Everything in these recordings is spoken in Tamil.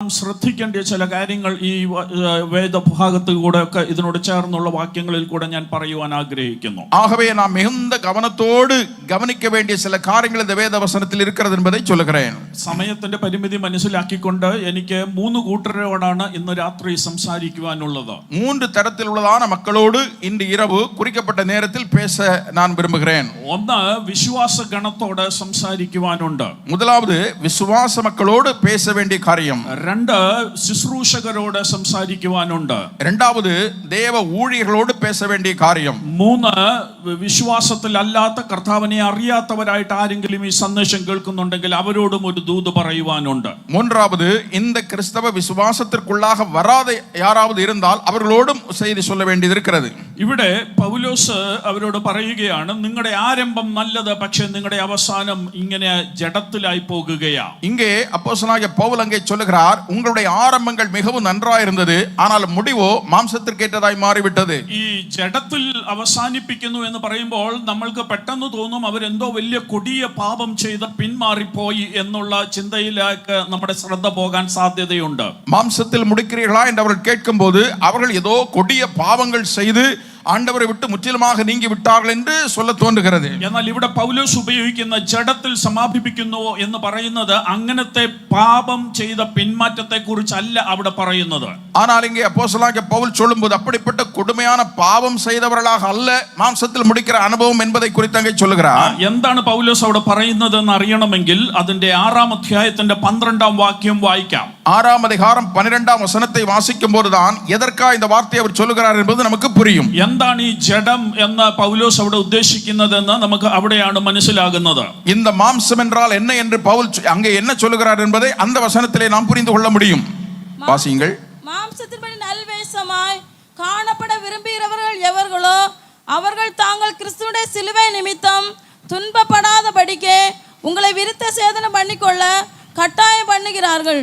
ശ്രദ്ധിക്കേണ്ട ചില കാര്യങ്ങൾ ഈ വേദഭാഗത്ത് കൂടെ ഒക്കെ ഇതിനോട് ചേർന്നുള്ള വാക്യങ്ങളിൽ കൂടെ ഞാൻ പറയുവാൻ ആഗ്രഹിക്കുന്നു. ஆகவே நாம் மிகுந்த கவனத்தோடு கவனிக்க வேண்டிய சில காரியங்கள் இந்த வேத வசனத்தில் இருக்கிறது என்பதை சொல்லுகிறேன். സമയത്തിന്റെ പരിമിതി മനസ്സിലാക്കിക്കൊണ്ട് എനിക്ക് മൂന്ന് കൂട്ടരോടാണ് ഇന്ന് രാത്രി സംസാരിക്കുവാനുള്ളത്. மூன்று தரத்தில் உள்ளதான மக்களோடு இன்று இரவு குறிக்கப்பட்ட நேரத்தில் பேச நான் விரும்புகிறேன். ഒന്ന് വിശ്വാസ ഗണത്തോട് സംസാരിക്കുവാനുണ്ട്. முதலாவது விசுவாச மக்களோடு பேச வேண்டிய காரியம். രണ്ട് ശുശ്രൂഷകരോട് സംസാരിക്കുവാനുണ്ട്. இரண்டாவது தேவ ஊழியர்களோடு பேச வேண்டிய காரியம். മൂന്ന് വിശ്വാസത്തിൽ അല്ലാത്ത കർത്താവിനെ അറിയാത്തവരായിട്ട് ആരെങ്കിലും ഈ സന്ദേശം കേൾക്കുന്നുണ്ടെങ്കിൽ അവരോടും ഒരു ദൂത് പറയുവാനുണ്ട്. மூன்றாவது இந்த கிறிஸ்தவ விசுவாசத்திற்குள்ளாக வராத யாராவது இருந்தால் அவர்களோடும் செய்தி சொல்ல வேண்டியது இருக்கிறது. ഇവിടെ പൗലോസ് അവരോട് പറയുകയാണ്, നിങ്ങളുടെ ആരംഭം നല്ലത്, പക്ഷേ നിങ്ങളുടെ അവസാനം ഇങ്ങനെ ജഡത്തിലായി പോകുകയാ. இங்கே அப்போஸ்தலனாகிய பவுல் அங்கே சொல்லுகிறார், உங்களுடைய ஆரம்பங்கள் மிகவும் நன்றாய் இருந்தது, ஆனால் முடிவோ மாம்சத்திற்கேற்றதாய் மாறிவிட்டது. ഈ ജഡത്തിൽ അവസാനിപ്പിക്കുന്നു എന്ന് പറയുമ്പോൾ നമ്മൾക്ക് പെട്ടെന്ന് തോന്നും അവരെന്തോ വലിയ കൊടിയ പാപം ചെയ്ത് പിന്മാറിപ്പോയി എന്നുള്ള ചിന്തയിലേക്ക് നമ്മുടെ ശ്രദ്ധ പോകാൻ സാധ്യതയുണ്ട്. மாம்சத்தில் முடிக்கிறீர்களா என்று அவர்கள் கேட்கும்போது அவர்கள் ஏதோ கொடிய பாவங்கள் செய்து ஆண்டவரை விட்டு முற்றிலுமாக நீங்கி விட்டார்கள் என்று சொல்ல தோன்றுகிறது. എന്നാൽ ഇവിടെ പൗലോസ് ഉപയോഗിക്കുന്ന ജഡത്തിൽ സമാപിപ്പിക്കുന്നു എന്ന് പറയുന്നത് അങ്ങനത്തെ പാപം ചെയ്ത പിന്മാറ്റത്തെ കുറിച്ചല്ല അവിടെ പറയുന്നത്. ஆனால் இங்கே அப்போஸ்தலனாகிய பவுல் சொல்லும்போது அப்படிப்பட்ட கொடுமையான பாவம் செய்தவர்களாக அல்ல மாம்சத்தில் முடிக்கிற அனுபவம் என்பதை குறித்து அங்கே சொல்லுகிறார். എന്താണ് പൗലോസ് അവിടെ പറയുന്നത് എന്ന് അറിയണമെങ്കിൽ അതിന്റെ 6-ാം അധ്യായത്തിന്റെ 12-ാം വാക്യം വായിക്കാം. 6-ാം அதிகாரம் 12-ാം வசனத்தை வாசிக்கும் போதுதான் எதற்காக இந்த வார்த்தையை அவர் சொல்லுகிறார் என்பது நமக்கு புரியும். എന്താണ് ഈ ജഡം എന്ന് പൗലോസ് അവിടെ ഉദ്ദേശിക്കുന്നതെന്ന് നമുക്ക് അവിടെയാണ് മനസ്സിലാകുന്നത്. இந்த மாம்சம் என்றால் என்ன என்று பவுல் அங்கே என்ன சொல்லுகிறார் என்பதை அந்த வசனத்திலே நாம் புரிந்து கொள்ள முடியும். வாசியுங்கள். மாம்சத்தின்படி நல்வேஷமாய் காணப்பட விரும்புகிறவர்கள் எவர்களோ அவர்கள் தாங்கள் கிறிஸ்துவுடைய சிலுவை நிமித்தம் துன்பப்படாதபடிக்கு உங்களை விருத்த சேதனம் பண்ணிக்கொள்ள கட்டாயம் பண்ணுகிறார்கள்.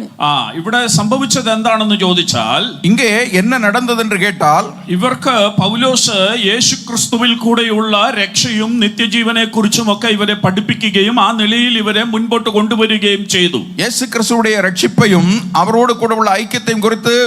ഇവിടെ സംഭവിച്ചത് എന്താണെന്ന് ചോദിച്ചാൽ இங்கே என்ன நடந்தது என்று கேட்டால் ഇവർക്ക് പൗലോസ് യേശുക്രിസ്തുവിൽ കൂടെയുള്ള രക്ഷയും നിത്യജീവനെ കുറിച്ചും ഒക്കെ ഇവരെ പഠിപ്പിക്കുകയും ആ നിലയിൽ ഇവരെ മുൻപോട്ട് കൊണ്ടുവരികയും ചെയ്തു. இயேசு கிறிஸ்துவுடைய ரட்சிப்பையும் அவரோடு கூட உள்ள ஐக்கியத்தையும் குறித்து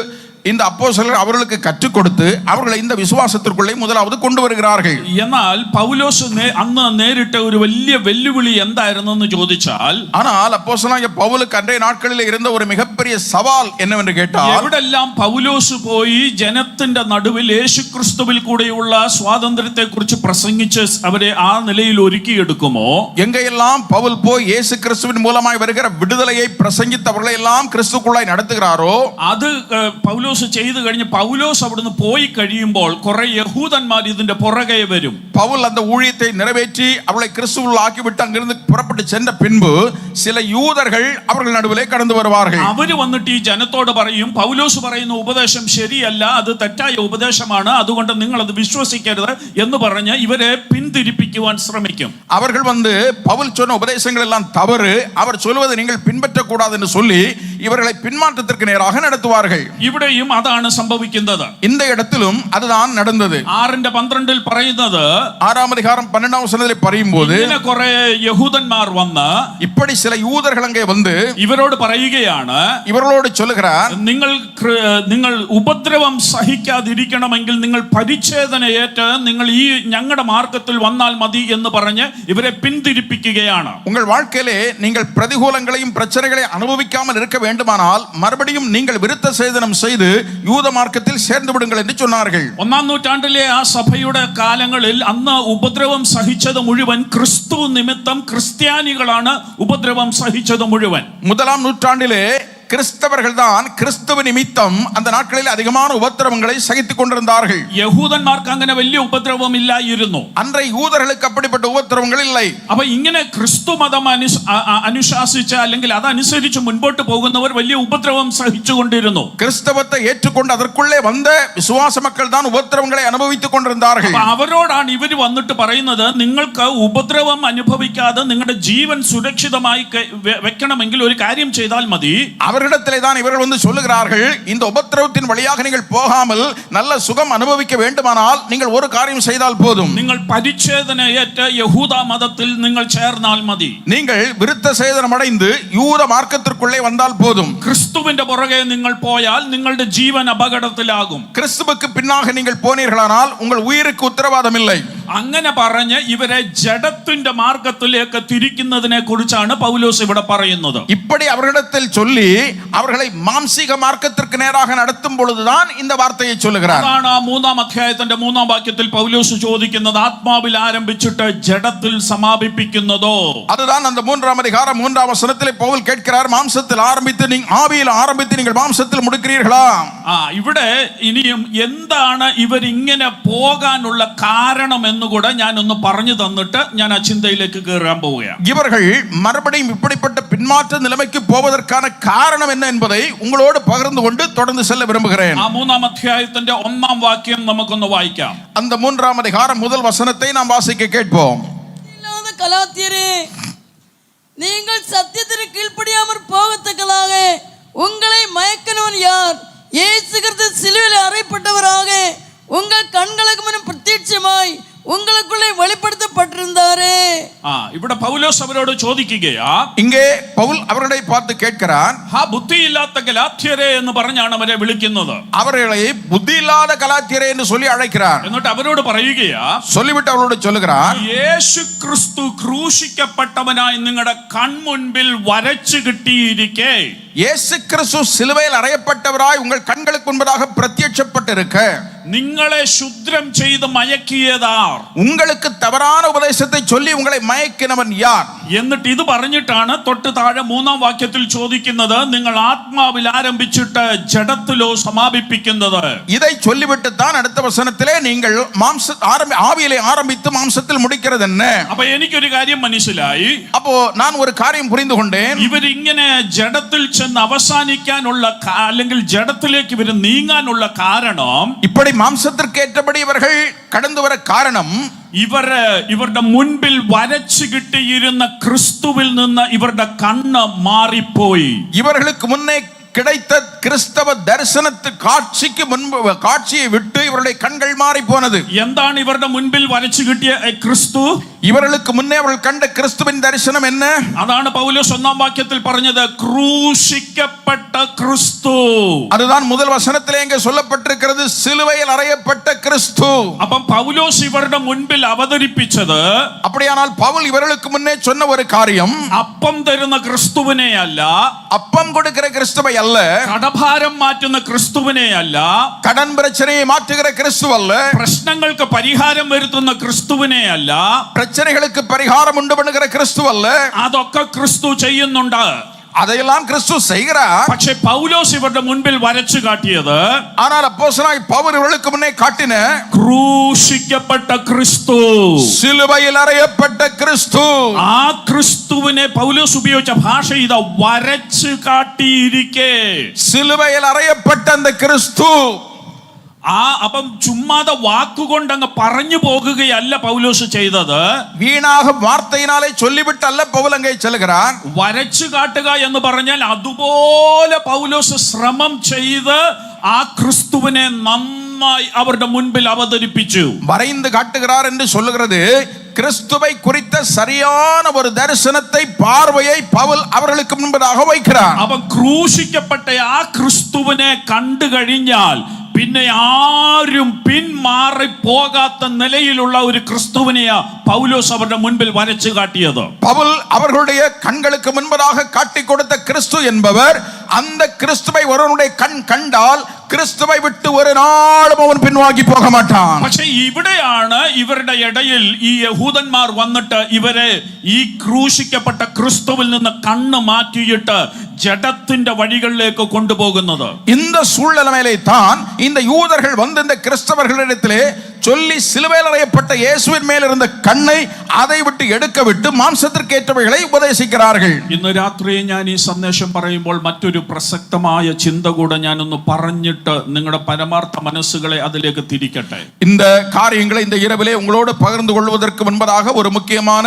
இந்த அப்போஸ்தலர் அவர்களுக்கு கற்றுக் கொடுத்து அவர்களை இந்த விசுவாசத்திற்குள்ளே முதலாவது கொண்டு வருகிறார்கள். എന്നാൽ പൗലോസ് അന്ന് നേരിട്ട ഒരു വലിയ വെല്ലുവിളി എന്തായിരുന്നെന്ന് ചോദിച്ചാൽ, ஆனால் அப்போஸ்தலனாகிய பவுலுக்கு அன்றைய நாட்களில் இருந்த ஒரு மிகப்பெரிய சவால் என்னவென்று கேட்டால், എവിടെല്ലാം പൗലോസ് പോയി ജനത്തിന്റെ നടുവിൽ യേശുക്രിസ്തുവിൽ കൂടെയുള്ള സ്വാതന്ത്ര്യത്തെ കുറിച്ച് പ്രസംഗിച്ച് അവരെ ആ നിലയിൽ ഒരുക്കിയെടുക്കുമോ, எங்கெல்லாம் பவுல் போய் இயேசு கிறிஸ்துவின் மூலமாய் வருகிற விடுதலையை பிரசங்கித்தவர்களை எல்லாம் கிறிஸ்துக்குள்ளாய் நடத்துகிறாரோ, അത് പൗലോസ് ചെയ്തു കഴിഞ്ഞ് പൗലോസ് അവിടുന്ന് പോയി കഴിയുമ്പോൾ കുറെ യഹൂദന്മാർ ഇതിന്റെ പുറകെ വരും. பவுல் அந்த ஊழியத்தை நிறைவேற்றி அவளை கிறிஸ்துவுக்குள் ஆக்கிவிட்டு அங்கிருந்து புறப்பட்டு சென்ற பின்பு சில யூதர்கள் அவர்கள் நடுவிலே கடந்து வருவார்கள். അവര് വന്നിട്ട് ഈ ജനത്തോട് പറയും, പൗലോസ് പറയുന്ന ഉപദേശം ശരിയല്ല, അത് തെറ്റായ ഉപദേശമാണ്, അതുകൊണ്ട് നിങ്ങൾ അത് വിശ്വസിക്കരുത് എന്ന് പറഞ്ഞ് ഇവരെ പിന്തിരിപ്പിക്കുവാൻ ശ്രമിക്കും. அவர்கள் வந்து பவுல் சொன்ன உபதேசங்கள் எல்லாம் தவறு, அவர் சொல்வதை நீங்கள் பின்பற்றக்கூடாது என்று சொல்லி இவர்களை பின்மாற்றத்திற்கு நேராக நடத்துவார்கள். ഇവിടെയും അതാണ് സംഭവിക്കുന്നത്. இந்த இடத்திலும் அதுதான் நடந்தது. 6:12 പറയുന്നത്, 6-ாம் அதிகாரம் 12-ாம் வசனத்தில் പറയുம்போது ഇങ്ങനെ കുറെ യഹൂദന്മാർ വന്ന് இப்படி சில யூதர்கள் அங்கே வந்து ഇവരോട് പറയുകയാണ്, இவர்களோடு சொல்லுகிறார், നിങ്ങൾ ഉപദ്രവം സഹിക്കാതിരിക്കണമെങ്കിൽ നിങ്ങൾ പരിച്ഛേദനയേറ്റ് നിങ്ങൾ ഈ ഞങ്ങളുടെ മാർഗത്തിൽ വന്നാൽ മതി എന്ന് പറഞ്ഞ് ഇവരെ പിന്തിരിപ്പിക്കുകയാണ്. உங்கள் வாழ்க்கையிலே நீங்கள் பிரதிகூலங்களையும் பிரச்சனைகளையும் அனுபவிக்காமல் இருக்க வேண்டுமானால் மறுபடியும் நீங்கள் விருத்த சேதனம் செய்து யூத மார்க்கத்தில் சேர்ந்து விடுங்கள் என்று சொன்னார்கள். 1-ാം നൂറ്റാണ്ടിലെ ആ സഭയുടെ കാലങ്ങളിൽ അന്ന് ഉപദ്രവം സഹിച്ചത് മുഴുവൻ ക്രിസ്തു നിമിത്തം ക്രിസ്ത്യാനികളാണ് ഉപദ്രവം സഹിച്ചത് മുഴുവൻ. 1-ാം நூற்றாண்டிலே கிறிஸ்தவர்கள் தான் கிறிஸ்துவ நிமித்தம் அந்த நாட்களில் அதிகமான உபத்திரவங்களை சகித்துக் கொண்டிருந்தார்கள். യഹൂദന്മാർക്ക് അങ്ങനെ വലിയ ഉപദ്രവം ഇല്ലായിരുന്നു. அன்றைய யூதர்களுக்கு அப்படிப்பட்ட உபத்திரவங்கள் இல்லை. അപ്പൊ ഇങ്ങനെ ക്രിസ്തു മതം അനുശാസിച്ച അല്ലെങ്കിൽ അതനുസരിച്ച് മുൻപോട്ട് പോകുന്നവർ വലിയ ഉപദ്രവം സഹിച്ചുകൊണ്ടിരുന്നു. கிறிஸ்தவத்தை ஏற்றுக்கொண்டு அதற்குள்ளே வந்த விசுவாச மக்கள் தான் உபத்திரவங்களை அனுபவித்துக் கொண்டிருந்தார்கள். അവരോടാണ് ഇവർ വന്നിട്ട് പറയുന്നത്, നിങ്ങൾക്ക് ഉപദ്രവം അനുഭവിക്കാതെ നിങ്ങളുടെ ജീവൻ സുരക്ഷിതമായി വെക്കണമെങ്കിൽ ഒരു കാര്യം ചെയ്താൽ മതി. அவர்களிடத்திலே தான் இவர்கள் வந்து சொல்லுகிறார்கள், இந்த உபத்திரவத்தின் வழியாக நீங்கள் போகாமல் நல்ல சுகம் அனுபவிக்க வேண்டுமானால் நீங்கள் ஒரு காரியம் செய்தால் போதும். നിങ്ങൾ പരിച്ഛേദനയേറ്റ യഹൂദ മതത്തിൽ നിങ്ങൾ ചേർന്നാൽ മതി. நீங்கள் விருத்த சேதனம் அடைந்து யூத மார்க்கத்திற்குள்ளே வந்தால் போதும். ക്രിസ്തുവിന്റെ പുറകെ നിങ്ങൾ പോയാൽ നിങ്ങളുടെ ജീവൻ അപകടത്തിലാകും. கிறிஸ்துவுக்கு பின்னாக நீங்கள் போனீர்களானால் உங்கள் உயிருக்கு உத்தரவாதம் இல்லை. അങ്ങനെ പറഞ്ഞ് ഇവരെ ജഡത്തിന്റെ മാർഗത്തിലേക്ക് തിരിക്കുന്നതിനെ കുറിച്ചാണ് പൗലോസ് ഇവിടെ പറയുന്നത്. இப்படி அவர்களிடத்தில் சொல்லி அவர்களை மாம்சீக மார்க்கத்திற்கு நேராக நடத்தும் பொழுதுதான் இந்த வார்த்தையை சொல்லுகிறார். അതാണ് ആ 3-ാം അധ്യായത്തിന്റെ 3-ാം വാക്യത്തിൽ പൗലോസ് ചോദിക്കുന്നത്, ആത്മാവിൽ ആരംഭിച്ചിട്ട് ജഡത്തിൽ സമാപിപ്പിക്കുന്നതോ? அதுதான் அந்த 3-ாம் அதிகாரம் 3-ாம் வசனத்திலே பவுல் கேட்கிறார், மாம்சத்தில் ஆரம்பித்து ஆவியில் ஆரம்பித்து நீங்கள் மாம்சத்தில் முடிக்கிறீர்களா? ഇവിടെ ഇനിയും എന്താണ് ഇവരിങ്ങനെ പോകാനുള്ള കാരണം എന്നുകൂടെ ഞാൻ ഒന്ന് പറഞ്ഞു തന്നിട്ട് ഞാൻ ആ ചിന്തയിലേക്ക് കയറാൻ പോവുകയാണ്. இவர்கள் மறுபடியும் இப்படிப்பட்ட பின்மாற்ற நிலைமைக்கு போவதற்கான காரணம் என்ன என்பதை உங்களோடு பகிர்ந்து கொண்டு தொடர்ந்து செல்ல விரும்புகிறேன். ആ 3-ാം അധ്യായത്തിന്റെ 1-ാം വാക്യം നമുക്കൊന്ന് വായിക്കാം. அந்த 3-ாம் அதிகாரம் முதல் வசனத்தை நாம் வாசிக்க கேட்போம். இல்லாத கலாத்தியரே, நீங்கள் சத்தியத்திற்கு கீழ்ப்படியாமற் போகத்தக்கதாக உங்களை மயக்கினவன் யார்? இயேசு கிறிஸ்து சிலுவையில் அறையப்பட்டவராக உங்கள் கண்களுக்கு முன் பிரத்யட்சமாய் உங்களுக்குள்ளே வெளிப்படுத்தப்பட்டிருந்தாரே. ഇവിടെ പൗലോസ് അവരോട് ചോദിക്കുകയാ, இங்கே பவுல் அவர்களை பார்த்து கேட்கிறான், ബുദ്ധിയില്ലാത്ത ഗലാത്യരെ എന്ന് പറഞ്ഞാണ് അവരെ വിളിക്കുന്നത്. அவர்களை புத்தி இல்லாத கலாத்தியரே என்று சொல்லி அழைக்கிறார். എന്നിട്ട് അവരോട് പറയുകയാ, சொல்லிவிட்டு அவரோடு சொல்லுகிறார், യേശു ക്രിസ്തു ക്രൂശിക്കപ്പെട്ടവനായി നിങ്ങളുടെ കൺമുൻപിൽ വരച്ചു കിട്ടിയിരിക്കെ, இயேசு கிறிஸ்து சிலுவையில் அறையப்பட்டவராய் உங்கள் கண்களுக்கு முன்பதாக பிரத்யட்சப்பட்டிருக்க നിങ്ങളെ ശുദ്രം ചെയ്ത് മയക്കിയതാർ? உங்களுக்கு தவறான உபதேசத்தை சொல்லி உங்களை மயக்கினவன் யார்? എന്നിട്ട് ഇത് പറഞ്ഞിട്ടാണ് തൊട്ട് താഴെ 3-ാം വാക്യത്തിൽ ചോദിക്കുന്നത്, നിങ്ങൾ ആത്മാവിൽ ആരംഭിച്ചിട്ട് ജഡത്തിലോ സമാപിപ്പിക്കുന്നത്? இதை சொல்லிவிட்டு தான் அடுத்த வசனத்திலே நீங்கள் ஆவியிலே ஆரம்பித்து மாம்சத்தில் முடிக்கிறது என்ன? അപ്പൊ എനിക്കൊരു കാര്യം മനസ്സിലായി. அப்போ நான் ஒரு காரியம் புரிந்து கொண்டேன். ഇവരിങ്ങനെ ജഡത്തിൽ ചെന്ന് അവസാനിക്കാനുള്ള അല്ലെങ്കിൽ ജഡത്തിലേക്ക് ഇവർ നീങ്ങാനുള്ള കാരണം, இப்படி மாம்சத்திற்கு ஏற்றபடி இவர்கள் கடந்து வர காரணம், ഇവരുടെ മുൻപിൽ വരച്ചു കിട്ടിയിരുന്ന ക്രിസ്തുവിൽ നിന്ന് ഇവരുടെ കണ്ണ് മാറിപ്പോയി. இவர்களுக்கு முன்னே கிடைத்த கிறிஸ்தவ தரிசனத்து காட்சிக்கு முன்பு காட்சியை விட்டு இவருடைய கண்கள் மாறி போனது. എന്താണ് ഇവരുടെ മുൻപിൽ വരച്ചു കിട്ടിയ ക്രിസ്തു? இவர்களுக்கு முன்னே அவர்கள் கண்ட கிறிஸ்துவின் தரிசனம் என்ன? അതാണ് പൗലോസ് 1-ാം വാക്യത്തിൽ പറഞ്ഞത്, ക്രൂശിക്കപ്പെട്ട ക്രിസ്തു. அதுதான் முதல் வசனத்திலே இங்கே சொல்லப்பட்டிருக்கிறது, சிலுவையில் அறையப்பட்ட கிறிஸ்து. അപ്പം പൗലോസ് ഇവരുടെ മുൻപിൽ അവതരിപ്പിച്ചത്, அப்படியானால் பவுல் இவர்களுக்கு முன்னே சொன்ன ஒரு காரியம், അപ്പം തരുന്ന ക്രിസ്തുവിനെ അല്ല, அப்பம் கொடுக்கிற கிறிஸ்துவை அல்ல, കടഭാരം മാറ്റുന്ന ക്രിസ്തുവിനെ അല്ല, கடன் பிரச்சனையை மாற்றுகிற கிறிஸ்து அல்ல, പ്രശ്നങ്ങൾക്ക് പരിഹാരം വരുത്തുന്ന ക്രിസ്തുവിനെ അല്ല, பிரச்சனைகளுக்கு பரிகாரம் உண்டு பண்ணுகிற கிறிஸ்து அல்ல. അതൊക്കെ ക്രിസ്തു ചെയ്യുന്നുണ്ട്. அதையெல்லாம் கிறிஸ்து செய்கிறார். പക്ഷേ പൗലോസ് ഇവരുടെ മുൻപിൽ വരച്ചു കാട്ടിയത്, ஆனால் அப்போஸ்தலனாகிய பவுல் இவர்களுக்கு முன்னே காட்டின ക്രൂശിക്കപ്പെട്ട ക്രിസ്തു, சிலுவையில் அறையப்பட்ட கிறிஸ்து. ആ ക്രിസ്തുവിനെ പൗലോസ് ഉപയോഗിച്ച ഭാഷ ഇതാ, വരച്ചു കാട്ടിയിരിക്കെ. சிலுவையில் அறையப்பட்ட அந்த கிறிஸ்து. അപ്പം ചുമ്മാതെ വാക്കുകൊണ്ട് അങ്ങ് പറഞ്ഞു പോകുകയല്ല പൗലോസ് ചെയ്തത്. വീണാக വാർത്തയിനാലെ ചൊല്ലിവിട്ട് അല്ല പൗൽ അങ്ങേ ചെല്ലുகிறான். വരച്ചു കാട്ടുക എന്ന് പറഞ്ഞാൽ അതുപോലെ പൗലോസ് ശ്രമം ചെയ്ത് ആ ക്രിസ്തുവിനെ നന്നായി അവരുടെ മുൻപിൽ അവതരിപ്പിച്ചു. வரைந்து காட்டுகிறார் என்று சொல்லுகிறது, கிறிஸ்துவை குறித்த சரியான ஒரு தரிசனத்தை பார்வையை பவுல் அவர்களுக்கு முன்பதாக வைக்கிறார். അവൻ ക്രൂശിക്കപ്പെട്ട ആ ക്രിസ്തുവിനെ കണ്ടു കഴിഞ്ഞാൽ പിന്നെ ആരും പിന്മാറി പോകാത്ത നിലയിലുള്ള ഒരു ക്രിസ്തുവിനെയാ പൗലോസ് അവരുടെ മുൻപിൽ വരച്ചു കാട്ടിയത്. பவுல் அவர்களுடைய கண்களுக்கு முன்பதாக காட்டி கொடுத்த கிறிஸ்து என்பவர், அந்த கிறிஸ்துவை ஒருவனுடைய கண் கண்டால் ക്രിസ്തുവെ വിട്ട് ഒരു നാളും അവൻ പിൻവാങ്ങി പോക മാട്ടാൻ. പക്ഷേ ഇവിടെയാണ് ഇവരുടെ ഇടയിൽ ഈ യഹൂദന്മാർ വന്നിട്ട് ഇവരെ ഈ ക്രൂശിക്കപ്പെട്ട ക്രിസ്തുവിൽ നിന്ന് കണ്ണ് മാറ്റിയിട്ട് ജഡത്തിന്റെ വഴികളിലേക്ക് കൊണ്ടുപോകുന്നത്. இந்த சூழ்நிலையிலே தான் இந்த யூதர்கள் வந்து இந்த கிறிஸ்தவர்களிடத்திலே சொல்லி சிலுவையில் அறையப்பட்ட இயேசுவின் மேல் இருந்த கண்ணை அதை விட்டு எடுக்க விட்டு മാംസத்திற்கு ஏற்றவைகளை ഉപദേശിக்கிறார்கள். ഇന്ന് രാത്രി ഞാൻ ഈ സന്ദേശം പറയുമ്പോൾ മറ്റൊരു പ്രസക്തമായ ചിന്ത കൂടെ ഞാനൊന്ന് പറഞ്ഞിട്ട് നിങ്ങളുടെ പരമാർത്ഥ മനസ്സുകളെ അതിലേക്ക് തിരിക്കട്ടെ. இந்த காரியங்களை இந்த இரவிலே உங்களோடு பகிர்ந்து கொள்வதற்கு முன்பதாக ஒரு முக்கியமான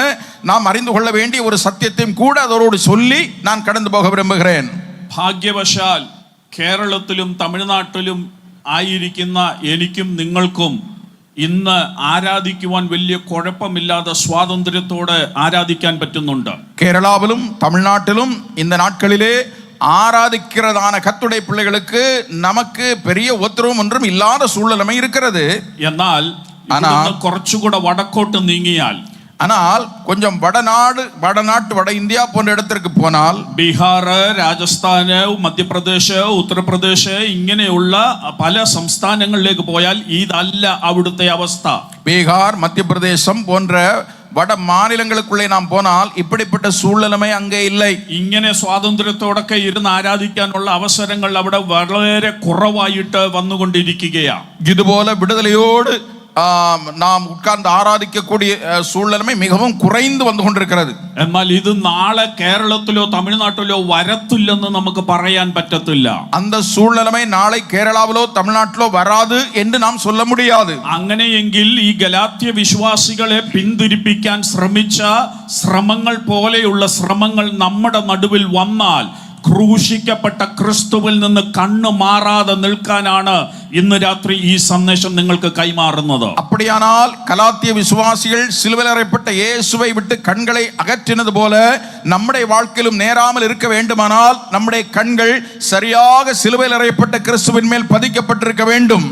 நாம் அறிந்து கொள்ள வேண்டிய ஒரு சத்தியத்தையும் கூட அதோடு சொல்லி நான் கடந்து போக விரும்புகிறேன். ഭാഗ്യവശാൽ കേരളത്തിലും തമിഴ്നാട്ടിലും ആയിരിക്കുന്ന എനിക്കും നിങ്ങൾക്കും ഇന്ന് ആരാധിക്കുവാൻ വലിയ കുഴപ്പമില്ലാതെ സ്വാതന്ത്ര്യത്തോടെ ആരാധിക്കാൻ പറ്റുന്നുണ്ട്. கேரளாவிலும் தமிழ்நாட்டிலும் இந்த நாட்களிலே ஆராதிக்கிறதான கர்த்தருடைய பிள்ளைகளுக்கு நமக்கு பெரிய உத்தரவும் ஒன்றும் இல்லாத சூழ்நிலை இருக்கிறது. എന്നാൽ ഇവിടുന്ന് കുറച്ചുകൂടെ വടക്കോട്ട് നീങ്ങിയാൽ, ஆனால் கொஞ்சம் வடநாட்டு வட இந்தியா போன்ற இடத்திற்கு போனால், ബീഹാർ, രാജസ്ഥാന്, മധ്യപ്രദേശ്, ഉത്തർപ്രദേശ് ഇങ്ങനെയുള്ള പല സംസ്ഥാനങ്ങളിലേക്ക് പോയാൽ ഇതല്ല അവിടുത്തെ അവസ്ഥ. பீகார், மத்திய பிரதேசம் போன்ற வட மாநிலங்களுக்குள்ளே நாம் போனால் இப்படிப்பட்ட சூழ்நிலைமை அங்கே இல்லை. ഇങ്ങനെ സ്വാതന്ത്ര്യത്തോടൊക്കെ ഇരുന്ന് ആരാധിക്കാനുള്ള അവസരങ്ങൾ അവിടെ വളരെ കുറവായിട്ട് വന്നുകൊണ്ടിരിക്കുകയാണ്. இதுபோல விடுதலையோடு நாம் உட்கார்ந்து ஆராதிக்கக்கூடிய சூழ்நிலைமை மிகவும் குறைந்து வந்து கொண்டிருக்கிறது. എന്നാൽ ഇത് നാളെ കേരളത്തിലോ തമിഴ്നാട്ടിലോ വരത്തില്ലെന്ന് നമുക്ക് പറയാൻ പറ്റത്തില്ല. அந்த சூழ்நிலைமை நாளை கேரளாவிலோ தமிழ்நாட்டிலோ வராது என்று நாம் சொல்ல முடியாது. അങ്ങനെയെങ്കിൽ ഈ ഗലാത്യ വിശ്വാസികളെ പിന്തിരിപ്പിക്കാൻ ശ്രമിച്ച ശ്രമങ്ങൾ പോലെയുള്ള ശ്രമങ്ങൾ നമ്മുടെ നടുവിൽ വന്നാൽ ക്രൂശിക്കപ്പെട്ട ക്രിസ്തുവിൽ നിന്ന് കണ്ണു മാറാതെ നിൽക്കാനാണ് ഇന്ന് രാത്രി ഈ സന്ദേശം നിങ്ങൾക്ക് കൈമാറുന്നത്. அப்படியானால் கலாத்திய விசுவாசிகள் சிலுவையில் அறையப்பட்ட இயேசுவை விட்டு கண்களை அகற்றினது போல நம்முடைய வாழ்க்கையிலும் நேராமல் இருக்க வேண்டுமானால் நம்முடைய கண்கள் சரியாக சிலுவையில் அறையப்பட்ட கிறிஸ்துவின் மேல் பதிக்கப்பட்டிருக்க வேண்டும்.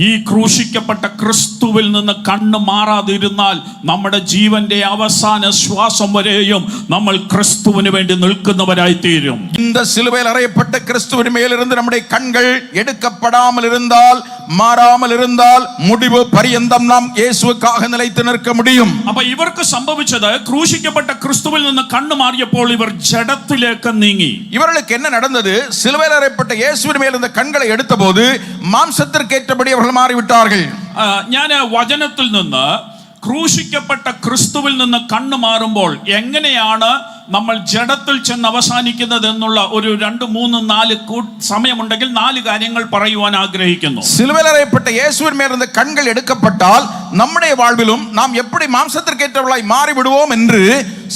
ഈ ക്രൂശിക്കപ്പെട്ട ക്രിസ്തുവിൽ നിന്ന് കണ്ണു മാറാതിരുന്നാൽ നമ്മുടെ ജീവന്റെ അവസാന ശ്വാസം വരെയും നമ്മൾ ക്രിസ്തുവിന് വേണ്ടി നിൽക്കുന്നവരായി തീരും. இந்த சிலுவையில் அறையப்பட்ட கிறிஸ்துவின் மேலிருந்து நம்முடைய கண்கள் எடுக்கப்படாமல் இருந்தால், மாறாமல் இருந்தால், முடிவு பரியந்தம் நாம் இயேசுவுக்காக நிலைத்து நிற்க முடியும். അപ്പൊ ഇവർക്ക് സംഭവിച്ചത്, ക്രൂശിക്കപ്പെട്ട ക്രിസ്തുവിൽ നിന്ന് കണ്ണു മാറിയപ്പോൾ ഇവർ ജഡത്തിലേക്ക് നീങ്ങി. இவர்களுக்கு என்ன நடந்தது? சிலுவையில் அறையப்பட்ட இயேசுவின் மேல் இருந்த கண்களை எடுத்தபோது மாம்சத்திற்கேற்றபடி அவர்கள் മാറിവിட்டார்கள். ഞാൻ വചനത്തിൽ നിന്ന് ക്രൂശിക്കപ്പെട്ട ക്രിസ്തുവിൽ നിന്ന് കണ്ണു മാറുമ്പോൾ എങ്ങനെയാണ് നമ്മൾ ജഡത്തിൽ ചെന്ന് അവസാനിക്കുന്നത് എന്നുള്ള ഒരു 2, 3, 4 സമയമുണ്ടെങ്കിൽ 4 കാര്യങ്ങൾ പറയുവാൻ ആഗ്രഹിക്കുന്നു. சிலுவையில் அறையப்பட்ட இயேசுவின் மேல் இருந்த கண்கள் எடுக்கப்பட்டால் நம்முடைய வாழ்விலும் நாம் எப்படி மாம்சத்திற்கேற்றவர்களாய் மாறி விடுவோம் என்று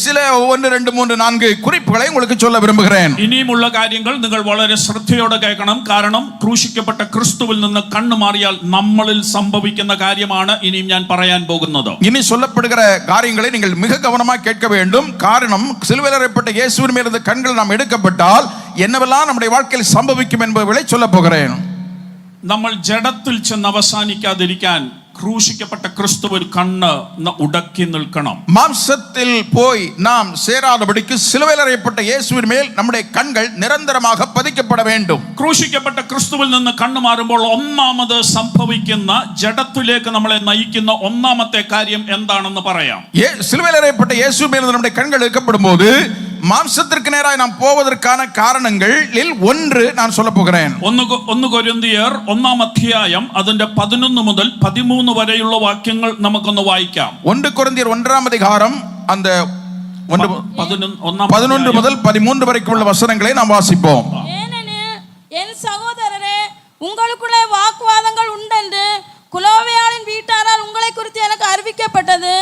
சில 1, 2, 3, 4 குறிப்புகளை உங்களுக்கு சொல்ல விரும்புகிறேன். ഇനിയുമുള്ള കാര്യങ്ങൾ നിങ്ങൾ വളരെ ശ്രദ്ധയോടെ കേൾക്കണം. കാരണം ക്രൂശിക്കപ്പെട്ട ക്രിസ്തുവിൽ നിന്ന് കണ്ണു മാറിയാൽ നമ്മളിൽ സംഭവിക്കുന്ന കാര്യമാണ് ഇനിയും ഞാൻ പറയാൻ പോകുന്നത്. இனி சொல்லப்படுகிற காரியங்களை நீங்கள் மிக கவனமாக கேட்க வேண்டும். காரணம், சிலுவையில் அறையப்பட்ட இயேசுவின் மேல் இருந்த கண்கள் நாம் எடுக்கப்பட்டால் என்னவெல்லாம் நம்முடைய வாழ்க்கையில் சம்பவிக்கும் என்பதை சொல்ல போகிறேன். നമ്മൾ ജഡത്തിൽ ചെന്ന് അവസാനിക്കാതിരിക്കാൻ ക്രൂശിക്കപ്പെട്ട ക്രിസ്തുവിൽ കണ്ണ് ഉടക്കി നിൽക്കണം. மாம்சத்தில் போய் நாம் சேராதபடிக்கு சிலுவையில் அறையப்பட்ட இயேசுவின் மேல் நம்முடைய கண்கள் நிரந்தரமாக பதிக்கப்பட வேண்டும். ക്രൂശിക്കപ്പെട്ട ക്രിസ്തുവിൽ നിന്ന് കണ്ണു മാറുമ്പോൾ ഒന്നാമത് സംഭവിക്കുന്ന, ജഡത്തിലേക്ക് നമ്മളെ നയിക്കുന്ന ഒന്നാമത്തെ കാര്യം എന്താണെന്ന് പറയാം. சிலுவையில் அறையப்பட்ட இயேசுவின் மேல் நம்முடைய கண்கள் எடுக்கப்படும் போது மாம்சத்திற்கு நேராக நாம் போவதற்கான காரணங்களில் ஒன்று நான் சொல்ல போகிறேன். 1 കൊരിന്ത്യർ 1-ാം അധ്യായം അതിന്റെ 11 മുതൽ 13 വരെയുള്ള വാക്യങ്ങൾ നമുക്കൊന്ന് വായിക്കാം. 1 കൊരിന്ത്യർ 1-ാം அதிகாரம் அந்த 11 முதல் 13 வரைக்கும் உள்ள வசனங்களை நாம் வாசிப்போம். ஏனெனில் என் சகோதரரே, உங்களுக்குள்ளே வாக்குவாதங்கள் உண்டென்று குலோவேயாளின் வீட்டாரால் உங்களை குறித்து எனக்கு அறிவிக்கப்பட்டது.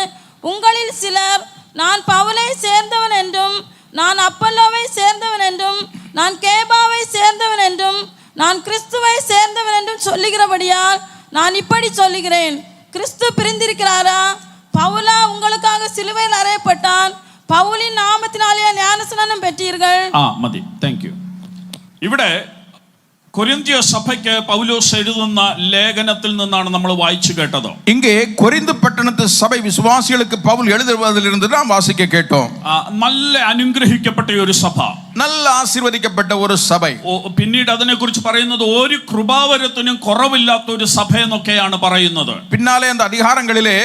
உங்களில் சிலர் நான் பவுலை சேர்ந்தவன் என்றும், நான் அப்பல்லோவை சேர்ந்தவன் என்றும், நான் கேபாவை சேர்ந்தவன் என்றும், நான் கிறிஸ்துவை சேர்ந்தவன் என்றும் சொல்லுகிறபடியால் நான் இப்படி சொல்லுகிறேன். கிறிஸ்து பிரிந்திருக்கிறாரா? பவுலா உங்களுக்காக சிலுவையில் அறையப்பட்டான். பவுலின் நாமத்தினாலே ஞானஸ்நானம் பெற்றீர்கள். മതി, താങ്ക് യു. ഇവിടെ കൊരിന്ത്യ സഭയ്ക്ക് പൗലോസ് എഴുതുന്ന ലേഖനത്തിൽ നിന്നാണ് നമ്മൾ വായിച്ചു കേട്ടത്. இங்கே கொரிந்து பட்டணத்து சபை விசுவாசிகளுக்கு பவுல் எழுதுவதிலிருந்து நாம் வாசிக்க கேட்டோம். നല്ല അനുഗ്രഹിക്കപ്പെട്ട ഒരു സഭ, நல்ல ஆசீர்வதிக்கப்பட்ட ஒரு சபை. പിന്നീട് അതിനെ കുറിച്ച് പറയുന്നത് ഒരു കൃപാവരത്തിനും കുറവില്ലാത്ത ഒരു സഭ എന്നൊക്കെയാണ് പറയുന്നത്. பின்னாலே அந்த அதிகாரங்களிலே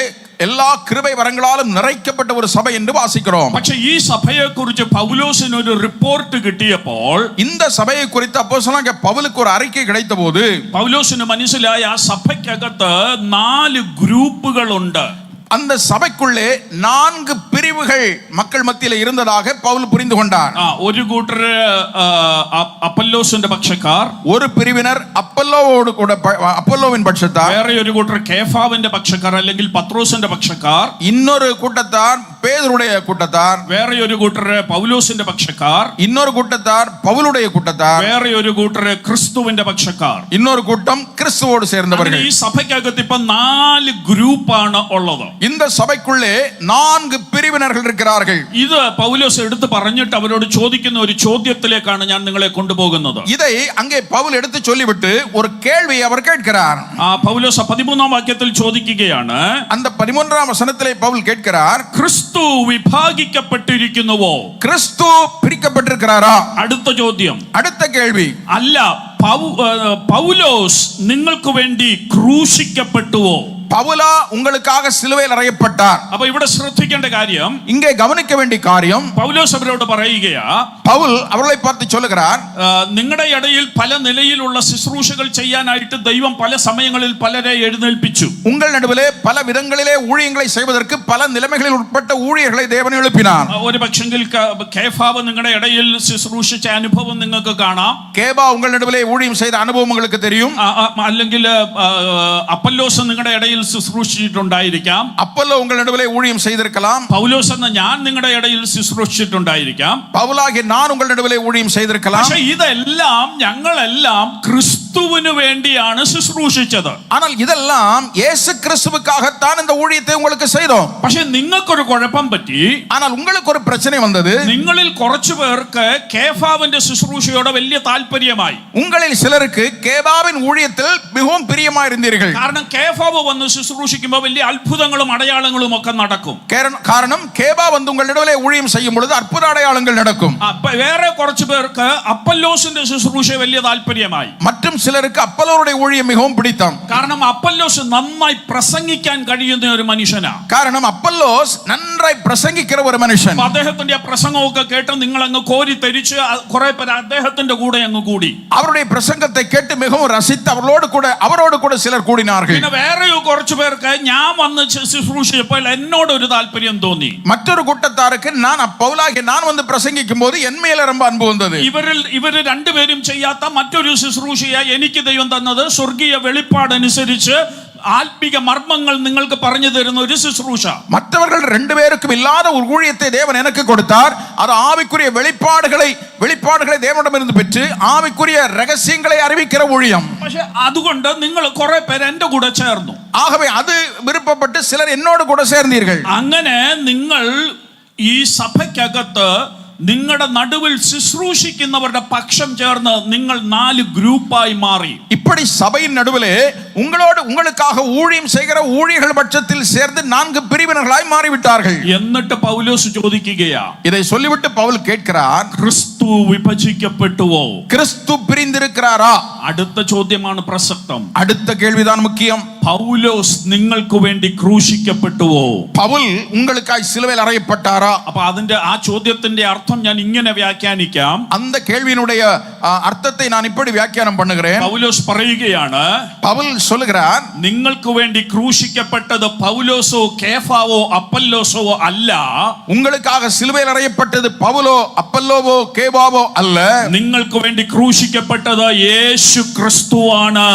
எல்லா கிருபை வரங்களாலும் நிறைக்கப்பட்ட ஒரு சபை என்று வாசிக்கிறோம். പക്ഷേ ഈ സഭയെ കുറിച്ച് പൗലോസിന് ഒരു റിപ്പോർട്ട് കിട്ടിയപ്പോൾ, இந்த சபையை குறித்து அப்போஸ்தலனாகிய பவுலுக்கு ஒரு அறிக்கை கிடைத்தபோது പൗലോസിന് മനസ്സിലായി ആ സഭയ്ക്കകത്ത് 4 ഗ്രൂപ്പുകളുണ്ട്. அந்த சபைக்குள்ளே 4 பிரிவுகள் மக்கள் மத்தியில் இருந்ததாக பவுல் புரிந்து கொண்டார். ഒരു കൂട്ടർ അപ്പല്ലോസിന്റെ പക്ഷക്കാർ, ஒரு பிரிவினர் அப்பல்லோவோடு கூட அப்பல்லோவின் பட்சத்தார், വേറെ ഒരു കൂട്ടർ കേഫാവിന്റെ പക്ഷക്കാർ അല്ലെങ്കിൽ പത്രോസിന്റെ പക്ഷക്കാർ, இன்னொரு கூட்டத்தார் பேதுருடைய கூட்டத்தார், വേറെ ഒരു കൂട്ടര് പൗലോസിന്റെ പക്ഷക്കാർ, இன்னொரு கூட்டத்தார் பவுலுடைய கூட்டத்தார், വേറെ ഒരു കൂട്ടര് ക്രിസ്തുവിന്റെ പക്ഷക്കാർ. இன்னொரு கூட்டம் கிறிஸ்துவோடு അങ്ങനെ சேர்ந்தவர்கள். ഈ സഭയ്ക്കകത്ത് ഇപ്പൊ 4 ഗ്രൂപ്പാണ് ഉള്ളത്. இந்த சபைக்குள்ளே 4 பிரிவினர்கள் இருக்கிறார்கள். ഇത് പൗലോസ് എടുത്ത് പറഞ്ഞിട്ട് അവരോട് ചോദിക്കുന്ന ഒരു ചോദ്യത്തിലേക്കാണ് ഞാൻ നിങ്ങളെ കൊണ്ടുപോകുന്നത്. இதை அங்கே பவுல் எடுத்து சொல்லிவிட்டு ஒரு கேள்வியை அவர் கேட்கிறார். പൗലോസ് 13-ാം വാക്യത്തിൽ ചോദിക്കുകയാണ്, அந்த 13ஆம் வசனத்திலே பவுல் கேட்கிறார், ക്രിസ്തു വിഭാഗിക്കപ്പെട്ടിരിക്കുന്നുവോ? கிறிஸ்து பிரிக்கப்பட்டிருக்கிறாரா? അടുത്ത ചോദ്യം. அடுத்த கேள்வி, അല്ല, പൗലോസ് നിങ്ങൾക്ക് വേണ്ടി ക്രൂശിക്കപ്പെട്ടുവോ? பவுலா உங்களுக்காக சிலுவையில் அறையப்பட்டார். അപ്പൊ ഇവിടെ ശ്രദ്ധിക്കേണ്ട കാര്യം, இங்கே கவனிக்க வேண்டிய காரியம், പൗലോസ് അവരോട് പറയുകയാ, பவுல் அவர்களை பார்த்து சொல்லுகிறார், നിങ്ങളുടെ ഇടയിൽ പല നിലയിലുള്ള ശുശ്രൂഷകൾ ചെയ്യാനായിട്ട് ദൈവം പല സമയങ്ങളിൽ പലരെ എഴുന്നേൽപ്പിച്ചു. உங்கள் நடுவிலே பல விதங்களிலே ஊழியங்களை செய்வதற்கு பல நிலைமைகளில் உட்பட்ட ஊழியர்களை தேவன் எழுப்பினார். ഒരു പക്ഷെങ്കിൽ കേഫാവ് നിങ്ങളുടെ ഇടയിൽ ശുശ്രൂഷിച്ച അനുഭവം നിങ്ങൾക്ക് കാണാം. கேபா உங்கள் நடுவிலே ஊழியம் செய்த அனுபவம் உங்களுக்கு தெரியும். അല്ലെങ്കിൽ അപ്പല്ലോസ് നിങ്ങളുടെ ഇടയിൽ ശുശ്രൂഷിച്ചിട്ടുണ്ടായിരിക്കാം. அப்பல்லோ உங்கள் நடுவிலே ஊழியம் செய்திருக்கலாம். പൗലോസ് എന്ന ഞാൻ നിങ്ങളുടെ ഇടയിൽ ശുശ്രൂഷിച്ചിട്ടുണ്ടായിരിക്കാം. பவுலாகிய நான் உங்கள் நடுவிலே ஊழியம் செய்திருக்கலாம். പക്ഷേ ഇതെല്ലാം ഞങ്ങളെല്ലാം ക്രിസ്തുവിന് വേണ്ടിയാണ് ശുശ്രൂഷിച്ചത്. ஆனால் இதெல்லாம் இயேசு கிறிஸ்துவுக்காகத்தான் இந்த ஊழியத்தை உங்களுக்கு செய்தோம். പക്ഷേ നിങ്ങൾക്കൊരു കുഴപ്പം പറ്റി. ஆனால் உங்களுக்கு ஒரு பிரச்சனை வந்தது. നിങ്ങളിൽ കുറച്ചു പേർക്ക് കേഫാവിന്റെ ശുശ്രൂഷയോട് വലിയ താല്പര്യമായി. உங்களில் சிலருக்கு கேபாவின் ஊழியத்தில் மிகவும் பிரியமாயிருந்தீர்கள். കാരണം കേഫാവ് വന്ന് ശുശ്രൂഷിക്കുമ്പോൾ വലിയ അത്ഭുതങ്ങളും അടയാളങ്ങളും ഒക്കെ നടക്കും. காரணம் கேபா வந்து உங்கள் நடுவிலே ஊழியம் செய்யும் பொழுது அற்புத அடையாளங்கள் நடக்கும். വേറെ കുറച്ചു പേർക്ക് അപ്പല്ലോസിന്റെ ശുശ്രൂഷ വലിയ താല്പര്യമായി. மற்றும் சிலருக்கு அப்பல்லோருடைய ஊழியம் மிகவும் பிடித்தம். കാരണം അപ്പല്ലോസ് നന്നായി പ്രസംഗിക്കാൻ കഴിയുന്ന ഒരു മനുഷ്യനാണ്. காரணம் அப்பல்லோஸ் நன்றாய் பிரசங்கிக்கிற ஒரு மனுஷன். അദ്ദേഹത്തിന്റെ പ്രസംഗമൊക്കെ കേട്ട് നിങ്ങൾ അങ്ങ് കോരി തരിച്ച് കുറെ പേര് അദ്ദേഹത്തിന്റെ കൂടെ അങ്ങ് കൂടി. அவருடைய பிரசங்கத்தை கேட்டு மிகவும் ரசித்து அவரோடு கூட சிலர் கூடினார்கள். പിന്നെ വേറെ കുറച്ചു പേർക്ക് ഞാൻ വന്ന് ശുശ്രൂഷിച്ചപ്പോൾ എന്നോട് ഒരു താല്പര്യം തോന്നി. மற்றொரு கூட்டத்தாருக்கு நான் வந்து பிரசங்கிக்கும் போது என் மேல ரொம்ப அன்பு வந்தது. ഇവര് രണ്ടുപേരും ചെയ്യാത്ത മറ്റൊരു ശുശ്രൂഷയാ എനിക്ക് ദൈവം തന്നത്. സ്വർഗീയ വെളിപ്പാടനുസരിച്ച് ആത്മിക മർമ്മങ്ങൾ നിങ്ങൾക്ക് പറഞ്ഞു തരുന്ന ഒരു ശുശ്രൂഷ. மற்றவர்கள் 2 பேருக்கும் இல்லாத ஒரு ஊழியத்தை தேவன் எனக்கு கொடுத்தார். அது ஆவிக்குரிய வெளிப்பாடுகளை தேவனிடமிருந்து பெற்று ஆவிக்குரிய ரகசியங்களை அறிவிக்கிற ஊழியம். പക്ഷെ അതുകൊണ്ട് നിങ്ങൾ കുറെ പേര് എന്റെ കൂടെ ചേർന്നു. ஆகவே அது விருப்பப்பட்டு சிலர் என்னோடு கூட சேர்ந்தீர்கள். അങ്ങനെ നിങ്ങൾ ഈ സഭയ്ക്കകത്ത് നിങ്ങളുടെ നടുവിൽ ശുശ്രൂഷിക്കുന്നവരുടെ പക്ഷം ചേർന്ന് നിങ്ങൾ 4 ഗ്രൂപ്പായി മാറി. இப்படி சபையின் நடுவிலே உங்களுக்காக ஊழியம் செய்கிற ஊழியர்கள் பட்சத்தில் சேர்ந்து 4 பிரிவினர்களாய் மாறிவிட்டார்கள். എന്നിട്ട് പൗലോസ് ചോദിക്കുകയാ, இதை சொல்லிவிட்டு பவுல் கேட்கிறார், ക്രിസ്തു വിഭജിക്കപ്പെട്ടുവോ? கிறிஸ்து பிரிந்திருக்கிறாரா? അടുത്ത ചോദ്യമാണ് പ്രസക്തം. அடுத்த கேள்விதான் முக்கியம். പൗലോസ് നിങ്ങൾക്ക് വേണ്ടി ക്രൂശിക്കപ്പെട്ടുവോ? பவுல் உங்களுக்காய் சிலுவையில் அறையப்பட்டாரா? അപ്പൊ അതിന്റെ ആ ചോദ്യത്തിന്റെ അർത്ഥം ഞാൻ ഇങ്ങനെ വ്യാഖ്യാനിക്കാം. அந்த கேள்வியினுடைய அர்த்தத்தை நான் இப்படி வியாக்கியானம் பண்ணுகிறேன். പൗലോസ് പറയുകയാണ്, பவுல் சொல்லுகிறார், നിങ്ങൾക്ക് വേണ്ടി ക്രൂശിക്കപ്പെട്ടത് പൗലോസോ കേഫാവോ അപ്പല്ലോസോ അല്ല. உங்களுக்காக சிலுவையில் அறையப்பட்டது பவுலோ அப்பல்லோவோ கேபாவோ அல்ல. നിങ്ങൾക്ക് വേണ്ടി ക്രൂശിക്കപ്പെട്ടത് യേശു ക്രിസ്തുവാണ്.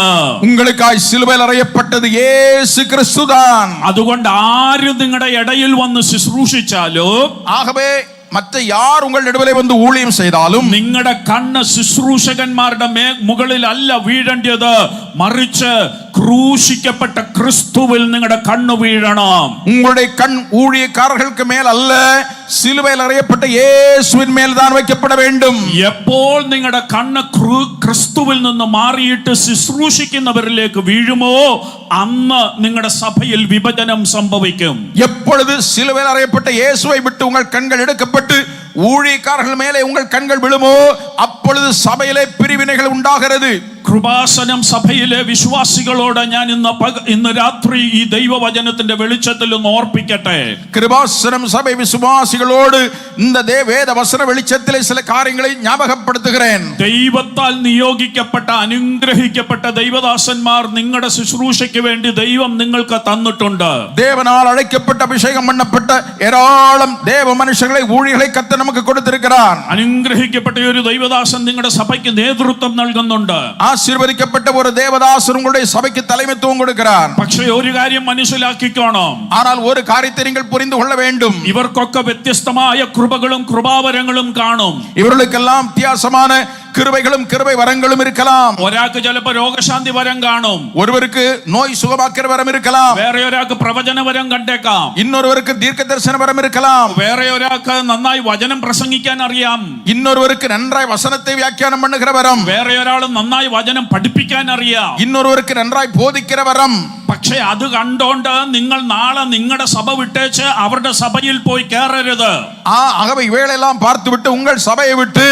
உங்களுக்காய் சிலுவையில் அறையப்பட்டது இயேசு கிறிஸ்துதான். അതുകൊണ്ട് ആരും നിങ്ങളുടെ ഇടയിൽ വന്ന് ശുശ്രൂഷിച്ചാലും, ஆகவே மற்ற யார் உங்கள் நடுவிலே வந்து ஊழியம் செய்தாலும் നിങ്ങളുടെ കണ്ണ് ശുശ്രൂഷകന്മാരുടെ മുകളിൽ അല്ല വീഴേണ്ടത്, മറിച്ച് ക്രൂശിക്കപ്പെട്ട ക്രിസ്തുവിൽ നിങ്ങളുടെ കണ്ണ് വീഴണം. உங்களுடைய கண் ஊழியக்காரர்களுக்கு மேல் அல்ல, சிலுவையில் அறையப்பட்ட இயேசுவின் மேல் தான் வைக்கப்பட வேண்டும். എപ്പോൾ നിങ്ങളുടെ കണ്ണ് ക്രിസ്തുവിൽ നിന്ന് മാറിയിട്ട് ശുശ്രൂഷിക്കുന്നവരിലേക്ക് വീഴുമോ അന്ന് നിങ്ങളുടെ സഭയിൽ വിഭജനം സംഭവിക്കും. எப்பொழுது சிலுவையில் அறையப்பட்ட இயேசுவை விட்டு உங்கள் கண்கள் எடுக்கப்பட்டு ஊழியக்காரர்கள் மேலே உங்கள் கண்கள் விழுமோ அப்பொழுது சபையிலே பிரிவினைகள் உண்டாகிறது. കൃപാസനം സഭയിലെ വിശ്വാസികളോട് ഞാൻ ഇന്ന് രാത്രി ഈ ദൈവവചനത്തിന്റെ വെളിച്ചത്തിൽ ഒന്ന് ഓർപ്പിക്കട്ടെ. കൃപാസനം സഭ വിശ്വാസികളോട് இந்த വേദ വചന വെളിച്ചത്തിലെ ചില കാര്യങ്ങളെ ஞாபகப்படுத்துகிறேன். ദൈവത്താൽ നിയോഗിക്കപ്പെട്ട അനുഗ്രഹിക്കപ്പെട്ട ദൈവദാസന്മാർ നിങ്ങളുടെ ശുശ്രൂഷയ്ക്ക് വേണ്ടി ദൈവം നിങ്ങൾക്ക് തന്നിട്ടുണ്ട്. தேவனால் அழைக்கப்பட்ட அபிஷேகம் பண்ணப்பட்ட ஏராளம் தேவ மனுஷர்களை ஊழியர்களை கர்த்தர் நமக்கு கொடுத்திருக்கிறார். അനുഗ്രഹിക്കപ്പെട്ട ഒരു ദൈവദാസൻ നിങ്ങളുടെ സഭയ്ക്ക് നേതൃത്വം നൽകുന്നുണ്ട്. ஆசீர்வதிக்கப்பட்ட ஒரு தேவதாசர் உங்களுடைய சபைக்கு தலைமைத்துவம் கொடுக்கிறார். പക്ഷേ ഒരു കാര്യം മനസ്സിലാക്കിക്കോണം. ஆனால் ஒரு காரியத்தை நீங்கள் புரிந்து கொள்ள வேண்டும். ഇവർക്കൊക്കെ വ്യത്യസ്തമായ കൃപകളും കൃപാവരങ്ങളും കാണും. இவர்களுக்கெல்லாம் வித்தியாசமான கிருபைகளும் கிருபை வரங்களும் இருக்கலாம். ഒരാൾക്ക് ചിലപ്പോൾ രോഗശാന്തി വരം കാണും. ஒருவருக்கு நோய் சுகமாக்குற வரம் இருக்கலாம். വേറെ ഒരാൾക്ക് പ്രവചന വരം കണ്ടേക്കാം. இன்னொருவருக்கு தீர்க்கதரிசன வரம் இருக்கலாம். വേറെ ഒരാൾക്ക് നന്നായി വചനം പ്രസംഗിക്കാൻ അറിയാം. இன்னொருவருக்கு நன்றாய் வசனத்தை வியாக்கியானம் பண்ணுகிற வரம். വേറെ ഒരാൾ നന്നായി വചനം പഠിപ്പിക്കാൻ അറിയാം. இன்னொருவருக்கு நன்றாய் போதிக்கிற வரம். പക്ഷേ അത് കണ്ടോണ്ട് നിങ്ങൾ നാളെ നിങ്ങളുടെ സഭ വിട്ടേച്ച് അവരുടെ സഭയിൽ പോയി കയറരുത്. ஆகவே இவைகளெல்லாம் பார்த்துவிட்டு உங்கள் சபையை விட்டு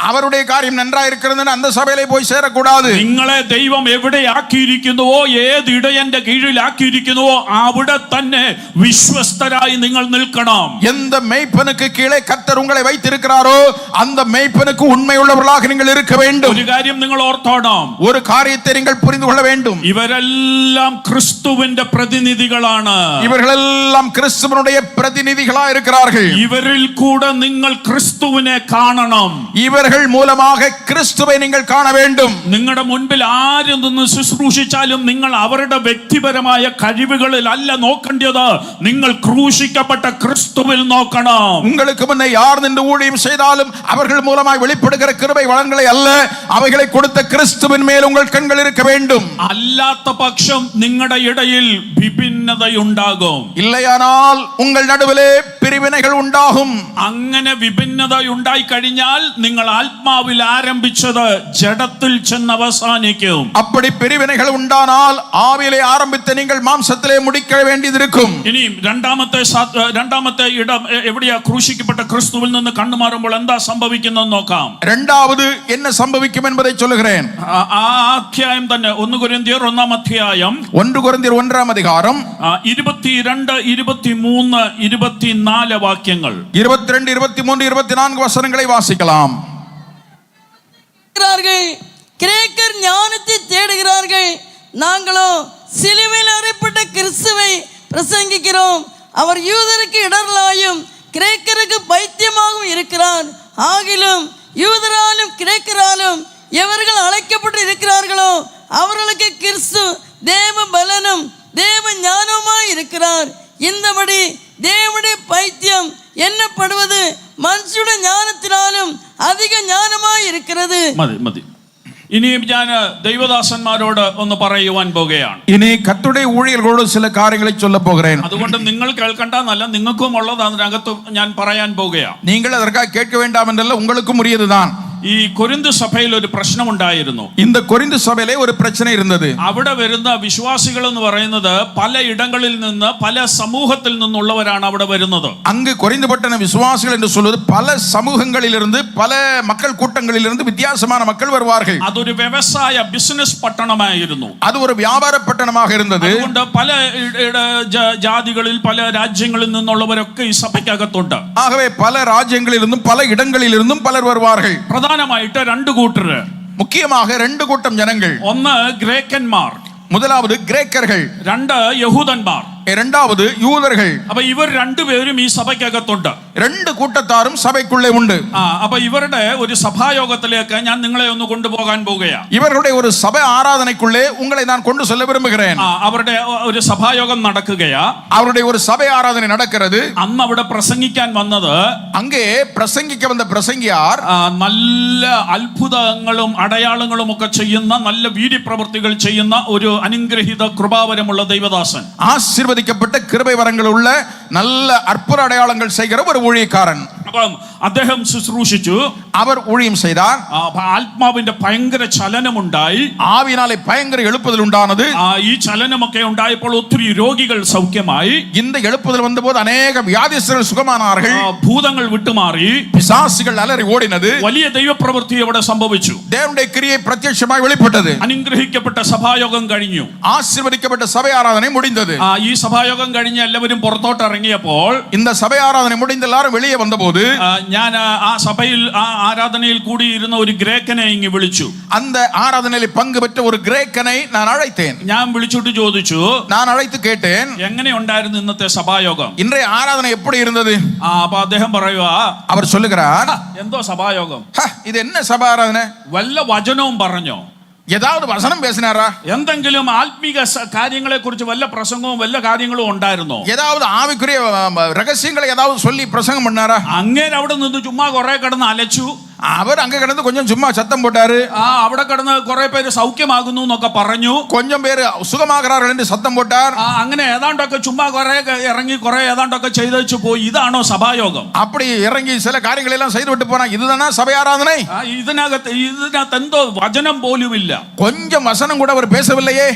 அவருடைய காரியம் நன்றாக இருக்கிறது அந்த சபையிலே போய் சேரக்கூடாது. നിങ്ങളെ ദൈവം എവിടെ ആക്കിയിരിക്കുന്നുവോ, ഏത് ഇടയന്റെ കീഴിൽ ആക്കിയിരിക്കുന്നുവോ അവിടെ തന്നെ വിശ്വസ്തരായി നിങ്ങൾ നിൽക്കണം. எந்த மேய்ப்பனுக்கு கீழே கர்த்தர் உங்களை வைத்திருக்கிறாரோ அந்த மேய்ப்பனுக்கு உண்மையுள்ளவர்களாக நீங்கள் இருக்க வேண்டும். ഒരു കാര്യം നിങ്ങൾ ഓർത്തോണം. ஒரு காரியத்தை நீங்கள் புரிந்து கொள்ள வேண்டும். ഇവരെല്ലാം ക്രിസ്തുവിന്റെ പ്രതിനിധികളാണ്. இவர்களெல்லாம் கிறிஸ்துவனுடைய பிரதிநிதிகளாக இருக்கிறார்கள். ഇവരിൽ കൂടെ നിങ്ങൾ ക്രിസ്തുവിനെ കാണണം. இவர்கள் மூலமாக கிறிஸ்துவை நீங்கள் காண வேண்டும். നിങ്ങളുടെ മുൻപിൽ ആര് നിന്ന് ശുശ്രൂഷിച്ചാലും നിങ്ങൾ അവരുടെ വ്യക്തിപരമായ കഴിവുകളിൽ അല്ല നോക്കേണ്ടത്, നിങ്ങൾ ക്രൂശിക്കപ്പെട്ട ക്രിസ്തുവിൽ നോക്കണം. உங்களுக்கு முன்னே யார் நின்று ஊழியம் செய்தாலும் அவர்கள் மூலமாய் வெளிப்படுகிற கிருபை வளங்களை அல்ல, அவைகளை கொடுத்த கிறிஸ்துவின் மேல் உங்கள் கண்கள் இருக்க வேண்டும். അല്ലാത്ത പക്ഷം നിങ്ങളുടെ ഇടയിൽ വിഭിന്നതയുണ്ടാകും. இல்லையானால் உங்கள் நடுவிலே பிரிவினைகள் உண்டாகும். അങ്ങനെ വിഭിന്നതയുണ്ടായി കഴിഞ്ഞാൽ നിങ്ങൾ ആത്മാവിൽ ആരംഭിച്ചത് ജഡത്തിൽ ചെന്ന് അവസാനിക്കും. அப்படி பிரிவினைகள் உண்டானால் ஆவியிலே ஆரம்பித்த நீங்கள் மாம்சத்திலே முடிக்க வேண்டியது இருக்கும். ഇനി രണ്ടാമത്തെ ഇടം എവിടെയാ? ക്രൂശിക്കപ്പെട്ട ക്രിസ്തുവിൽ നിന്ന് കണ്ണുമാറുമ്പോൾ എന്താ സംഭവിക്കുന്നതെന്ന് നോക്കാം. இரண்டாவது என்ன சம்பவிக்கும் என்பதை சொல்லுகிறேன். ആ അധ്യായം തന്നെ 1 കൊരിന്ത്യർ 1-ാം അധ്യായം 1 കൊരിന്ത്യർ 1-ാം அதிகாரம் 22, 23, 24 വാക്യങ്ങൾ. 22, 23, 24 வசனங்களை வாசிக்கலாம். கிரேக்கர் ஞானத்தை தேடுகிறார்கள், நாங்களோ சிலுவையில் அறையப்பட்ட கிறிஸ்துவை பிரசங்கிக்கிறோம். அவர் யூதருக்கு இடரலாயும் கிரேக்கருக்கு பைத்தியமாகவும் இருக்கிறார். ஆகிலும் யூதராலும் கிரேக்கராலும் எவர்கள் அழைக்கப்பட்டு இருக்கிறார்களோ அவர்களுக்கு கிறிஸ்து தேவ பலனும் தேவ ஞானமாய் இருக்கிறார். இந்தபடி தேவனுடைய பைத்தியம் என்னப்படுவது മനുഷ്യരുടെ ജ്ഞാനത്തിനാലും അധിക ജ്ഞാനമായി ഇരിക്കുന്നത്. മതി. ഇനിയും ഞാൻ ദൈവദാസന്മാരോട് ഒന്ന് പറയുവാൻ പോകുകയാണ്. ഇനി കർത്തരുടെ ഊഴിയர்களോട് ചില കാര്യങ്ങളെ சொல்ல போகிறேன். അതുകൊണ്ട് നിങ്ങൾ കേൾക്കണ്ടെന്നല്ല, നിങ്ങൾക്കും ഉള്ളത് അതിനകത്ത് ഞാൻ പറയാൻ പോകുകയാണ്. நீங்கள் அதற்காக கேட்க வேண்டாம் என்றல்ல, உங்களுக்கும் உரியதுதான். ഈ കൊരിന്ത് സഭയിൽ ഒരു പ്രശ്നമുണ്ടായിരുന്നു. இந்த கொரிந்து சபையிலே ஒரு பிரச்சனை இருந்தது. അവിടെ വരുന്ന വിശ്വാസികൾ എന്ന് പറയുന്നത് പല ഇടങ്ങളിൽ നിന്ന്, പല സമൂഹത്തിൽ നിന്നുള്ളവരാണ് അവിടെ വരുന്നത്. அங்கு கொரிந்து பட்டண விசுவாசிகள் என்று சொல்வது பல சமூகங்களிலிருந்து, பல மக்கள் கூட்டங்களிலிருந்து வித்தியாசமான மக்கள் வருவார்கள். അതൊരു വ്യവസായ ബിസിനസ് പട്ടണമായിരുന്നു. அது ஒரு வியாபார பட்டணமாக இருந்தது. അതുകൊണ്ട് പല ജാതികളിൽ, പല രാജ്യങ്ങളിൽ നിന്നുള്ളവരൊക്കെ ഈ സഭയ്ക്കകത്തുണ്ട്. ஆகவே பல ராஜ்யங்களிலிருந்தும் பல இடங்களிலிருந்தும் பலர் வருவார்கள். പ്രധാനമായിട്ട് 2 കൂട്ടര്. முக்கியமாக 2 கூட்டம் ஜனங்கள். ഒന്ന് ഗ്രേക്കന്മാർ, முதலாவது கிரேக்கர்கள், 2 യഹൂദന്മാർ, இரண்டாவது யூதர்கள். അപ്പൊ ഇവർ രണ്ടുപേരും ഈ സഭയ്ക്കകത്തുണ്ട്. 2 കൂട്ടത്താരും സഭയ്ക്കുള്ളേ ഉണ്ട്. അപ്പൊ ഇവരുടെ ഒരു സഭായോഗത്തിലേക്ക് ഞാൻ നിങ്ങളെ ഒന്ന് കൊണ്ടുപോകാൻ പോവുകയാണ്. ഇവരുടെ ഒരു സഭ ആരാധനയ്ക്കുള്ളേ ഉങ്ങളെ ഞാൻ கொண்டு செல்ல விரும்புகிறேன். അവരുടെ ഒരു സഭായോഗം നടക്കുകയാ. അവരുടെ ഒരു സഭ ആരാധന നടക്കുന്നത്. അന്ന് അവിടെ പ്രസംഗിക്കാൻ വന്നത്, അங்கே പ്രസംഗിക്ക വന്ന പ്രസംഗിയാർ നല്ല അത്ഭുതങ്ങളും അടയാളങ്ങളും ഒക്കെ ചെയ്യുന്ന, നല്ല വീര്യപ്രവൃത്തികൾ ചെയ്യുന്ന ഒരു അനുഗ്രഹീത കൃപാവരമുള്ള ദൈവദാസൻ, ആശീർവദിക്കപ്പെട്ട കൃപൈ വരങ്ങൾ ഉള്ള നല്ല അത്ഭുത അടയാളങ്ങൾ ചെയ്യുന്ന ഒരു ഊഴിയക്കാരൻ. അപ്പം അദ്ദേഹം ശുശ്രൂഷിച്ചു. അവർ ഊഴിയം ചെയ്താർ. ആത്മാവിന്റെ ഭയങ്കര ചലനമുണ്ടായി. ആവിനാലെ ഭയങ്കര എളുപ്പത്തിൽ ഉണ്ടാനത്. ഈ ചലനമൊക്കെ ഉണ്ടായപ്പോൾ ഒത്തിരി രോഗികൾ സൗഖ്യമായി. இந்த எழுப்புதல் வந்தபோது அநேக வியாதிஸ்தர்கள் சுகமானார்கள். ഭൂതങ്ങൾ വിട്ടുമാറി. പിശാചുകൾ അലറി ഓടിനது. വലിയ ദൈവപ്രവൃത്തി അവിടെ സംഭവിച്ചു. தேவனுடைய கிரியை பிரத்யட்சமாய் வெளிப்பட்டது. അനുഗ്രഹിക്കപ്പെട്ട സഭായോഗം കഴിഞ്ഞു. ஆசீர்வதிக்கப்பட்ட சபை ஆராதனை முடிந்தது. ഈ സഭായോഗം കഴിഞ്ഞ് എല്ലാവരും പുറത്തോട്ട് ഇറങ്ങിയപ്പോൾ, இந்த சபை ஆராதனை முடிந்த எல்லாரும் வெளியே வந்தபோது, ഞാൻ ആ സഭയിൽ, ആ ആരാധനയിൽ കൂടിയിരുന്ന ഒരു ഗ്രേക്കനെ ഇങ്ങ് വിളിച്ചു. அந்த ஆராதனையில் பங்கு பெற்ற ஒரு கிரேக்கனை நான் அழைத்தேன். ഞാൻ വിളിച്ചിട്ട് ചോദിച്ചു, நான் അழைத்து കേട്ടேൻ, എങ്ങനെ ഉണ്ടായിരുന്നു ഇന്നത്തെ സഭായോഗം? இன்றைய ஆராதனை எப்படி இருந்தது? അപ്പൊ അദ്ദേഹം പറയുവാ, அவர் சொல்லுகிறார், എന്തോ സഭായോഗം, இது என்ன சபை ஆராதனை? വല്ല വചനവും പറഞ്ഞോ? ஏதாவது வசனம் பேசினாரா? എന്തെങ്കിലും ആത്മീക കാര്യങ്ങളെ കുറിച്ച് വല്ല പ്രസംഗവും വല്ല കാര്യങ്ങളും ഉണ്ടായിരുന്നോ? ஏதாவது ஆவிக்குரிய ரகசியங்களை ஏதாவது சொல்லி பிரசங்கம் பண்ணாரா? അങ്ങേര് അവിടെ നിന്ന് ചുമ്മാ കുറെ കിടന്ന് അലച്ചു. அவர் அங்க கிடந்து கொஞ்சம் சும்மா சத்தம் போட்டாரு. അവിടെ കിടന്ന് കുറെ പേര് സൗഖ്യമാകുന്നു എന്നൊക്കെ പറഞ്ഞു. கொஞ்சம் பேர் சுகமாகிறார்கள் என்று சத்தம் போட்டார். അങ്ങനെ ഏതാണ്ടൊക്കെ ചുമ്മാ കുറെ ഇറങ്ങി കുറെ ഏതാണ്ടൊക്കെ ചെയ്തു പോയി. ഇതാണോ സഭായോഗം? அப்படி ഇറങ്ങി சில കാര്യങ്ങൾ എല്ലാം ചെയ്തു വിട്ട് പോனா இதுதானா சபை ஆராதனை? ഇതിനകത്ത് എന്തോ വചനം പോലുമില്ല. கொஞ்சம் வசனம் கூட அவர் பேசவில்லையே.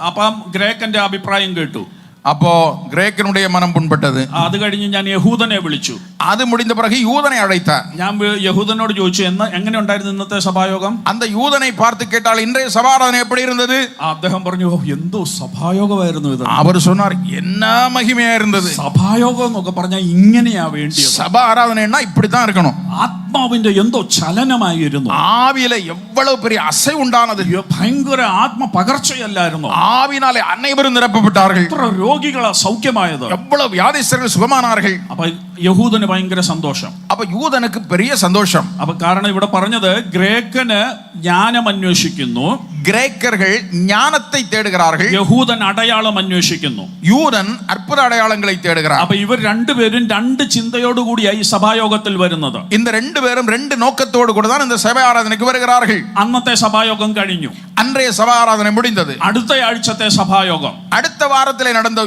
അപ്പം ഗ്രേക്കന്റെ അഭിപ്രായം കേട്ടു. அப்போ கிரேக்கனுடைய மனம் புண்பட்டது. അത് കഴിഞ്ഞ് ഞാൻ യഹൂദനെ വിളിച്ചു. அது முடிந்த பிறகு யூதனை அழைத்தார். ഞാൻ യഹൂദനോട് ചോദിച്ചു, എങ്ങനെ ഉണ്ടായിരുന്നു ഇന്നത്തെ സഭായോഗം? அந்த யூதனை பார்த்து கேட்டால் இன்றைய சபாராதனை எப்படி இருந்தது? അദ്ദേഹം പറഞ്ഞു, എന്തോ സഭായോഗമായിരുന്നു ഇത്. அவர் சொன்னார், என்ன மகிமையா இருந்தது. സഭായോഗം എന്നൊക്കെ പറഞ്ഞാൽ ഇങ്ങനെയാ വേണ്ടിയത്. சபா ஆராதனைன்னா இப்படித்தான் இருக்கணும். ആത്മാവിന്റെ എന്തോ ചലനമായിരുന്നു. ஆவியில எவ்வளவு பெரிய அசை உண்டானது. ഭയങ്കര ആത്മ പകർച്ചയല്ലായിരുന്നു. ஆவினாலே அனைவரும் நிரப்பப்பட்டார்கள். രോഗികളാ സൗഖ്യമായത്. எவ்வளவு வியாதிஸ்தர்கள் சுகமானார்கள். അപ്പൊ യഹൂദന് ഭയങ്കര സന്തോഷം. அப்ப யூதனுக்கு பெரிய சந்தோஷம். അപ്പൊ കാരണം ഇവിടെ പറഞ്ഞത് ഗ്രേക്കന് ജ്ഞാനം അന്വേഷിക്കുന്നു, கிரேக்கர்கள் ஞானத்தை தேடுகிறார்கள், യഹൂദൻ അടയാളം അന്വേഷിക്കുന്നു. யூதன் அற்புத அடையாளங்களை தேடுகிறார். അപ്പൊ ഇവർ രണ്ടുപേരും രണ്ട് ചിന്തയോടുകൂടിയായി ഈ സഭായോഗത്തിൽ വരുന്നത്. இந்த ரெண்டு பேரும் ரெண்டு நோக்கத்தோடு கூட தான் இந்த சபை ஆராதனைக்கு வருகிறார்கள். അന്നത്തെ സഭായോഗം കഴിഞ്ഞു. அன்றைய சபை ஆராதனை முடிந்தது. അടുത്ത ആഴ്ചത്തെ സഭായോഗം, அடுத்த வாரத்திலே நடந்த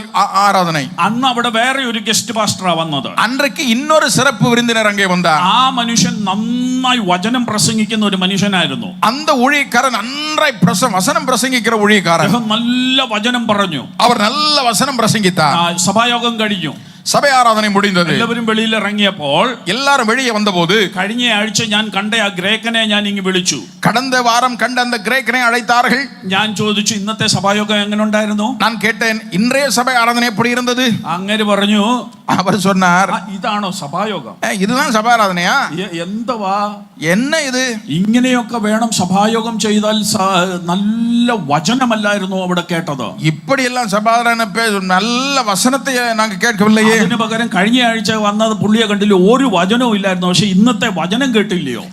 ஆராதனை. അന്ന് അവിടെ വേറെ ഒരു ഗസ്റ്റ് പാസ്റ്ററാ വന്നത്. அன்றைக்கு இன்னொரு சிறப்பு விருந்தினர் அங்கே வந்தார். ആ മനുഷ്യൻ നന്നായി വചനം പ്രസംഗിക്കുന്ന ഒരു മനുഷ്യനായിരുന്നു. அந்த ஊழியக்காரன் நன்றாய் வசனம் பிரசங்கிக்கிற ஊழியக்காரன். അദ്ദേഹം നല്ല വചനം പറഞ്ഞു. அவர் நல்ல வசனம் பிரசங்கித்தார். സഭായോഗം കഴിഞ്ഞു. சபை ஆராதனை முடிந்தது. എല്ലാവരും വെളിയിൽ ഇറങ്ങിയപ്പോൾ, எல்லாரும் வெளியே வந்தபோது, കഴിഞ്ഞ ആഴ്ച ഞാൻ കണ്ട ആ ഗ്രേക്കനെ ഞാൻ ഇങ്ങ് വിളിച്ചു. கடந்த வாரம் கண்ட அந்த கிரேக்கனை அழைத்தார்கள். ഞാൻ ചോദിച്ചു, ഇന്നത്തെ സഭായോഗം എങ്ങനെ ഉണ്ടായിരുന്നു? நான் கேட்டேன், இன்றைய சபை ஆராதனை எப்படி இருந்தது? അങ്ങേര് പറഞ്ഞു, அவர் சொன்னார், ഇതാണോ സഭായോഗം? இதுதான் சபை ஆராதனையா? എന്തുവാ என்ன இது? ഇങ്ങനെയൊക്കെ വേണം സഭായോഗം ചെയ്താൽ? നല്ല വചനമല്ലായിരുന്നു അവിടെ കേട്ടത്. இப்படி எல்லாம் சபை ஆராதனை நல்ல வசனத்தை நாங்க கேட்கவில்லையே. അതിന് പകരം കഴിഞ്ഞ ആഴ്ച വന്നത് പുള്ളിയെ കണ്ടില്ല, ഒരു വചനവും ഇല്ലായിരുന്നു. പക്ഷെ ഇന്നത്തെ വചനം കേട്ടില്ലയോ?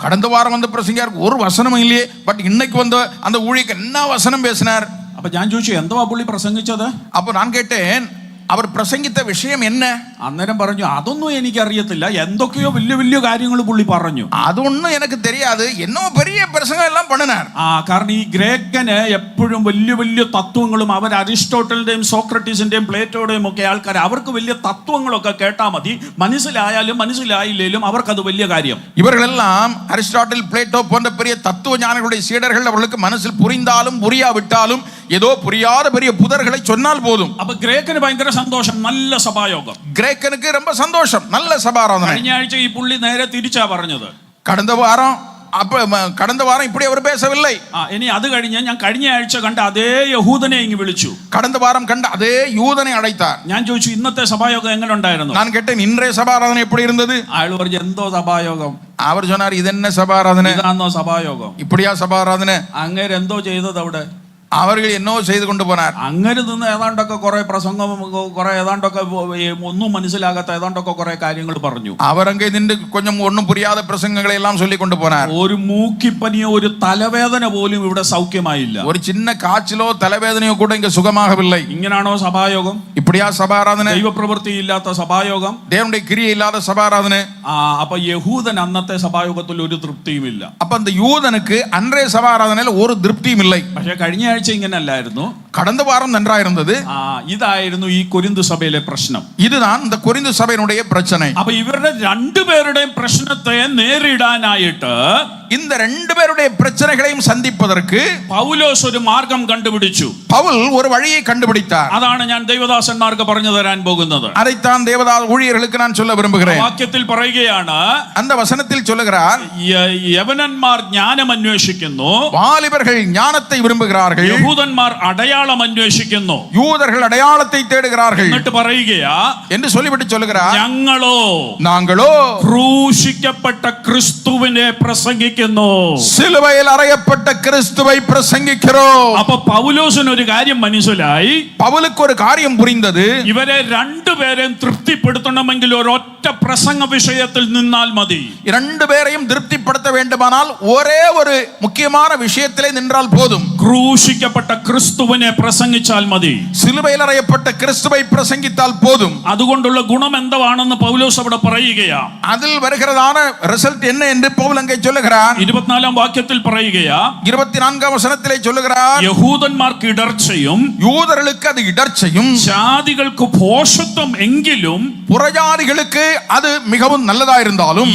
கடந்த வாரம் வந்து பிரசங்கியாருக்கு ஒரு வசனமும் இல்லையே. பட் இன்னைக்கு வந்து அந்த ஊழியக்கு என்ன வசனம் பேசினார்? അപ്പൊ ഞാൻ ചോദിച്ചു, എന്തുവാ പുള്ളി പ്രസംഗിച്ചത്? அப்போ நான் கேட்டேன், அவர் பிரசங்கித்த விஷயம் என்ன? അന്നേരം പറഞ്ഞു, അതൊന്നും എനിക്കറിയത്തില്ല, എന്തൊക്കെയോ വലിയ വലിയ കാര്യങ്ങൾ പുള്ളി പറഞ്ഞു. அது ஒன்றும் எனக்கு தெரியாது, എന്നോ பெரிய பிரசங்கம் எல்லாம் பண்ணினார். കാരണം ഈ ഗ്രേക്കന് എപ്പോഴും വലിയ വലിയ തത്വങ്ങളും, അവർ അരിസ്റ്റോട്ടലിന്റെയും സോക്രട്ടീസിന്റെയും പ്ലേറ്റോയുടെയും ഒക്കെ ആൾക്കാർ, അവർക്ക് വലിയ തത്വങ്ങളൊക്കെ കേട്ടാൽ മതി, മനസ്സിലായാലും മനസ്സിലായില്ലേലും അവർക്കത് വലിയ കാര്യം. இவர்களெல்லாம் அரிஸ்டாட்டில், பிளேட்டோ போன்ற பெரிய தத்துவ ஞானிகளுடைய சீடர்கள். அவர்களுக்கு மனசில் புரிந்தாலும் புரியாவிட்டாலும் ஏதோ புரியாத பெரிய புதர்களை சொன்னால் போதும். അപ്പൊ ഗ്രേക്കന് ഭയങ്കര സന്തോഷം, നല്ല സഭായോഗം. கிரேக்கனுக்கு ரொம்ப சந்தோஷம், நல்ல சபாராதனை. കഴിഞ്ഞ ആഴ്ച ഈ പുള്ളി നേരെ തിരിച്ചാ പറഞ്ഞത്. கடந்த வாரம் இப்படி அவர் பேசவில்லை. ഇനി അത് കഴിഞ്ഞ് ഞാൻ കഴിഞ്ഞ ആഴ്ച കണ്ട അതേ യഹൂദനെ ഇങ്ങ് വിളിച്ചു. கடந்த வாரம் கண்ட அதே யூதனை அழைத்தார். ഞാൻ ചോദിച്ചു, ഇന്നത്തെ സഭായോഗം എങ്ങനെ ഉണ്ടായിരുന്നു? நான் கேட்டேன், இன்றைய சபாராதனை எப்படி இருந்தது? അയാൾ പറഞ്ഞു, എന്തോ സഭായോഗം. அவர் சொன்னார், இது என்ன சபாராதனை? ഇതാണോ സഭായോഗം? இப்படியா சபாராதனை? അങ്ങേര് എന്തോ ചെയ്തത് അവിടെ? அவர்கள் என்னோ செய்து கொண்டு போனார். അങ്ങനെ നിന്ന് ഏതാണ്ടൊക്കെ കുറെ പ്രസംഗം, കുറെ ഏതാണ്ടൊക്കെ ഒന്നും മനസ്സിലാകാത്ത ഏതാണ്ടൊക്കെ കുറെ കാര്യങ്ങൾ പറഞ്ഞു. அவர் அங்கே நின்று கொஞ்சம் ஒன்றும் புரியாத பிரசங்கங்களை எல்லாம் சொல்லி கொண்டு போனார். ഒരു മൂക്കിപ്പനിയോ ഒരു തലവേദന പോലും ഇവിടെ സൗഖ്യമായില്ല. ஒரு சின்ன காய்ச்சலோ தலைவேதனையோ கூட இங்க சுகமாகவில்லை. ഇങ്ങനാണോ സഭായോഗം? இப்படியா சபாராதனை? ദൈവപ്രവൃത്തി ഇല്ലാത്ത സഭായോഗം, தேவனுடைய கிரியை இல்லாத சபாராதனை. അപ്പൊ യഹൂദൻ അന്നത്തെ സഭായോഗത്തിൽ ഒരു തൃപ്തിയുമില്ല. அப்ப அந்த யூதனுக்கு அன்றைய சபாராதனையில ஒரு திருப்தியும் இல்லை. പക്ഷെ കഴിഞ്ഞ ആഴ്ച ഇങ്ങനല്ലായിരുന്നു. கடந்த வாரம் நன்றா இருந்தது. ഇതായിരുന്നു ഈ കൊരിന്തു സഭയിലെ പ്രശ്നം. இதுதான் இந்த கொரிந்து சபையினுடைய பிரச்சனை. അപ്പൊ ഇവരുടെ രണ്ടുപേരുടെയും പ്രശ്നത്തെ നേരിടാനായിട്ട്, இந்த ரெண்டு பேருடைய பிரச்சனைகளையும் சந்திப்பதற்கு പൗലോസ് ഒരു മാർഗം കണ്ടുപിടിച്ചു. பவுல் ஒரு வழியை கண்டுபிடித்தார். അതാണ് ഞാൻ ദൈവദാസന്മാർക്ക് പറഞ്ഞു തരാൻ പോകുന്നത്. அதைத்தான் தேவதாஸ் ஊழியர்களுக்கு நான் சொல்ல விரும்புகிறேன். വാക്യത്തിൽ പറയുകയാണ്, அந்த வசனத்தில் சொல்லுகிறார், യവനന്മാർ ജ്ഞാനം അന്വേഷിക്കുന്നു, வாலிபர்கள் ஞானத்தை விரும்புகிறார்கள், യഹൂദന്മാർ അടയാളം അടയാളം അന്വേഷിക്കുന്നു. யூதர்கள் அடையாளத்தை தேடுகிறார்கள் എന്നിട്ട് പറയുകയാ, என்று சொல்லிவிட்டு சொல்லுகிறார், ഞങ്ങളോ நாங்களோ ക്രൂശിക്കപ്പെട്ട ക്രിസ്തുവിനെ പ്രസംഗിക്കുന്നു. சிலுவையில் அறையப்பட்ட கிறிஸ்துவை பிரசங்கிக்கிறோம். അപ്പൊ പൗലോസിന് ഒരു കാര്യം മനസ്സിലായി. பவுலுக்கு ஒரு காரியம் புரிந்தது. ഇവരെ രണ്ടുപേരെയും തൃപ്തിപ്പെടുത്തണമെങ്കിൽ ഒരൊറ്റ പ്രസംഗ വിഷയത്തിൽ നിന്നാൽ മതി. இரண்டு பேரையும் திருப்திப்படுத்த வேண்டுமானால் ஒரே ஒரு முக்கியமான விஷயத்திலே நின்றால் போதும். ക്രൂശിക്കപ്പെട്ട ക്രിസ്തുവിനെ പ്രസംഗിച്ചാൽ മതി. சிலுவையில் அறையப்பட்ட கிறிஸ்துவை பிரசங்கித்தால் போதும். അതുകൊണ്ടുള്ള ഗുണം എന്താണെന്ന് പൗലോസ് അവിടെ പറയുകയാ. அதில் வருகிறதான ரிசல்ட் என்ன என்று பவுல் அங்கே சொல்லுகிறார். 24 വാക്യത്തിൽ പറയുകയാ, 24 வசனத்திலே சொல்லுகிறார், യഹൂദന്മാർക്ക് ഇടർച്ചയും யூதர்களுக்கு அது இடர்ச்சையும் ജാതികൾക്ക് ഭോഷത്വം എങ്കിലും, புறஜாதிகளுக்கு அது மிகவும் நல்லதா இருந்தாலும்,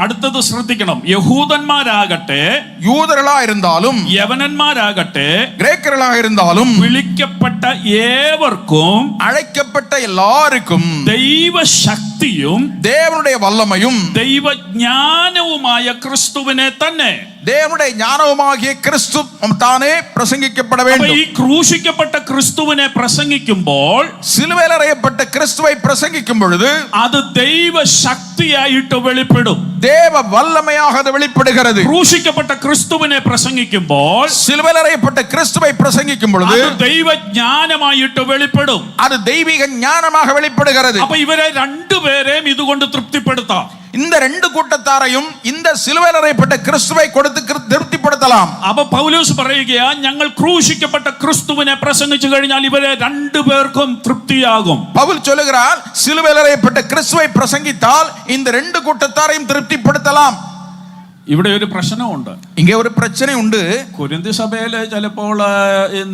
അടുത്തത് ശ്രദ്ധിക്കണം, യഹൂദന്മാരാകട്ടെ யூதர்களா இருந்தாலும் യവനന്മാരാകട്ടെ கிரேக்கர்களாக இருந்தாலும் വിളിക്കപ്പെട്ട ഏവർക്കും அழைக்கப்பட்ட எல்லாருக்கும் ദൈവശക്തിയും தேவனுடைய வல்லமையும் ദൈവജ്ഞാനവുമായ ക്രിസ്തുവിനെ തന്നെ, தேவனுடைய ஞானவுமாகிய கிறிஸ்து தானே பிரசங்கிக்கப்பட അപ്പൊ வேண்டும். ഈ ക്രൂശിക്കപ്പെട്ട ക്രിസ്തുവിനെ പ്രസംഗിക്കുമ്പോൾ சிலுவையில் அறையப்பட்ட கிறிஸ்துவை பிரசங்கிக்கும் பொழுது അത് ദൈവശക്തിയായിട്ട് വെളിപ്പെടും. தேவ வல்லமையாக அது வெளிப்படுகிறது. ക്രൂശിക്കപ്പെട്ട ക്രിസ്തുവിനെ പ്രസംഗിക്കുമ്പോൾ சிலுவையில் அறையப்பட்ட கிறிஸ்துவை பிரசங்கிக்கும் பொழுது അത് ദൈവജ്ഞാനമായിട്ട് വെളിപ്പെടും. அது தெய்வீக ஞானமாக வெளிப்படுகிறது. അപ്പൊ ഇവരെ രണ്ടുപേരെയും ഇതുകൊണ്ട് തൃപ്തിപ്പെടുത്താം. இந்த ரெண்டு கூட்டத்தாரையும் இந்த சிலுவையில் அறையப்பட்ட கிறிஸ்துவை கொடுத்து திருப்திப்படுத்தலாம். അപ്പൊ പൗലോസ് പറയുകയാ, ഞങ്ങൾ ക്രൂശിക്കപ്പെട്ട ക്രിസ്തുവിനെ പ്രസംഗിച്ചു കഴിഞ്ഞാൽ ഇവരെ രണ്ടുപേർക്കും തൃപ്തിയാകും. பவுல் சொல்லுகிறார், சிலுவையில் அறையப்பட்ட கிறிஸ்துவை பிரசங்கித்தால் இந்த ரெண்டு கூட்டத்தாரையும் திருப்திப்படுத்தலாம். ഇവിടെ ഒരു പ്രശ്നമുണ്ട്. இங்கே ஒரு பிரச்சனை உண்டு. കൊരിന്തി സഭയില് ചിലപ്പോൾ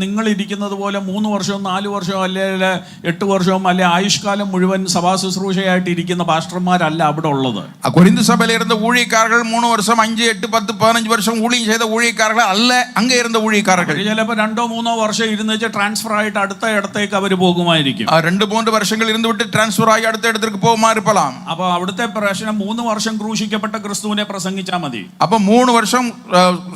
നിങ്ങൾ ഇരിക്കുന്നത് പോലെ 3 വർഷവും 4 വർഷവും അല്ലെങ്കിൽ 8 വർഷവും അല്ലെ ആയുഷ്കാലം മുഴുവൻ സഭാ ശുശ്രൂഷയായിട്ട് ഇരിക്കുന്ന പാസ്റ്റർമാരല്ല അവിടെ ഉള്ളത്. கொரிந்து சபையில் இருந்த ஊழியக்காரர்கள் 3 வருஷம் 5 8 10 15 வருஷம் ஊழியம் செய்த ஊழியக்காரர்கள் அல்ல, அங்கே இருந்த ஊழியக்காரர்கள். ചിലപ്പോൾ 2-3 വർഷം ഇരുന്ന് വെച്ച് ട്രാൻസ്ഫർ ആയിട്ട് അടുത്ത ഇടത്തേക്ക് അവർ പോകുമായിരിക്കും. 2-3 வருஷங்கள் இருந்து விட்டு டிரான்ஸ்ஃபர் ஆகி அடுத்த இடத்துக்கு போகுமா இருக்கலாம். അപ്പൊ അവിടുത്തെ പ്രശ്നം 3 വർഷം ക്രൂശിക്കപ്പെട്ട ക്രിസ്തുവിനെ പ്രസംഗിച്ചാൽ മതി. அப்ப 3 வருஷம்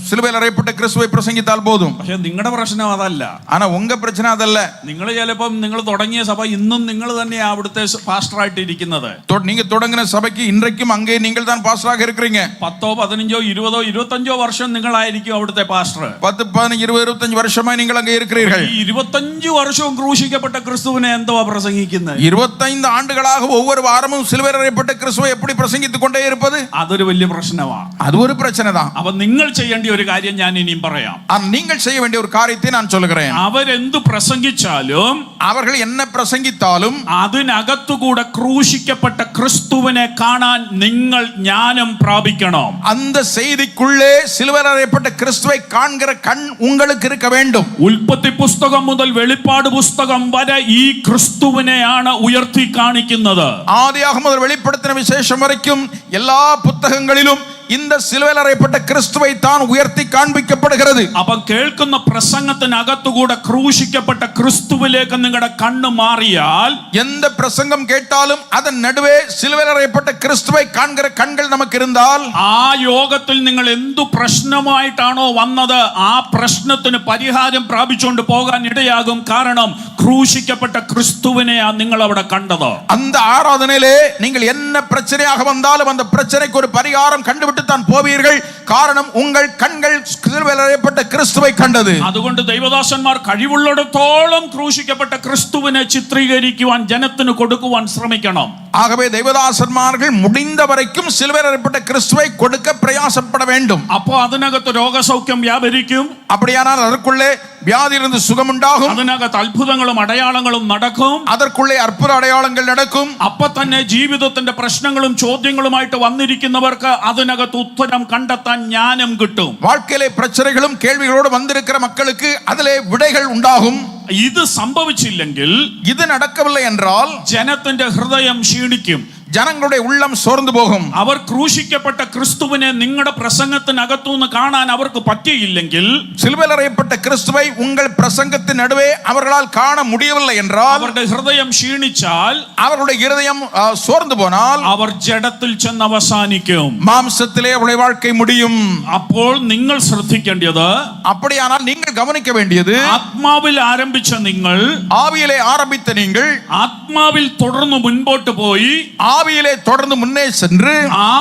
சிலுவையில் அறையப்பட்ட கிறிஸ்துவை பிரசங்கித்தால் போதும். പക്ഷെ നിങ്ങളുടെ പ്രശ്നം അതല്ല. ஆனா உங்க பிரச்சனை அதல்ல. നിങ്ങൾ ചിലപ്പം നിങ്ങൾ തുടങ്ങിയ സഭ ഇന്നും നിങ്ങൾ തന്നെയാണ് അവിടുത്തെ പാസ്റ്ററായിട്ട് ഇരിക്കുന്നത്. நீங்க தொடங்கின சபைக்கு இன்றைக்கும் அங்கே நீங்கள் தான் பாஸ்டராக இருக்கிறீங்க. 10, 15, 20, 25 വർഷം നിങ്ങളായിരിക്കും അവിടുത്തെ പാസ്റ്റർ. 10, 15, 20, 25 வருஷமாய் நீங்கள் அங்கே இருக்கிறீர்கள். ഈ 25 വർഷവും ക്രൂശിക്കപ്പെട്ട ക്രിസ്തുവിനെ എന്തുവാ പ്രസംഗിക്കുന്നത്? 25 ஆண்டுகளாக ஒவ்வொரு வாரமும் சிலுவையில் அறையப்பட்ட கிறிஸ்துவை எப்படி பிரசங்கித்துக் கொண்டே இருப்பது? അതൊരു വലിയ പ്രശ്നമാണ്. அது ஒரு பிரச்சனை தான். അപ്പൊ നിങ്ങൾ ചെയ്യേണ്ട ഒരു കാര്യം ഞാൻ ഇനിയും പറയാം. நீங்கள் செய்ய வேண்டிய ஒரு காரியத்தை நான் சொல்லுகிறேன். അവരെന്തു പ്രസംഗിച്ചാലും, அவர்கள் என்ன பிரசங்கித்தாலும் അതിനകത്തുകൂടെ ക്രൂശിക്കപ്പെട്ട ക്രിസ്തുവിനെ കാണാൻ നിങ്ങൾ ജ്ഞാനം പ്രാപിക്കണം. அந்த செய்திக்குள்ளே சிலுவையில் அறையப்பட்ட கிறிஸ்துவை காண்கிற கண் உங்களுக்கு இருக்க வேண்டும். ഉൽപ്പത്തി പുസ്തകം മുതൽ വെളിപ്പാട് പുസ്തകം വരെ ഈ ക്രിസ്തുവിനെയാണ് ഉയർത്തി കാണിക്കുന്നത്. ஆதியாகமம் முதல் வெளிப்படுத்தின விசேஷம் வரைக்கும் எல்லா புத்தகங்களிலும் இந்த சிலுவையில் அறையப்பட்ட கிறிஸ்துவை தான் உயர்த்தி காண்பிக்கப்படுகிறது. അപ്പം കേൾക്കുന്ന പ്രസംഗത്തിനകത്തുകൂടെ ക്രൂശിക്കപ്പെട്ട ക്രിസ്തുവിലേക്ക് നിങ്ങളുടെ കണ്ണ് മാറിയാൽ, எந்த பிரசங்கம் கேட்டாலும் அதன் நடுவே சிலுவையில் அறையப்பட்ட கிறிஸ்துவை காண்கிற கண்கள் நமக்கு இருந்தால், ആ യോഗത്തിൽ നിങ്ങൾ എന്തു പ്രശ്നമായിട്ടാണോ വന്നത് ആ പ്രശ്നത്തിന് പരിഹാരം പ്രാപിച്ചുകൊണ്ട് പോകാൻ ഇടയാകും. കാരണം ക്രൂശിക്കപ്പെട്ട ക്രിസ്തുവിനെയാ നിങ്ങൾ അവിടെ കണ്ടത്. அந்த ஆராதனையிலே நீங்கள் என்ன பிரச்சனையாக வந்தாலும் அந்த பிரச்சனைக்கு ஒரு பரிகாரம் கண்டுபிடித்து தான் போவீர்கள். காரணம் உங்கள் கண்கள் சிலுவையில் அறையப்பட்ட கிறிஸ்துவை கண்டது. അതുകൊണ്ട് ദൈവദാസന്മാർ കഴിവുള്ളിടത്തോളം ക്രൂശിക്കപ്പെട്ട ക്രിസ്തുവിനെ ചിത്രീകരിക്കുവാൻ ജനത്തിന് കൊടുക്കുവാൻ ശ്രമിക്കണം. ஆகவே தேவதாசன்மார்கள் முடிந்த வரைக்கும் சிலுவையில் அறையப்பட்ட கிறிஸ்துவை கொடுக்க பிரயாசப்பட வேண்டும். அப்போ അതിനകത്ത് രോഗസൗഖ്യം വ്യാപരിക്കും. அப்படியானால் அதற்குள்ளே வியாதியிலிருந்து சுகம் உண்டாகும். അതിനകത്ത് അത്ഭുതങ്ങളും അടയാളങ്ങളും നടക്കും. அதற்குள்ளே அற்புத அடையாளங்கள் நடக்கும். അപ്പൊ തന്നെ ജീവിതത്തിന്റെ പ്രശ്നങ്ങളും ചോദ്യങ്ങളുമായിട്ട് വന്നിരിക്കുന്നവർക്ക് അതിനകത്ത് ഉത്തരം കണ്ടെത്താൻ ജ്ഞാനം കിട്ടും. வாழ்க்கையிலே பிரச்சனைகளும் கேள்விகளோடு வந்திருக்கிற மக்களுக்கு அதிலே விடைகள் உண்டாகும். ഇത് സംഭവിച്ചില്ലെങ്കിൽ, இது நடக்கவில்லை என்றால் ജനത്തിന്റെ ഹൃദയം ക്ഷീണിക്കും. ജനങ്ങളുടെ ഉള്ളം സോർന്നു പോകും. അവർ ക്രൂശിക്കപ്പെട്ട ക്രിസ്തുവിനെ നിങ്ങളുടെ പ്രസംഗത്തിനകത്തുനിന്ന് കാണാൻ അവർക്ക് പറ്റിയില്ലെങ്കിൽ, சிலுவையில் அறையப்பட்ட கிறிஸ்துவை உங்கள் பிரசங்கத்தின் நடுவே அவர்களால் காண முடியவில்லை என்றால், അവരുടെ ഹൃദയം ക്ഷീണിച്ചാൽ, அவருடைய இருதயம் சோர்ந்து போனால், അവർ ജഡത്തിൽ ചെന്ന് അവസാനിക്കും. மாம்சத்திலே அவருடைய வாழ்க்கை முடியும். അപ്പോൾ നിങ്ങൾ ശ്രദ്ധിക്കേണ്ടത്, அப்படியானால் நீங்கள் கவனிக்க வேண்டியது, ആത്മാവിൽ ആരംഭിച്ച നിങ്ങൾ, ஆவியிலே ஆரம்பித்த நீங்கள் ആത്മാവിൽ തുടർന്ന് മുൻപോട്ട് പോയി ஆவியிலே தொடர்ந்து முன்னே சென்று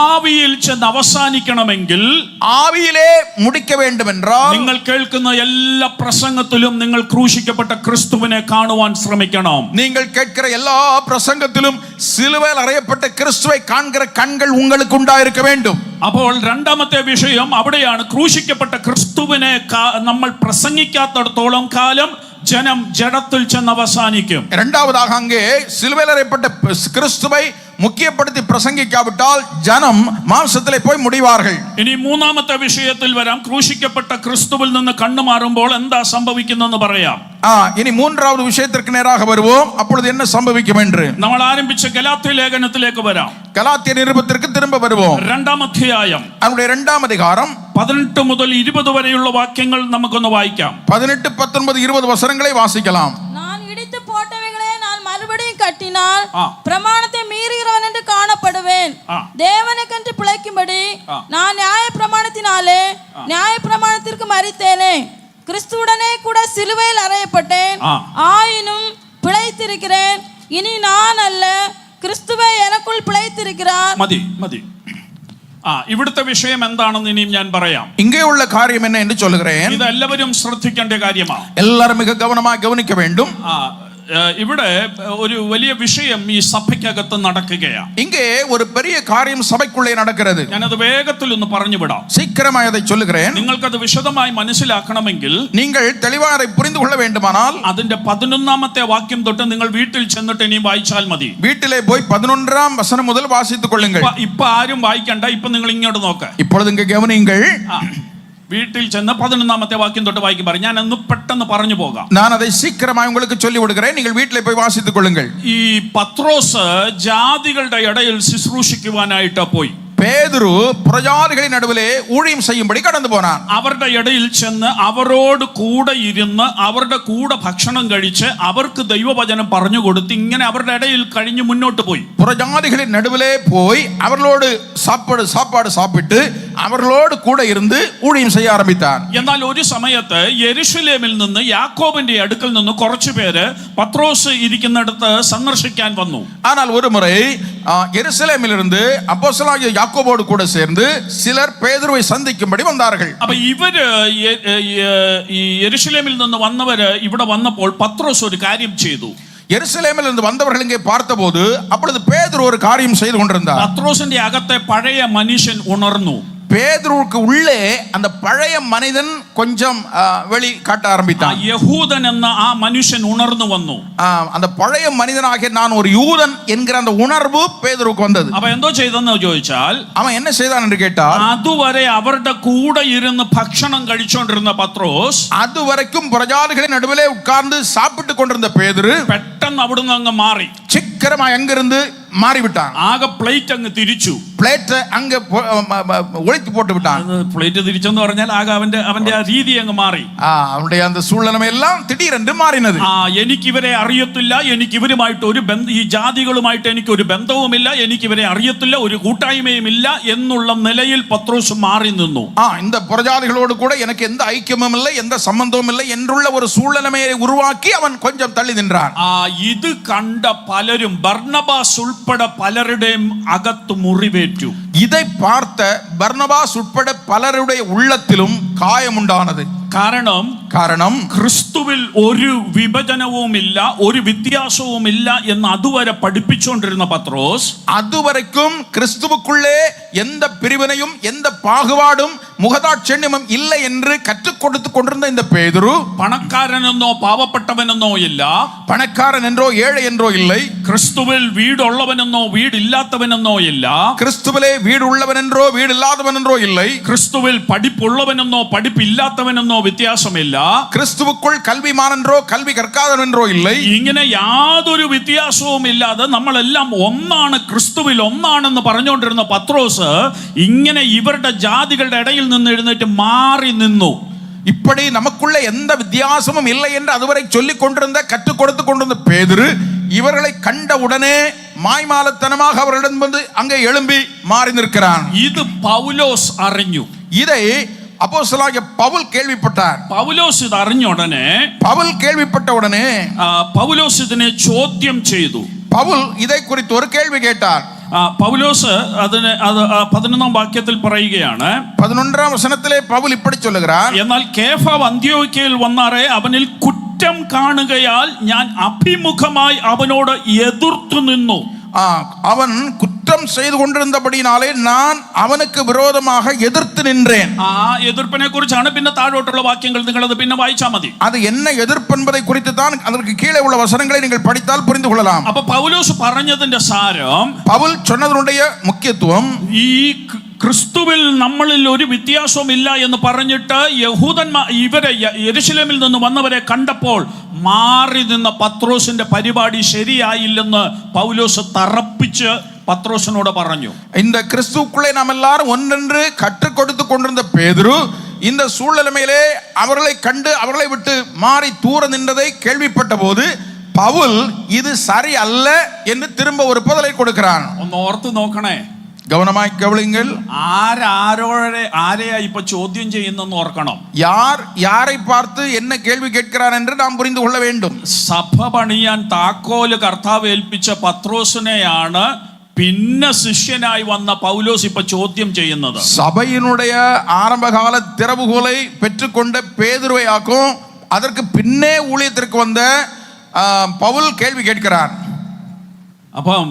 ആവിയിൽ ചെന്ന് അവസാനിക്കണമെങ്കിൽ, ஆவியிலே முடிக்க வேண்டும் என்றால், നിങ്ങൾ കേൾക്കുന്ന എല്ലാ പ്രസംഗത്തിലും നിങ്ങൾ ക്രൂശിക്കപ്പെട്ട ക്രിസ്തുവിനെ കാണുവാൻ ശ്രമിക്കണം. நீங்கள் கேட்கிற எல்லா பிரசங்கத்திலும் சிலுவையில் அறையப்பட்ட கிறிஸ்துவை காண்கிற கண்கள் உங்களுக்கு உண்டாயிருக்க வேண்டும். അപ്പോൾ രണ്ടാമത്തെ വിഷയം അവിടെയാണ്. ക്രൂശിക്കപ്പെട്ട ക്രിസ്തുവിനെ നമ്മൾ പ്രസംഗിക്കാത്തിടത്തോളം കാലം ജനം ജഡത്തിൽ ചെന്ന് അവസാനിക്കും. இரண்டாவதாக அங்கே சிலுவையில் அறையப்பட்ட கிறிஸ்துவை முக்கியப்படுத்தி பிரசங்கிக்காவிட்டால் ஜனம் மாம்சத்திலே போய் முடிவார்கள். ഇനി മൂന്നാമത്തെ വിഷയത്തിൽ വരാം. ക്രൂശിക്കപ്പെട്ട ക്രിസ്തുവിൽ നിന്ന് കണ്ണു മാറുമ്പോൾ എന്താ സംഭവിക്കുന്നതെന്ന് പറയാം. இனி மூன்றாவது விஷயத்திற்கு நேராக வருவோம். அப்பொழுது என்ன சம்பவிக்கும் என்று നമ്മൾ ആരംഭിച്ച ഗലാത്യ ലേഖനത്തിലേക്ക് വരാം. கலாத்திய நிருபத்திற்கு திரும்ப வருவோம். രണ്ടാം അധ്യായം அவருடைய இரண்டாம் அதிகாரம் 18 മുതൽ 20 വരെയുള്ള വാക്യങ്ങൾ നമുക്കൊന്ന് വായിക്കാം. 18, 19, 20 வசனங்களை வாசிக்கலாம். நான் இடித்து போட்டவைகளை நான் மறுபடியும் கட்டினால் ஆ. பிரமாணத்தை மீறுகிறவன் என்று காணப்படுவேன். ஆ. தேவனுக்கென்று பிழைக்கும்படி ஆ. நான் நியாய பிரமாணத்தினாலே நியாய பிரமாணத்திற்கு மரித்தேனே, கிறிஸ்துவுடனே கூட சிலுவையில் அறையப்பட்டேன். ஆ. ஆயினும் பிழைத்திருக்கிறேன். இனி நான் அல்ல, ക്രിസ്തുവേ எனக்குள் பிழைத்திருக்கிறார். മതി മതി. ഇവിടുത്തെ വിഷയം എന്താണെന്ന് ഇനിയും ഞാൻ പറയാം. இங்கே உள்ள காரியம் என்ன என்று சொல்லுகிறேன். ഇത് എല്ലാവരും ശ്രദ്ധിക്കേണ്ട കാര്യമാണ്. எல்லாரும் மிக கவனமாக கவனிக்க வேண்டும். ഇവിടെ ഒരു വലിയ വിഷയം ഈ സഭയ്ക്കകത്ത് നടക്കുകയാണ്. இங்கே ஒரு பெரிய காரியம் சபைக்குள்ளே நடக்கிறது. ഞാനത് വേഗത്തിൽ ഒന്ന് പറഞ്ഞു വിടാം. சீக்கிரமாக அதை சொல்லுகிறேன். നിങ്ങൾക്കത് വിശദമായി മനസ്സിലാക്കണമെങ്കിൽ நீங்கள் தெளிவாக அதை புரிந்து கொள்ள வேண்டுமானால் അതിന്റെ 11ാമത്തെ വാക്യം തൊട്ട് നിങ്ങൾ വീട്ടിൽ ചെന്നിട്ട് ഇനി വായിച്ചാൽ മതി. வீட்டிலே போய் 11ஆம் வசனம் முதல் வாசித்துக் கொள்ளுங்கள். ഇപ്പൊ ആരും വായിക്കണ്ട. ഇപ്പൊ നിങ്ങൾ ഇങ്ങോട്ട് നോക്ക. இப்பொழுது இங்கே கவனியுங்கள். വീട്ടിൽ ചെന്ന് 11ാമത്തെ വാക്യം തൊട്ട് വായിക്കും പറയും. ഞാൻ ഒന്ന് പെട്ടെന്ന് പറഞ്ഞു പോകാം. நான் அதை சீக்கிரமாக உங்களுக்கு சொல்லி விடுகிறேன். நீங்கள் வீட்டிலே போய் வாசித்துக் கொள்ளுங்கள். ഈ പത്രോസ് ജാതികളുടെ ഇടയിൽ ശുശ്രൂഷിക്കുവാനായിട്ട് പോയി. பேதுரு புறஜாதிகளின் நடுவிலே ஊழியம் செய்யும்படி கடந்து போனான். അവരുടെ ഇടയിൽ ചെന്ന് അവരോട് കൂടെ ഇരുന്ന് അവരുടെ കൂടെ ഭക്ഷണം കഴിച്ച് അവർക്ക് ദൈവവചനം പറഞ്ഞു കൊടുത്ത് ഇങ്ങനെ അവരുടെ ഇടയിൽ കഴിഞ്ഞ് മുന്നോട്ട് പോയി. புறஜாதிகளின் நடுவிலே போய் அவர்களோடு சாப்பாடு சாப்பிட்டு அவர்களோடு கூட இருந்து ஊழியம் செய்ய ஆரம்பித்தான். എന്നാൽ ഒരു സമയത്ത് യെരുശലേമിൽ നിന്ന് യാക്കോബിന്റെ അടുക്കൽ നിന്ന് കുറച്ചു പേര് പത്രോസ് ഇരിക്കുന്നിടത്ത് സന്ദർശിക്കാൻ വന്നു. ஆனால் ஒரு முறை எருசலேமிலிருந்து அப்போஸ்தலனாகிய யாக்கோபோடு கூட சேர்ந்து சிலர் பேதுருவை சந்திக்கும்படி வந்தார்கள். അപ്പൊ ഇവര് ഈ യെരുശലേമിൽ നിന്ന് വന്നവര് ഇവിടെ വന്നപ്പോൾ പത്രോസ് ഒരു കാര്യം ചെയ്തു. எருசலேமில் இருந்து வந்தவர்கள் இங்கே பார்த்தபோது அப்பொழுது பேதுரு ஒரு காரியம் செய்து கொண்டிருந்தார். പത്രോസിന്റെ അകത്തെ പഴയ മനുഷ്യൻ ഉണർന്നു. பேதுருவுக்கு உள்ளே அந்த பழைய மனிதன் கொஞ்சம் வெளி காட்ட ஆரம்பித்தான். യഹൂദൻ എന്ന ആ മനുഷ്യൻ ഉണർന്നു വന്നു. அந்த பழைய மனிதனாகிய நான் ஒரு யூதன் என்கிற அந்த உணர்வு பேதுருவுக்கு வந்தது. അപ്പൊ എന്തോ ചെയ്തെന്ന് ചോദിച്ചാൽ, அவன் என்ன செய்தான் என்று கேட்டால், അതുവരെ അവരുടെ കൂടെ ഇരുന്ന് ഭക്ഷണം കഴിച്ചുകൊണ്ടിരുന്ന പത്രോസ് அதுவரைக்கும் புறஜாதிகளின் நடுவிலே உட்கார்ந்து சாப்பிட்டு கொண்டிருந்த பேதுரு പെട്ടെന്ന് അവിടുന്ന് അങ്ങ് മാറി. சீக்கிரமாக அங்கிருந்து மாறிவிட்டான். ആകെ പ്ലേറ്റ് അങ്ങ് തിരിച്ചു. பிளேட்டை அங்க ஒழித்து போட்டு விட்டான். പ്ലേറ്റ് തിരിച്ചെന്ന് പറഞ്ഞാൽ ആകെ അവന്റെ ആ രീതി അങ്ങ് മാറി. அவனுடைய அந்த சூழ்நிலை எல்லாம் திடீரென்று മാറിனது. എനിക്കിവരെ അറിയത്തില്ല, എനിക്കിവരുമായിട്ട് ഈ ജാതികളുമായിട്ട് എനിക്കൊരു ബന്ധവുമില്ല, എനിക്കിവരെ അറിയത്തില്ല, ഒരു കൂട്ടായ്മയും ഇല്ല എന്നുള്ള നിലയിൽ പത്രോസ് മാറി നിന്നു. இந்த புறஜாதிகளோடு கூட எனக்கு எந்த ஐக்கியமும் இல்லை, எந்த சம்பந்தமும் இல்லை என்றுள்ள ஒரு சூழ்நிலையை உருவாக்கி அவன் கொஞ்சம் தள்ளி நின்றான். ഇത് കണ്ട പലരും, ബർന്നബാസ് ഉൾപ്പെടെ പലരുടെയും അകത്ത് മുറിവേറ്റു. இதை பார்த்த பர்னபாஸ் உட்பட பலருடைய உள்ளத்திலும் காயம் உண்டானது. കാരണം ക്രിസ്തുവിൽ ഒരു വിഭജനവുമില്ല, ഒരു വ്യത്യാസവുമില്ല എന്ന് അതുവരെ പഠിപ്പിച്ചുകൊണ്ടിരുന്ന പത്രോസ്, அதுவரைக்கும் கிறிஸ்துவுக்குள்ளே எந்த பிரிவினையும் எந்த பாகுபாடும் முகதாட்சண்யமும் இல்லை என்று கற்றுக் கொடுத்து கொண்டிருந்த இந்த பேதுரு, പണക്കാരനെന്നോ പാവപ്പെട്ടവനെന്നോ ഇല്ല, பணக்காரன் என்றோ ஏழை என்றோ இல்லை, ക്രിസ്തുവിൽ വീടുള്ളവനെന്നോ വീടില്ലാത്തവനെന്നോ ഇല്ല, கிறிஸ்துவிலே வீடு உள்ளவன் என்றோ வீடு இல்லாதவன் என்றோ இல்லை, ക്രിസ്തുവിൽ പഠിപ്പുള്ളവനെന്നോ പഠിപ്പില്ലാത്തവനെന്നോ വ്യത്യാസമില്ല, ക്രിസ്തുവുക്കുள் കൽവിമാൻ என்றோ കൽവി കற்காதவன் என்றோ இல்லை. ഇങ്ങനെ യാതൊരു വ്യത്യാസവും ഇല്ലാതെ നമ്മളെല്ലാം ഒന്നാണ്, ക്രിസ്തുവിൽ ഒന്നാണെന്ന് പറഞ്ഞുകൊണ്ടിരുന്ന പത്രോസ് ഇങ്ങനെ ഇവരുടെ ജാതികളുടെ ഇടയിൽ നിന്ന് എഴുന്നേറ്റ് മാറി നിന്നു. இப்படி நமக்குள்ள எந்த வித்தியாசமும் இல்லை என்று அதுவரை சொல்லிக் கொண்டிருந்த, கற்றுக் கொடுத்து கொண்டிருந்த பேதுரு இவர்களை கண்ட உடனே மாய்மாலத்தனமாக அவர்களிடம் வந்து அங்கே எழும்பி மாறி நிற்கிறான். ഇത് പൗലോസ് അറിഞ്ഞു. இதை அப்போஸ்தலனாகிய பவுல் கேள்விப்பட்டார். പൗലോസ് ഇത് അറിഞ്ഞ ഉടനെ பவுல் கேள்விப்பட்ட உடனே പൗലോസ് ഇതിനെ ചോദ്യം ചെയ്തു. பவுல் இதை குறித்து ஒரு கேள்வி கேட்டார். പൗലോസ് അതിന് 11-ാം വാക്യത്തിൽ പറയുകയാണ്, 11-ാം വചനത്തിലെ പൗൽ இப்படி சொல்லுகிறார், എന്നാൽ കേഫാവ് അന്ത്യോക്യയിൽ വന്നാറെ അവനിൽ കുറ്റം കാണുകയാൽ ഞാൻ അഭിമുഖമായി അവനോട് എതിർത്തു നിന്നു. அவன் குற்றம் செய்து கொண்டிருந்தபடினாலே நான் அவனுக்கு விரோதமாக எதிர்த்து நின்றேன். ആ എതിർപ്പിനെ കുറിച്ചാണ് പിന്നെ താഴോട്ടുള്ള വാക്യങ്ങൾ, നിങ്ങൾ അത് പിന്നെ വായിച്ചാൽ മതി. அது என்ன எதிர்ப்பு என்பதை குறித்து தான் அதற்கு கீழே உள்ள வசனங்களை நீங்கள் படித்தால் புரிந்து கொள்ளலாம். അപ്പൊ പൗലോസ് പറഞ്ഞതിന്റെ സാരം, பவுல் சொன்னதனுடைய முக்கியத்துவம், ഈ ക്രിസ്തുവിൽ നമ്മളിൽ ഒരു വ്യത്യാസവും ഇല്ല എന്ന് പറഞ്ഞിട്ട് യഹൂദന്മാർ ഇവരെ യെരുശലേമിൽ നിന്ന് വന്നവരെ കണ്ടപ്പോൾ മാറി നിന്ന പത്രോസിന്റെ പരിപാടി ശരിയായില്ലെന്ന് പൗലോസ് തറപ്പിച്ച് പത്രോസിനോട് പറഞ്ഞു. இந்த கிறிஸ்துவுக்குள்ளே நாம் எல்லாரும் ஒன்றென்று கற்றுக் கொடுத்து கொண்டிருந்த பேதுரு இந்த சூழ்நிலையிலே அவர்களை கண்டு அவர்களை விட்டு மாறி தூர நின்றதை கேள்விப்பட்ட போது பவுல் இது சரி அல்ல என்று திரும்ப ஒரு பதிலை கொடுக்கிறான். ഒന്ന് ഓർത്ത് നോക്കണേ, கவனமாய் கவனியுங்கள். ആരെയാ ഇപ്പൊ ചോദ്യം ചെയ്യുന്നെന്ന് ഓർക്കണം. யார் யாரை பார்த்து என்ன கேள்வி கேட்கிறான் என்று நாம் புரிந்து கொள்ள வேண்டும். സഭ പണിയാൻ താക്കോല് കർത്താവ് ഏൽപ്പിച്ച പത്രോസിനെയാണ് പിന്നെ ശിഷ്യനായി വന്ന പൗലോസ് ഇപ്പൊ ചോദ്യം ചെയ്യുന്നത്. சபையினுடைய ஆரம்பகால திறவுகோலை பெற்றுக்கொண்ட பேதுருவை ஆக்கும், அதற்கு பின்னே ஊழியத்திற்கு வந்த பவுல் கேள்வி கேட்கிறான். അപ്പം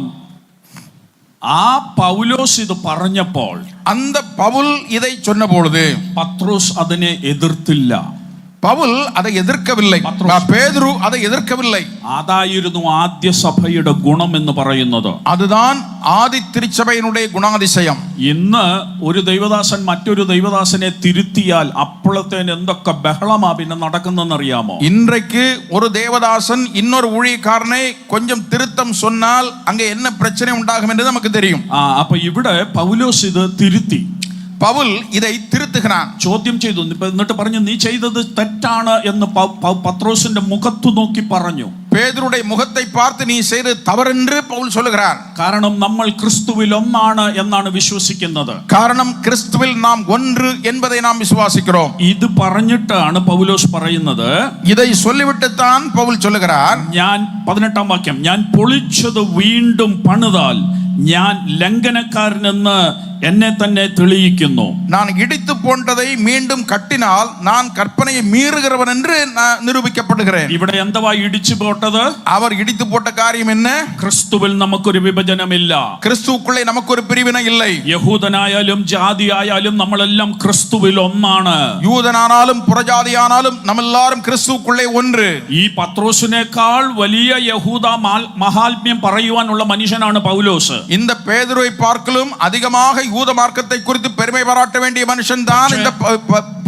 ആ പൗലോസ് ഇത് പറഞ്ഞപ്പോൾ, அந்த பவுல் இதை சொன்ன பொழுது പത്രോസ് അതിനെ എതിർത്തില്ല. பவுல் அதை எதிர்க்கவில்லை, பேதுரு அதை எதிர்க்கவில்லை. അതായിരുന്നു ആദ്യ സഭയുടെ ഗുണം എന്ന് പറയുന്നത്. அதுதான் ஆதி திருச்சபையினுடைய குணாதிசயம். ഇന്ന് ഒരു ദൈവദാസൻ മറ്റൊരു ദൈവദാസനെ തിരുത്തിയാൽ അപ്പോഴത്തേന് എന്തൊക്കെ ബഹളമാ പിന്നെ നടക്കുന്നെന്ന് അറിയാമോ? இன்றைக்கு ஒரு தேவதாசன் இன்னொரு ஊழியக்காரனை கொஞ்சம் திருத்தம் சொன்னால் அங்கே என்ன பிரச்சனை உண்டாகும் என்று நமக்கு தெரியும். അപ്പൊ ഇവിടെ പൗലോസ് ഇത് തിരുത്തി. പൗൽ ഇதை തിരുത്തുகிறாൻ. ചോദ്യം ചെയ്തു. എന്നിട്ട് പറഞ്ഞു, നീ ചെയ്തത് തെറ്റാണ് എന്ന് പത്രോസിന്റെ മുഖത്തു നോക്കി പറഞ്ഞു. പേതുരുடைய മുഖത്തെ பார்த்து നീ ചെയ്തത് തവറെന്ന് പൗൽ சொல்லுகிறார். കാരണം നമ്മൾ ക്രിസ്തുവിൽ ഒന്നാണ് എന്നാണ് വിശ്വസിക്കുന്നത്. കാരണം ക്രിസ്തുവിൽ നാം ഒന്ന് என்பதை നാം വിശ്വസിக்கிறோம். ഇത് പറഞ്ഞിട്ടാണ് പൗലോസ് പറയുന്നത്, ഇதை சொல்லிவிட்டு தான் പൗൽ சொல்லுகிறார், ഞാൻ 18-ാം വാക്യം, ഞാൻ പൊളിച്ചത് വീണ്ടും പണിതാൽ ഞാൻ ലംഘനക്കാരനെന്ന് എന്നെ തന്നെ തെളിയിക്കുന്നു. நான் இடித்து போன்றதை மீண்டும் கட்டினால் நான் கற்பனையை மீறுகிறவன் என்று நிரூபிக்கப்படுகிறேன். ഇവിടെ എന്തുവാ ഇടിച്ചു പോട്ടത്? அவர் இடித்து போட்ட காரியம் என்ன? ക്രിസ്തുവിൽ നമുക്കൊരു വിഭജനമില്ല. ക്രിസ്തുവുക്കുள்ளே നമുക്കൊരു പിരിവിന இல்லை. യഹൂദനായാലും ജാതിയായാലും നമ്മളെല്ലാം ക്രിസ്തുവിൽ ഒന്നാണ്. യൂതനാനാലും പുറജാതിയാനാലും നമ്മളെല്ലാവരും ക്രിസ്തുവുക്കുള്ളേ ഒന്ന്. ഈ പത്രോസിനേക്കാൾ വലിയ യഹൂദ മഹാത്മ്യം പറയുവാനുള്ള മനുഷ്യനാണ് പൗലോസ്. இந்த பேதுருவை பார்க்கலும் அதிகமாக யூத மார்க்கத்தை குறித்து பெருமை பாராட்ட வேண்டிய மனுஷன் தான் இந்த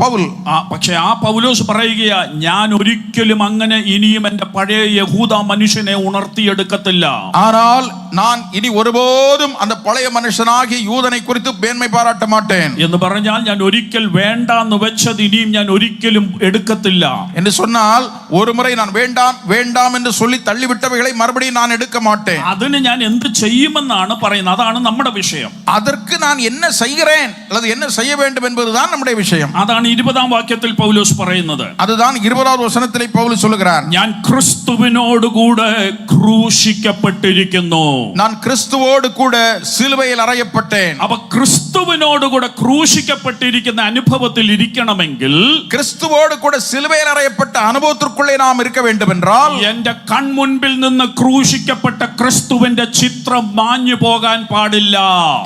പൗൽ. പക്ഷേ ആ പൗലോസ് പറയുകയാ, ഞാൻ ഒരിക്കലും അങ്ങനെ ഇനിയും എന്റെ പഴയ യഹൂദ മനുഷ്യനെ ഉണർത്തിയെടുക്കത്തില്ല. ஆனால் நான் இனி ஒருபோதும் அந்த பழைய மனுஷனாகிய யூதனை குறித்து மேன்மை பாராட்ட மாட்டேன் എന്ന് പറഞ്ഞാൽ ഞാൻ ഒരിക്കൽ വേണ്ടാന്ന് വെച്ചത് ഇനിയും ഞാൻ ഒരിക്കലും എടുക്കത്തില്ല என்று சொன்னால், ஒரு முறை நான் வேண்டாம் வேண்டாம் என்று சொல்லி தள்ளிவிட்டவைகளை மறுபடியும் நான் எடுக்க மாட்டேன். അതിന് ഞാൻ എന്ത് ചെയ്യുമെന്നാണ് പറയുന്നത്. അതാണ് നമ്മുടെ വിഷയം. அதற்கு நான் என்ன செய்கிறேன் அல்லது என்ன செய்ய வேண்டும் என்பதுதான் நம்முடைய விஷயம். അതാണ് 20-ാം വാക്യത്തിൽ പൗലോസ് പറയുന്നത്. அதுதான் 20வது வசனத்திலே பவுல் சொல்லுகிறார், ഞാൻ ക്രിസ്തുവിനോട് കൂടെ ക്രൂശിക്കപ്പെട്ടിരിക്കുന്നു. நான் கிறிஸ்துவோடு கூட சிலுவையில் அறையப்பட்டேன். അപ്പൊ ക്രിസ്തുവിനോട് കൂടെ ക്രൂശിക്കപ്പെട്ടിരിക്കുന്ന അനുഭവത്തിൽ ഇരിക്കണമെങ്കിൽ, கிறிஸ்துவோடு கூட சிலுவையில் அறையப்பட்ட அனுபவத்திற்குள்ளே நாம் இருக்க வேண்டும் என்றால், എന്റെ കൺമുൻപിൽ നിന്ന് ക്രൂശിക്കപ്പെട്ട ക്രിസ്തുവിന്റെ ചിത്രം മാഞ്ഞു മാഞ്ഞു പോകാൻ പാടില്ല.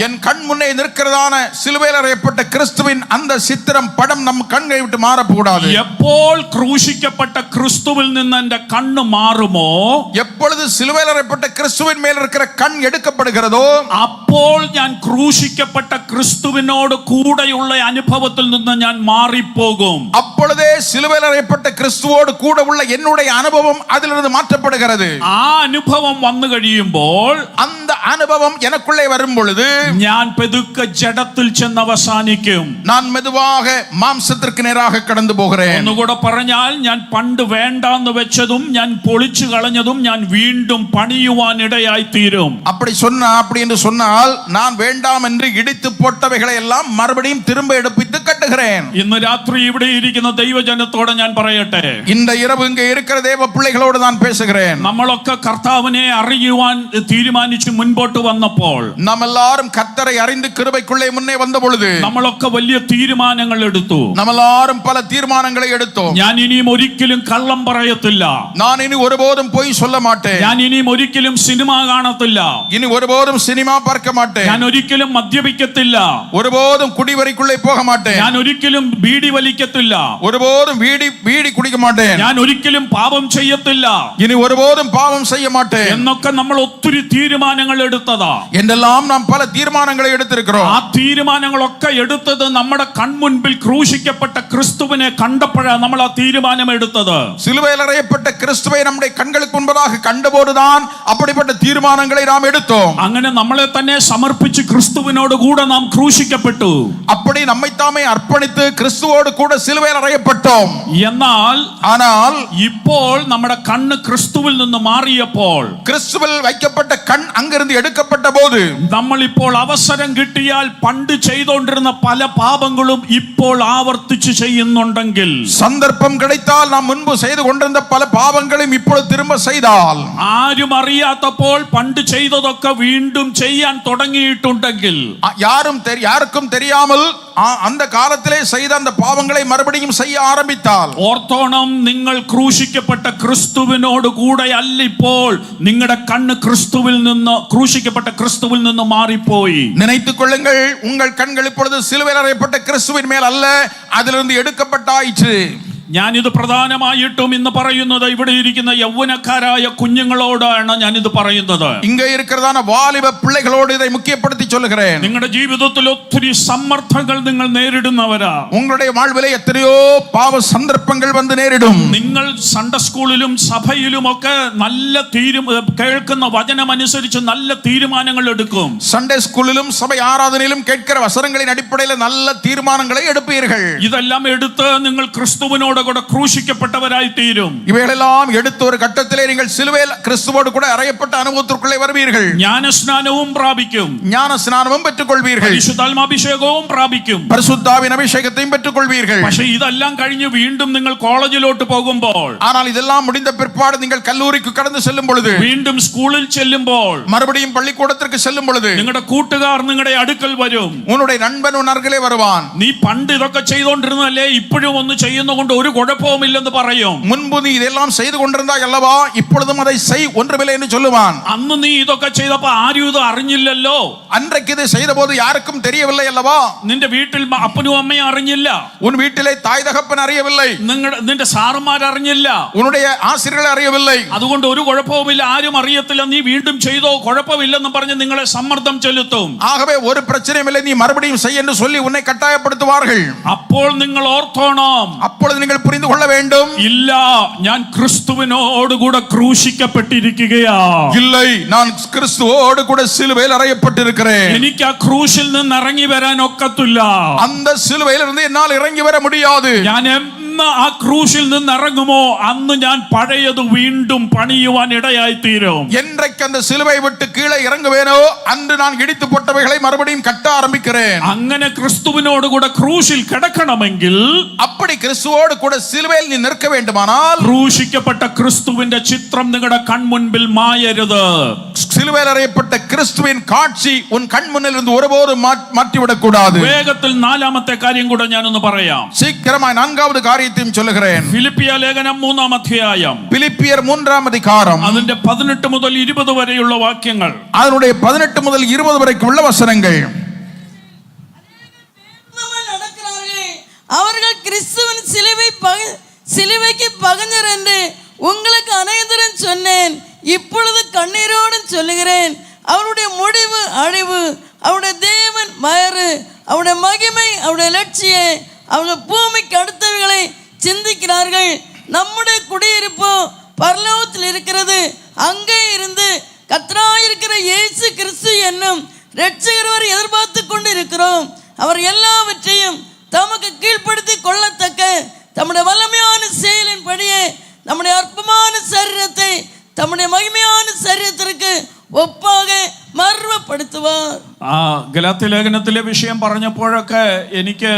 என் கண் முன்னே நிற்கிறதான சிலுவையில் அறையப்பட்ட கிறிஸ்துவின் அந்த சித்திரம் படம் நம் கண்களை விட்டு மாறக்கூடாது. എപ്പോൾ ക്രൂശിക്കപ്പെട്ട ക്രിസ്തുവിൽ നിന്ന് എന്റെ കണ്ണ് മാറുമോ, எப்பொழுது சிலுவையில் அறையப்பட்ட கிறிஸ்துவின் மேல் இருக்கிற கண் எடுக்கப்படுகிறதோ, അപ്പോൾ ഞാൻ ക്രൂശിക്കപ്പെട്ട ക്രിസ്തുവിനോട് കൂടെയുള്ള അനുഭവത്തിൽ നിന്ന് ഞാൻ മാറിപ്പോകും. அப்பொழுதே சிலுவையில் அறையப்பட்ட கிறிஸ்துவோடு கூட உள்ள என்னுடைய அனுபவம் அதிலிருந்து மாற்றப்படுகிறது. ആ അനുഭവം വന്നു കഴിയുമ്പോൾ, அந்த அனுபவம் எனக்குள்ளே வரும் பொழுது ഞാൻ പെതുക്കെ ജഡത്തിൽ ചെന്ന് അവസാനിക്കും. நான் மெதுவாக மாம்சத்திற்கு நேராக கடந்து போகிறேன். ഒന്നുകൂടെ പറഞ്ഞാൽ, ഞാൻ പണ്ട് വേണ്ടാന്ന് വെച്ചതും ഞാൻ പൊളിച്ചു കളഞ്ഞതും ഞാൻ വീണ്ടും പണിയുവാൻ ഇടയായി തീരും. அப்படி என்று சொன்னால் நான் வேண்டாம் என்று இடித்து போட்டவைகளை எல்லாம் மறுபடியும் திரும்ப எடுப்பித்து கட்டுகிறேன். ഇന്ന് രാത്രി ഇവിടെ ഇരിക്കുന്ന ദൈവജനത്തോടെ ഞാൻ പറയട്ടെ, இந்த இரவு இங்கே இருக்கிற தேவ பிள்ளைகளோடு நான் பேசுகிறேன். നമ്മളൊക്കെ കർത്താവിനെ അറിയുവാൻ തീരുമാനിച്ച് മുൻപോട്ട് വന്നപ്പോൾ, நாம் எல்லாரும் கர்த்தரை அறிந்து கிருபைக்குள்ளே முன்னே வந்த பொழுது നമ്മളൊക്കെ വലിയ തീരുമാനങ്ങൾ എടുത്തു. நாம் எல்லாரும் பல தீர்மானங்களை எடுத்தோம். ഞാൻ ഇനിയും ഒരിക്കലും കള്ളം പറയത്തില്ല, நான் இனி ஒருபோதும் பொய் சொல்ல மாட்டேன், ഞാൻ ഇനിയും ഒരിക്കലും സിനിമ കാണത്തില്ല, இனி ஒருபோதும் சினிமா பார்க்க மாட்டேன், ഞാൻ ഒരിക്കലും മദ്യപിക്കത്തില്ല, ஒருபோதும் குடிவரிக்குள்ளே போக மாட்டேன், ഞാൻ ഒരിക്കലും ബീഡി വലിക്കത്തില്ല, ஒருபோதும் வீடி குடிக்க மாட்டேன், ഞാൻ ഒരിക്കലും പാപം ചെയ്യത്തില്ല இனி ஒருபோதும் பாவம் செய்ய மாட்டேன் എന്നൊക്കെ നമ്മൾ ഒത്തിരി തീരുമാനങ്ങൾ എടുത്തതാ. என்றெல்லாம் நாம் பல தீர்மானங்களை எடுத்திருக்கிறோம். ആ തീരുമാനങ്ങളൊക്കെ എടുത്തത് നമ്മുടെ കൺമുൻപിൽ ക്രൂശിക്കപ്പെട്ട ക്രിസ്തുവിനെ കണ്ടപ്പോഴാണ് നമ്മൾ ആ തീരുമാനം എടുത്തത്. சிலுவையில் அறையப்பட்ட கிறிஸ்துவை நம்முடைய கண்களுக்கு முன்பதாக கண்டபோதுதான் அப்படிப்பட்ட தீர்மானங்களை நாம் எடுத்தோம். അങ്ങനെ നമ്മളെ തന്നെ സമർപ്പിച്ച് ക്രിസ്തുവിനോട് കൂടെ നാം ക്രൂശിക്കപ്പെട്ടു. அப்படி நம்மைத்தாமே அர்ப்பணித்து கிறிஸ்துவோடு கூட சிலுவையில் அறையப்பட்டோம். ஆனால் ഇപ്പോൾ നമ്മുടെ കണ്ണ് ക്രിസ്തുവിൽ നിന്ന് മാറിയപ്പോൾ, கிறிஸ்துவில் வைக்கப்பட்ட கண் அங்கிருந்து எடுக்கப்பட்ட போது, നമ്മൾ ഇപ്പോൾ അവസരം കിട്ടിയാൽ പണ്ട് ചെയ്തുകൊണ്ടിരുന്ന പല പാപങ്ങളും ഇപ്പോൾ ആവർത്തിച്ച് ചെയ്യുന്നുണ്ടെങ്കിൽ, சந்தர்ப்பம் கிடைத்தால் நாம் முன்பு செய்து கொண்டிருந்த பல பாவங்களையும் இப்பொழுது திரும்ப செய்தால், ആരും അറിയാത്തപ്പോൾ പണ്ട് ചെയ്തതൊക്കെ വീണ്ടും ചെയ്യാൻ തുടങ്ങിയിട്ടുണ്ടെങ്കിൽ, யாருக்கும் தெரியாமல் அந்த காலத்திலே செய்த அந்த பாவங்களை மறுபடியும் செய்ய ஆரம்பித்தால், ഓർത്തോണം, നിങ്ങൾ ക്രൂശിക്കപ്പെട്ട ക്രിസ്തുവിനോട് കൂടെ അല്ല ഇപ്പോൾ നിങ്ങളുടെ കണ്ണ് ക്രൂശിക്കപ്പെട്ട ക്രിസ്തുവിൽ നിന്ന് മാറിപ്പോയി. நினைத்துக் கொள்ளுங்கள், உங்கள் கண்கள் இப்பொழுது சிலுவையில் அறையப்பட்ட கிறிஸ்துவின் மேல் அல்ல, அதிலிருந்து எடுக்கப்பட்டாயிற்று. ഞാനിത് പ്രധാനമായിട്ടും ഇന്ന് പറയുന്നത് ഇവിടെ ഇരിക്കുന്ന യൗവനക്കാരായ കുഞ്ഞുങ്ങളോടാണ് ഞാനിത് പറയുന്നത്. இங்கே இருக்கிறதான வாலிப பிள்ளைகளோடு இதை முக்கியப்படுத்தி சொல்லுகிறேன். നിങ്ങളുടെ ജീവിതത്തിൽ ഒത്തിരി സമ്മർദ്ദങ്ങൾ നിങ്ങൾ നേരിടുന്നവരാ. உங்களுடைய வாழ்விலே எத்தனையோ பாவ சந்தர்ப்பங்கள் வந்து நேரிடும். നിങ്ങൾ സൺഡേ സ്കൂളിലും സഭയിലും ഒക്കെ നല്ല കേൾക്കുന്ന വചനം അനുസരിച്ച് നല്ല തീരുമാനങ്ങൾ എടുക്കും. சண்டே ஸ்கூலிலும் சபை ஆராதனையிலும் கேட்கிற வசனங்களின் அடிப்படையில் நல்ல தீர்மானங்களை எடுப்பீர்கள். ഇതെല്ലാം എടുത്ത് നിങ്ങൾ ക്രിസ്തുവിനോട് கூட ക്രൂശിക്കപ്പെട്ടവരായി തീരും. இவைகளெல்லாம் எடுத்து ஒரு கட்டத்திலே நீங்கள் சிலுவையில் கிறிஸ்துவோடு கூட அறையப்பட்ட அனுபவத்திற்குள்ளே வருவீர்கள். ஞானஸ்நானവും പ്രാപിക്കും, ஞானஸ்நானமும் பெற்றுக்கொள்வீர்கள், പരിശുദ്ധാത്മാഭിഷേകവും പ്രാപിക്കും, பரிசுத்தாவின் அபிஷேகத்தையும் பெற்றுக்கொள்வீர்கள். പക്ഷേ ഇതെല്ലാം കഴിഞ്ഞ് വീണ്ടും നിങ്ങൾ കോളേജിലോട്ട് പോകുമ്പോൾ, ஆனால் இதெல்லாம் முடிந்த பிற்பாடு நீங்கள் கல்லூரிக்கு கடந்து செல்லும் பொழுது, വീണ്ടും സ്കൂളിൽ ചെല്ലുമ്പോൾ, மறுபடியும் பள்ளிக்கூடத்திற்கு செல்லும் பொழுது, നിങ്ങളുടെ കൂട്ടുകാർ നിങ്ങളുടെ അടുക്കൽ വരും. உன்னுடைய நண்பன் உன் அருகிலே வருவான். നീ പണ്ട് ഇതൊക്കെ ചെയ്തുകൊണ്ടിരുന്നല്ലേ, ഇപ്പോഴും ഒന്ന് ചെയ്യുന്നതുകൊണ്ട് ഒരു കുഴപ്പവുമില്ലെന്ന് പറയും. முன்பு நீ இதெல்லாம் செய்து கொண்டிருந்தாய் அல்லவா, இப்பொழுதும் அதை செய், ஒன்றுமில்லை என்று சொல்லுவான். അന്ന് നീ ഇതൊക്കെ ചെയ്തപ്പോൾ ആരും ഇത് അറിഞ്ഞില്ലല്ലോ, அன்றைக்கு இதை செய்த போது யாருக்கும் தெரியவில்லை அல்லவா, നിന്റെ വീട്ടിൽ അപ്പനും അമ്മയും അറിഞ്ഞില്ല, உன் வீட்டிலே தாய் தகப்பன் அறியவில்லை, നിന്റെ സാറുമാർ അറിഞ്ഞില്ല, உன்னுடைய ஆசிரியர்கள் அறியவில்லை. അതുകൊണ്ട് ഒരു കുഴപ്പവുമില്ല, ആരും അറിയത്തില്ല, നീ വീണ്ടും ചെയ്തോ, കുഴപ്പമില്ലെന്ന് പറഞ്ഞ് നിങ്ങളെ സമ്മർദ്ദം ചെലുത്തും. ஆகவே ஒரு பிரச்சனையும் இல்லை, நீ மறுபடியும் செய் என்று சொல்லி உன்னை கட்டாயப்படுத்துவார்கள். അപ്പോൾ നിങ്ങൾ ഓർത്തോണം, அப்பொழுது நீங்கள் புரிந்து கொள்ள வேண்டும், ഇല്ല, ഞാൻ ക്രിസ്തുവിനോട് കൂടെ ക്രൂശിക്കപ്പെട്ടിരിക്കുകയാ. இல்லை, நான் கிறிஸ்துவோடு கூட சிலுவையில் அறையப்பட்டிருக்கிறேன். എനിക്ക് ആ ക്രൂശിൽ നിന്ന് ഇറങ്ങി വരാൻ ഒക്കത്തില്ല. அந்த சிலுவையில் இருந்து என்னால் இறங்கி வர முடியாது. ഞാൻ ആ ക്രൂശിൽ നിന്ന് ഇറങ്ങുമോ അന്ന് ഞാൻ പഴയത് വീണ്ടും പണിയുവാൻ ഇടയായി തീരും. என்றைக்கு அந்த சிலுவை விட்டு கீழே இறங்குவேனோ அன்று நான் இடித்து போட்டவைகளை மறுபடியும் கட்ட ஆரம்பிக்கிறேன். അങ്ങനെ ക്രിസ്തുവിനോട് കൂടെ ക്രൂശിൽ കിടക്കണമെങ്കിൽ, அப்படி கிறிஸ்துவோடு கூட சிலுவையில் நீ நிற்க வேண்டுமானால், ക്രൂശിക്കപ്പെട്ട ക്രിസ്തുവിന്റെ ചിത്രം നിങ്ങളുടെ കൺമുൻപിൽ മായരുത്. சிலுவையில் அறையப்பட்ட கிறிஸ்துவின் காட்சி உன் கண் முன்னில் இருந்து ஒருபோதும் மாற்றிவிடக் கூடாது. വേഗത്തിൽ നാലാമത്തെ കാര്യം കൂടെ ഞാനൊന്ന് പറയാം. சீக்கிரமாய் நான்காவது காரியத்தையும் சொல்லுகிறேன். ഫിലിപ്പിയ ലേഖനം 3-ാം അധ്യായം பிலிப்பியர் 3-ாம் அதிகாரம் അതിന്റെ 18 മുതൽ 20 വരെയുള്ള വാക്യങ്ങൾ. அதனுடைய 18 முதல் 20 வரைக்கும் உள்ள வசனங்கள். நடக்கிறார்கள். அவர்கள் கிறிஸ்துவின் சிலுவைக்கு பகைஞர் என்று உங்களுக்கு அநேகரிடம் சொன்னேன். இப்பொழுது கண்ணீரோடும் சொல்லுகிறேன். அவருடைய முடிவு அழிவு, அவருடைய தேவன் வயறு, அவருடைய மகிமை, அவருடைய லட்சியம், அவருடைய பூமிக்கு அடுத்தவர்களை சிந்திக்கிறார்கள். நம்முடைய குடியிருப்போ பரலோகத்தில் இருக்கிறது. அங்கே இருந்து கர்த்தராயிருக்கிற இயேசு கிறிஸ்து என்னும் இரட்சகரை எதிர்பார்த்து கொண்டு இருக்கிறோம். அவர் எல்லாவற்றையும் தமக்கு கீழ்ப்படுத்தி கொள்ளத்தக்க தம்முடைய வல்லமையான செயலின்படியே நம்முடைய அற்பமான சரீரத்தை தம்முடைய மகிமையான சரீரத்திற்கு ഒപ്പാകെ മർവപ്പെടുത്തുവാൻ. ആ ഗലാത്യ ലേഖനത്തിലെ വിഷയം പറഞ്ഞപ്പോഴൊക്കെ എനിക്ക്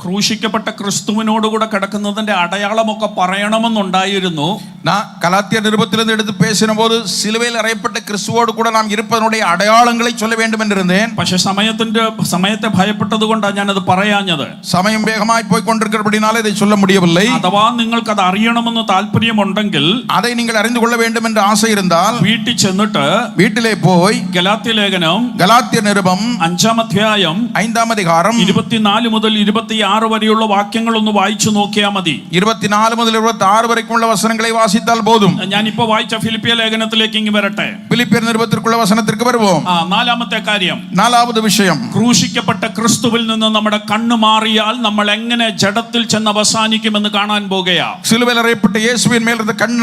ക്രൂശിക്കപ്പെട്ട ക്രിസ്തുവിനോടുകൂടെ കിടക്കുന്നതിന്റെ അടയാളമൊക്കെ പറയണമെന്നുണ്ടായിരുന്നു. நான் கலாத்திய நிருபத்திலிருந்து எடுத்து பேசின போது சிலுவையில் அறையப்பட்ட கிறிஸ்துவோடு கூட நாம் இருப்பதனுடைய அடையாளங்களை சொல்ல வேண்டும் என்றிருந்தேன். പക്ഷെ സമയത്തെ ഭയപ്പെട്ടത് കൊണ്ടാണ് ഞാനത് പറയാഞ്ഞത്. സമയം വേഗമായി പോയി கொண்டிருக்கிறபடினால இதை சொல்ல முடியவில்லை. അഥവാ നിങ്ങൾക്ക് അത് അറിയണമെന്ന് താല്പര്യമുണ്ടെങ്കിൽ, அதை நீங்கள் அறிந்து கொள்ள வேண்டும் என்ற ஆசை இருந்தால் വീട്ടിൽ ചെന്നിട്ട് வீட்டிலே போய் ഗലാത്യ ലേഖനം கலாத்திய நிருபம் 5-ാം അധ്യായം 5-ാം அதிகாரம் 24 മുതൽ 26 വരെയുള്ള വാക്യങ്ങൾ ഒന്ന് വായിച്ചു നോക്കിയാൽ മതി. 24 മുതൽ 26 വരെക്കുള്ള വசனங்களை വാசித்தால் போதுം. ഞാനിപ്പോ വായിച്ച ഫിലിപ്പിയ ലേഖനത്തിലേക്ക് ഇങ്ങ് വരട്ടെ. பிலிப்பியர் நிருபத்திற்குள்ள வசனத்திற்கு வருவோம். നാലാമത്തെ കാര്യം, നാലാമത്തെ വിഷയം, ക്രൂശിക്കപ്പെട്ട ക്രിസ്തുവിൽ നിന്ന് നമ്മുടെ കണ്ണ് മാറിയാൽ നമ്മൾ എങ്ങനെ ജഡത്തിൽ ചെന്ന് അവസാനിക്കുമെന്ന് കാണാൻ പോകുകയാ. சிலுவையில் அறையப்பட்ட இயேசுவின் மேல் இருந்த கண்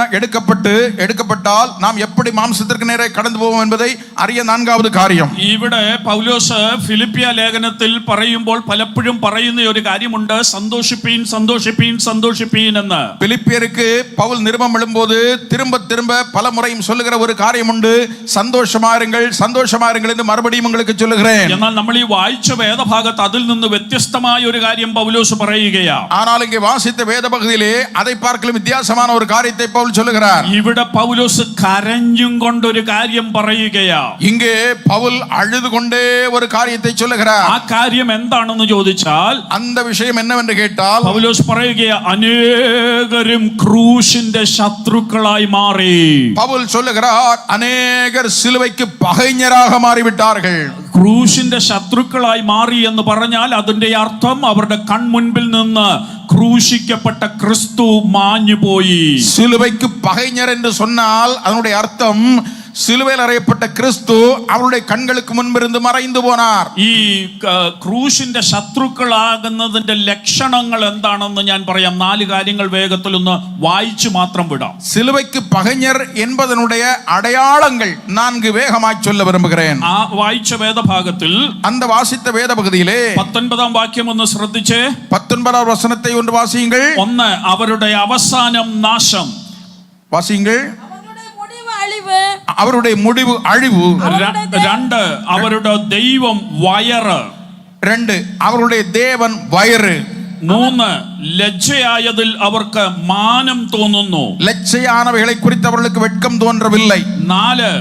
எடுக்கப்பட்டால் நாம் எப்படி மாம்சத்திற்கு நேரே கடந்து போவோம் என்பதை அறிய நான்காவது காரியம். ഇവിടെ പൗലോസ് ഫിലിപ്പിയ ലേഖനത്തിൽ പറയുമ്പോൾ പലപ്പോഴും പറയുന്ന ഒരു കാര്യമുണ്ട്, സന്തോഷിപ്പീൻ സന്തോഷിപ്പീൻ സന്തോഷിപ്പീൻ എന്ന്. பிலிப்பியருக்கு பவுல் நிருபம் எழும்போது திரும்ப திரும்ப பல முறையும் சொல்லுகிற ஒரு காரியம் உண்டு, சந்தோஷமாருங்கள் சந்தோஷமாருங்கள் என்று மறுபடியும் உங்களுக்கு சொல்லுகிறேன். എന്നാൽ നമ്മൾ ഈ വായിച്ച വേദഭാഗത്ത് അതിൽ നിന്ന് വ്യത്യസ്തമായ ഒരു കാര്യം പൗലോസ് പറയുകയാ. ஆனால் இங்கே வாசித்த வேத பகுதியிலே அதை பார்க்கலும் வித்தியாசமான ஒரு காரியத்தை பவுல் சொல்லுகிறார். ഇവിടെ പൗലോസ് കരഞ്ഞും കൊണ്ടൊരു കാര്യം പറയുകയാ. இங்கே பவுல் அழுது கொண்டே ஒரு காரியத்தை சொல்லுகிறார். ആ കാര്യം എന്താണെന്ന് ചോദിച്ചാൽ, அந்த விஷயம் என்னவென்று கேட்டால் പൗലോസ് പറയുകയാ, അനേകരും ക്രൂശിന്റെ ശത്രുക്കളായി മാറി. பவுல் சொல்லுகிறார், அநேகர் சிலுவைக்கு பகைஞராக மாறிவிட்டார்கள். ക്രൂശിന്റെ ശത്രുക്കളായി മാറി എന്ന് പറഞ്ഞാൽ അതിന്റെ അർത്ഥം അവരുടെ കൺമുൻപിൽ നിന്ന് ക്രൂശിക്കപ്പെട്ട ക്രിസ്തു മാഞ്ഞുപോയി. சிலுவைக்கு பகைஞர் என்று சொன்னால் அதனுடைய அர்த்தம் சிலுவையில் அறையப்பட்ட கிறிஸ்து அவருடைய கண்களுக்கு முன்பிருந்து மறைந்து போனார். ഈ ക്രൂശിന്റെ ശത്രുക്കളാകുന്നതിന്റെ ലക്ഷണങ്ങൾ എന്താണെന്ന് ഞാൻ പറയാം. 4 കാര്യങ്ങൾ വേഗത്തിൽ ഒന്ന് വായിച്ചു മാത്രം വിടാം. சிலுவைக்கு பகைஞர் என்பதனுடைய அடையாளங்கள் 4 வேகமாய் சொல்ல விரும்புகிறேன். ആ വായിച്ച വേദഭാഗത്തിൽ அந்த வாசித்த வேத பகுதியிலே 19-ാം വാക്യം ഒന്ന് ശ്രദ്ധിച്ചേ. 19வது வசனத்தை ஒன்று வாசியுங்கள். 1, അവരുടെ അവസാനം നാശം. வாசியுங்கள். அவருடைய முடிவு அவருடைய அழிவு. முடிவு அழிவு. 2, അവരുടെ ദൈവം വയറ്. 2, அவருடைய தேவன் வயறு. 3, ലജ്ജയായതിൽ അവർക്ക് മാനം തോന്നുന്നു. லட்சையானவைகளை குறித்து அவர்களுக்கு வெட்கம் தோன்றவில்லை. 4,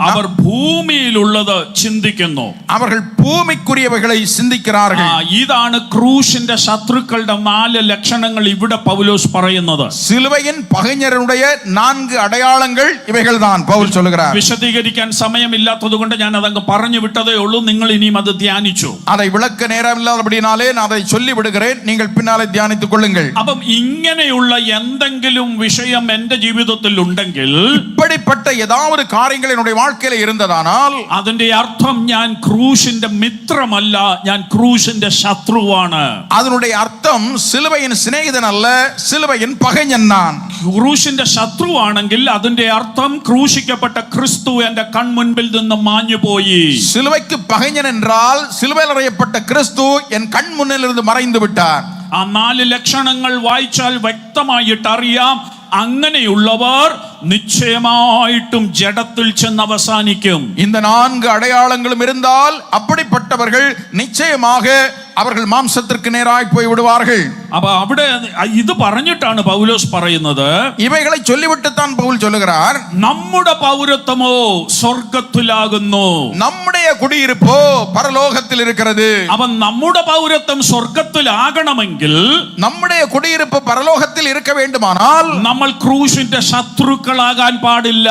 അവർ ഭൂമിയിലുള്ളത് ചിന്തിക്കുന്നു. அவர்கள் பூமிக்குரியவைகளை சிந்திக்கிறார்கள். ഇതാണ് ക്രൂശിന്റെ ശത്രുക്കളുടെ 4 ലക്ഷണങ്ങൾ ഇവിടെ പൗലോസ് പറയുന്നത്. சிலுவையின் பகைஞருடைய 4 அடையாளங்கள் இவைகள் தான் பவுல் சொல்லுகிறார். വിശദീകരിക്കാൻ സമയമില്ലാത്തത് കൊണ്ട് ഞാൻ അതങ്ങ് പറഞ്ഞു വിട്ടതേ ഉള്ളൂ. നിങ്ങൾ ഇനിയും അത് ധ്യാനിച്ചു. அதை விளக்க நேரமில்லாதபடினாலே நான் அதை சொல்லி விடுகிறேன், நீங்கள் பின்னாலே தியானித்துக் கொள்ளுங்கள். അപ്പം ഇങ്ങനെയുള്ള എന്തെങ്കിലും വിഷയം എന്റെ ജീവിതത്തിൽ ഉണ്ടെങ്കിൽ, இப்படிப்பட்ட ஏதாவது காரியங்கள் என்னுடைய வாழ்க்கையில இருந்ததானால் അതിന്റെ അർത്ഥം ഞാൻ ക്രൂശിന്റെ മിത്രമല്ല, ഞാൻ ക്രൂശിന്റെ ശത്രുവാണ്. அதனுடைய அர்த்தம் சிலுவையின் சிநேகிதன் அல்ல, சிலுவையின் பகைஞன் நான். ക്രൂശിന്റെ ശത്രുവാണെങ്കിൽ അതിന്റെ അർത്ഥം ക്രൂശിക്കപ്പെട്ട ക്രിസ്തു എന്റെ കൺമുൻപിൽ നിന്ന് മാഞ്ഞുപോയി. சிலுவைக்கு பகைஞன் என்றால் சிலுவையில் அறையப்பட்ட கிறிஸ்து என் கண் முன்னில் இருந்து மறைந்து விட்டார். ആ 4 ലക്ഷണങ്ങൾ വായിച്ചാൽ വ്യക്തമായിട്ട് അറിയാം, അങ്ങനെയുള്ളവർ നിശ്ചയമായിട്ടും ജഡത്തിൽ ചെന്ന് അവസാനിക്കും. இந்த 4 அடையாளங்களும் இருந்தால் அப்படிப்பட்டவர்கள் நிச்சயமாக அவர்கள் மாம்சத்திற்கு நேராய் போய் விடுவார்கள். അപ്പൊ അവിടെ ഇത് പറഞ്ഞിട്ടാണ് പൗലോസ് പറയുന്നത്, இவைகளை சொல்லிவிட்டுத்தான் பவுல் சொல்லுகிறார், നമ്മുടെ പൗരത്വമോ സ്വർഗത്തിലാകുന്നു. நம்முடைய குடியிருப்போ பரலோகத்தில் இருக்கிறது. അവൻ നമ്മുടെ പൗരത്വം സ്വർഗത്തിലാകണമെങ്കിൽ நம்முடைய குடியிருப்பு பரலோகத்தில் இருக்க வேண்டுமானால் നമ്മൾ ക്രൂശിന്റെ ശത്രുക്കളാകാൻ പാടില്ല.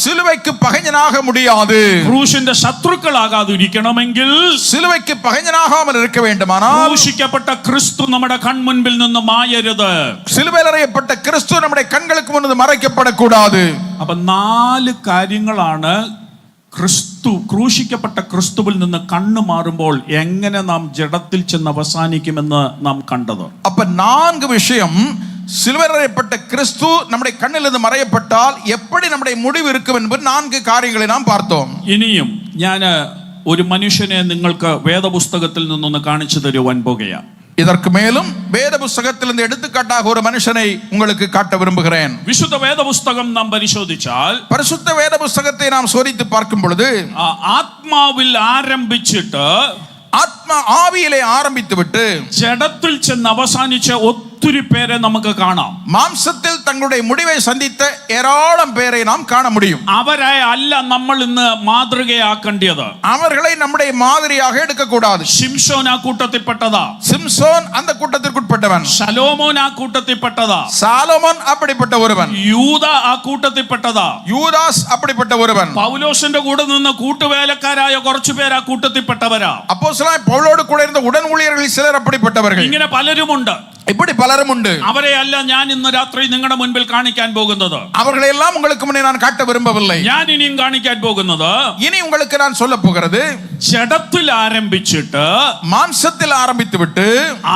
சிலுவைக்கு பகைஞனாக முடியாது. ക്രൂശിന്റെ ശത്രുക്കളാകാതിരിക്കണമെങ്കിൽ சிலுவைக்கு பகைஞனாகாமல் இருக்க வேண்டுமானால் ക്രൂശിക്കപ്പെട്ട ക്രിസ്തു നമ്മുടെ കൺമുൻപിൽ നിന്ന് മായരുത്. சிலுவையில் அறையப்பட்ட கிறிஸ்து நம்முடைய கண்களுக்கு முன்பு மறைக்கப்படக்கூடாது. അപ്പൊ 4 കാര്യങ്ങളാണ് ക്രൂശിക്കപ്പെട്ട ക്രിസ്തുവിൽ നിന്ന് കണ്ണു മാറുമ്പോൾ എങ്ങനെ നാം ജഡത്തിൽ ചെന്ന് അവസാനിക്കുമെന്ന് നാം കണ്ടത്. அப்ப 4 விஷயம், சிலுவையில் அறையப்பட்ட கிறிஸ்து நம்முடைய கண்ணிலிருந்து மறையப்பட்டால் எப்படி நம்முடைய முடிவு இருக்கும் என்பது 4 காரியங்களை நாம் பார்த்தோம். ഇനിയും ഞാൻ ഒരു മനുഷ്യനെ നിങ്ങൾക്ക് വേദപുസ്തകത്തിൽ നിന്നൊന്ന് കാണിച്ചു തരുവാൻ പോകുകയാണ്. இதற்கு மேலும் வேத புஸ்தகத்திலிருந்து எடுத்துக்காட்டாக ஒரு மனுஷனை உங்களுக்கு காட்ட விரும்புகிறேன். വിശുദ്ധ വേദപുസ്തകം നാം പരിശോധിച്ചാൽ, பரிசுத்த வேத புஸ்தகத்தை நாம் சோதித்து பார்க்கும் பொழுது, ആത്മാവിൽ ആരംഭിച്ചിട്ട് ஆவியிலே ஆரம்பித்து விட்டு ജഡത്തിൽ ചെന്ന് അവസാനിച്ച ഒത്തിരി പേരെ നമുക്ക് കാണാം. மாம்சத்தில் தங்களுடைய முடிவை சந்தித்த ஏராளம் பேரை நாம் காண முடியும். അവരെ അല്ല നമ്മൾ ഇന്ന് മാതൃകയാക്കേണ്ടത്. அவர்களை நம்முடைய மாதிரியாக எடுக்க கூடாது. ശിംശോൻ ആ കൂട്ടത്തിൽപ്പെട്ടതാ. சிம்சோன் அந்த கூட்டத்திற்குட்பட்டவன். ശലോമോൻ ആ കൂട്ടത്തിൽപ്പെട്ടതാ. சாலமோன் அப்படிப்பட்ட ஒருவன். യൂദ ആ കൂട്ടത്തിൽപ്പെട്ടതാ. யூதாஸ் அப்படிப்பட்ட ஒருவன். പൗലോസിന്റെ കൂടെ നിന്ന് കൂട്ടുവേലക്കാരായ കുറച്ചു പേർ ആ കൂട്ടത്തിൽപ്പെട്ടവരാ. அப்போஸ்தலனாய் பவுலோடு கூட இருந்த உடன் ஊழியர்கள் சிலர் அப்படிப்பட்டவர்கள். ഇങ്ങനെ പലരുമുണ്ട്. இப்படி பலரும் உண்டு. അവരെ അല്ല ഞാൻ ഇന്ന് രാത്രി നിങ്ങളുടെ മുൻപിൽ കാണിക്കാൻ പോകുന്നത്. அவர்களை எல்லாம் உங்களுக்கு முன்னே நான் காட்ட விரும்பவில்லை. ഞാൻ ഇനിയും കാണിക്കാൻ പോകുന്നത്, இனி உங்களுக்கு நான் சொல்ல போகிறது, ജഡത്തിൽ ആരംഭിച്ചിട്ട് மாம்சத்தில் ஆரம்பித்து விட்டு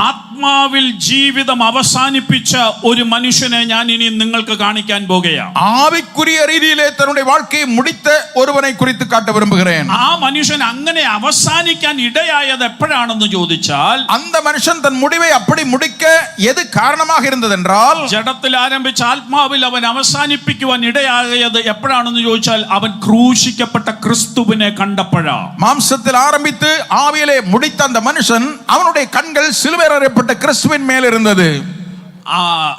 ആത്മാവിൽ ജീവിതം അവസാനിപ്പിച്ച ഒരു മനുഷ്യനെ ഞാൻ ഇനി നിങ്ങൾക്ക് കാണിക്കാൻ പോകുകയാണ്. ஆவிக்குரிய ரீதியிலே தன்னுடைய வாழ்க்கையை முடித்த ஒருவனை குறித்து காட்ட விரும்புகிறேன். ആ മനുഷ്യൻ അങ്ങനെ അവസാനിക്കാൻ ഇടയായത് എപ്പോഴാണെന്ന് ചോദിച്ചാൽ, அந்த மனுஷன் தன் முடிவை அப்படி முடிக்க எது காரணமாக இருந்தது என்றால், ജഡത്തിൽ ആരംഭിച്ച ആത്മാവിൽ അവൻ അവസാനിപ്പിക്കുവാൻ ഇടയായത് എപ്പോഴാണെന്ന് ചോദിച്ചാൽ, അവൻ ക്രൂശിക്കപ്പെട്ട ക്രിസ്തുവിനെ കണ്ടപ്പോഴാ. மாம்சத்தில் ஆரம்பித்து ஆவியிலே முடித்த அந்த மனுஷன், அவனுடைய கண்கள் சிலுவையில் அறையப்பட்ட கிறிஸ்துவின் மேல் இருந்தது.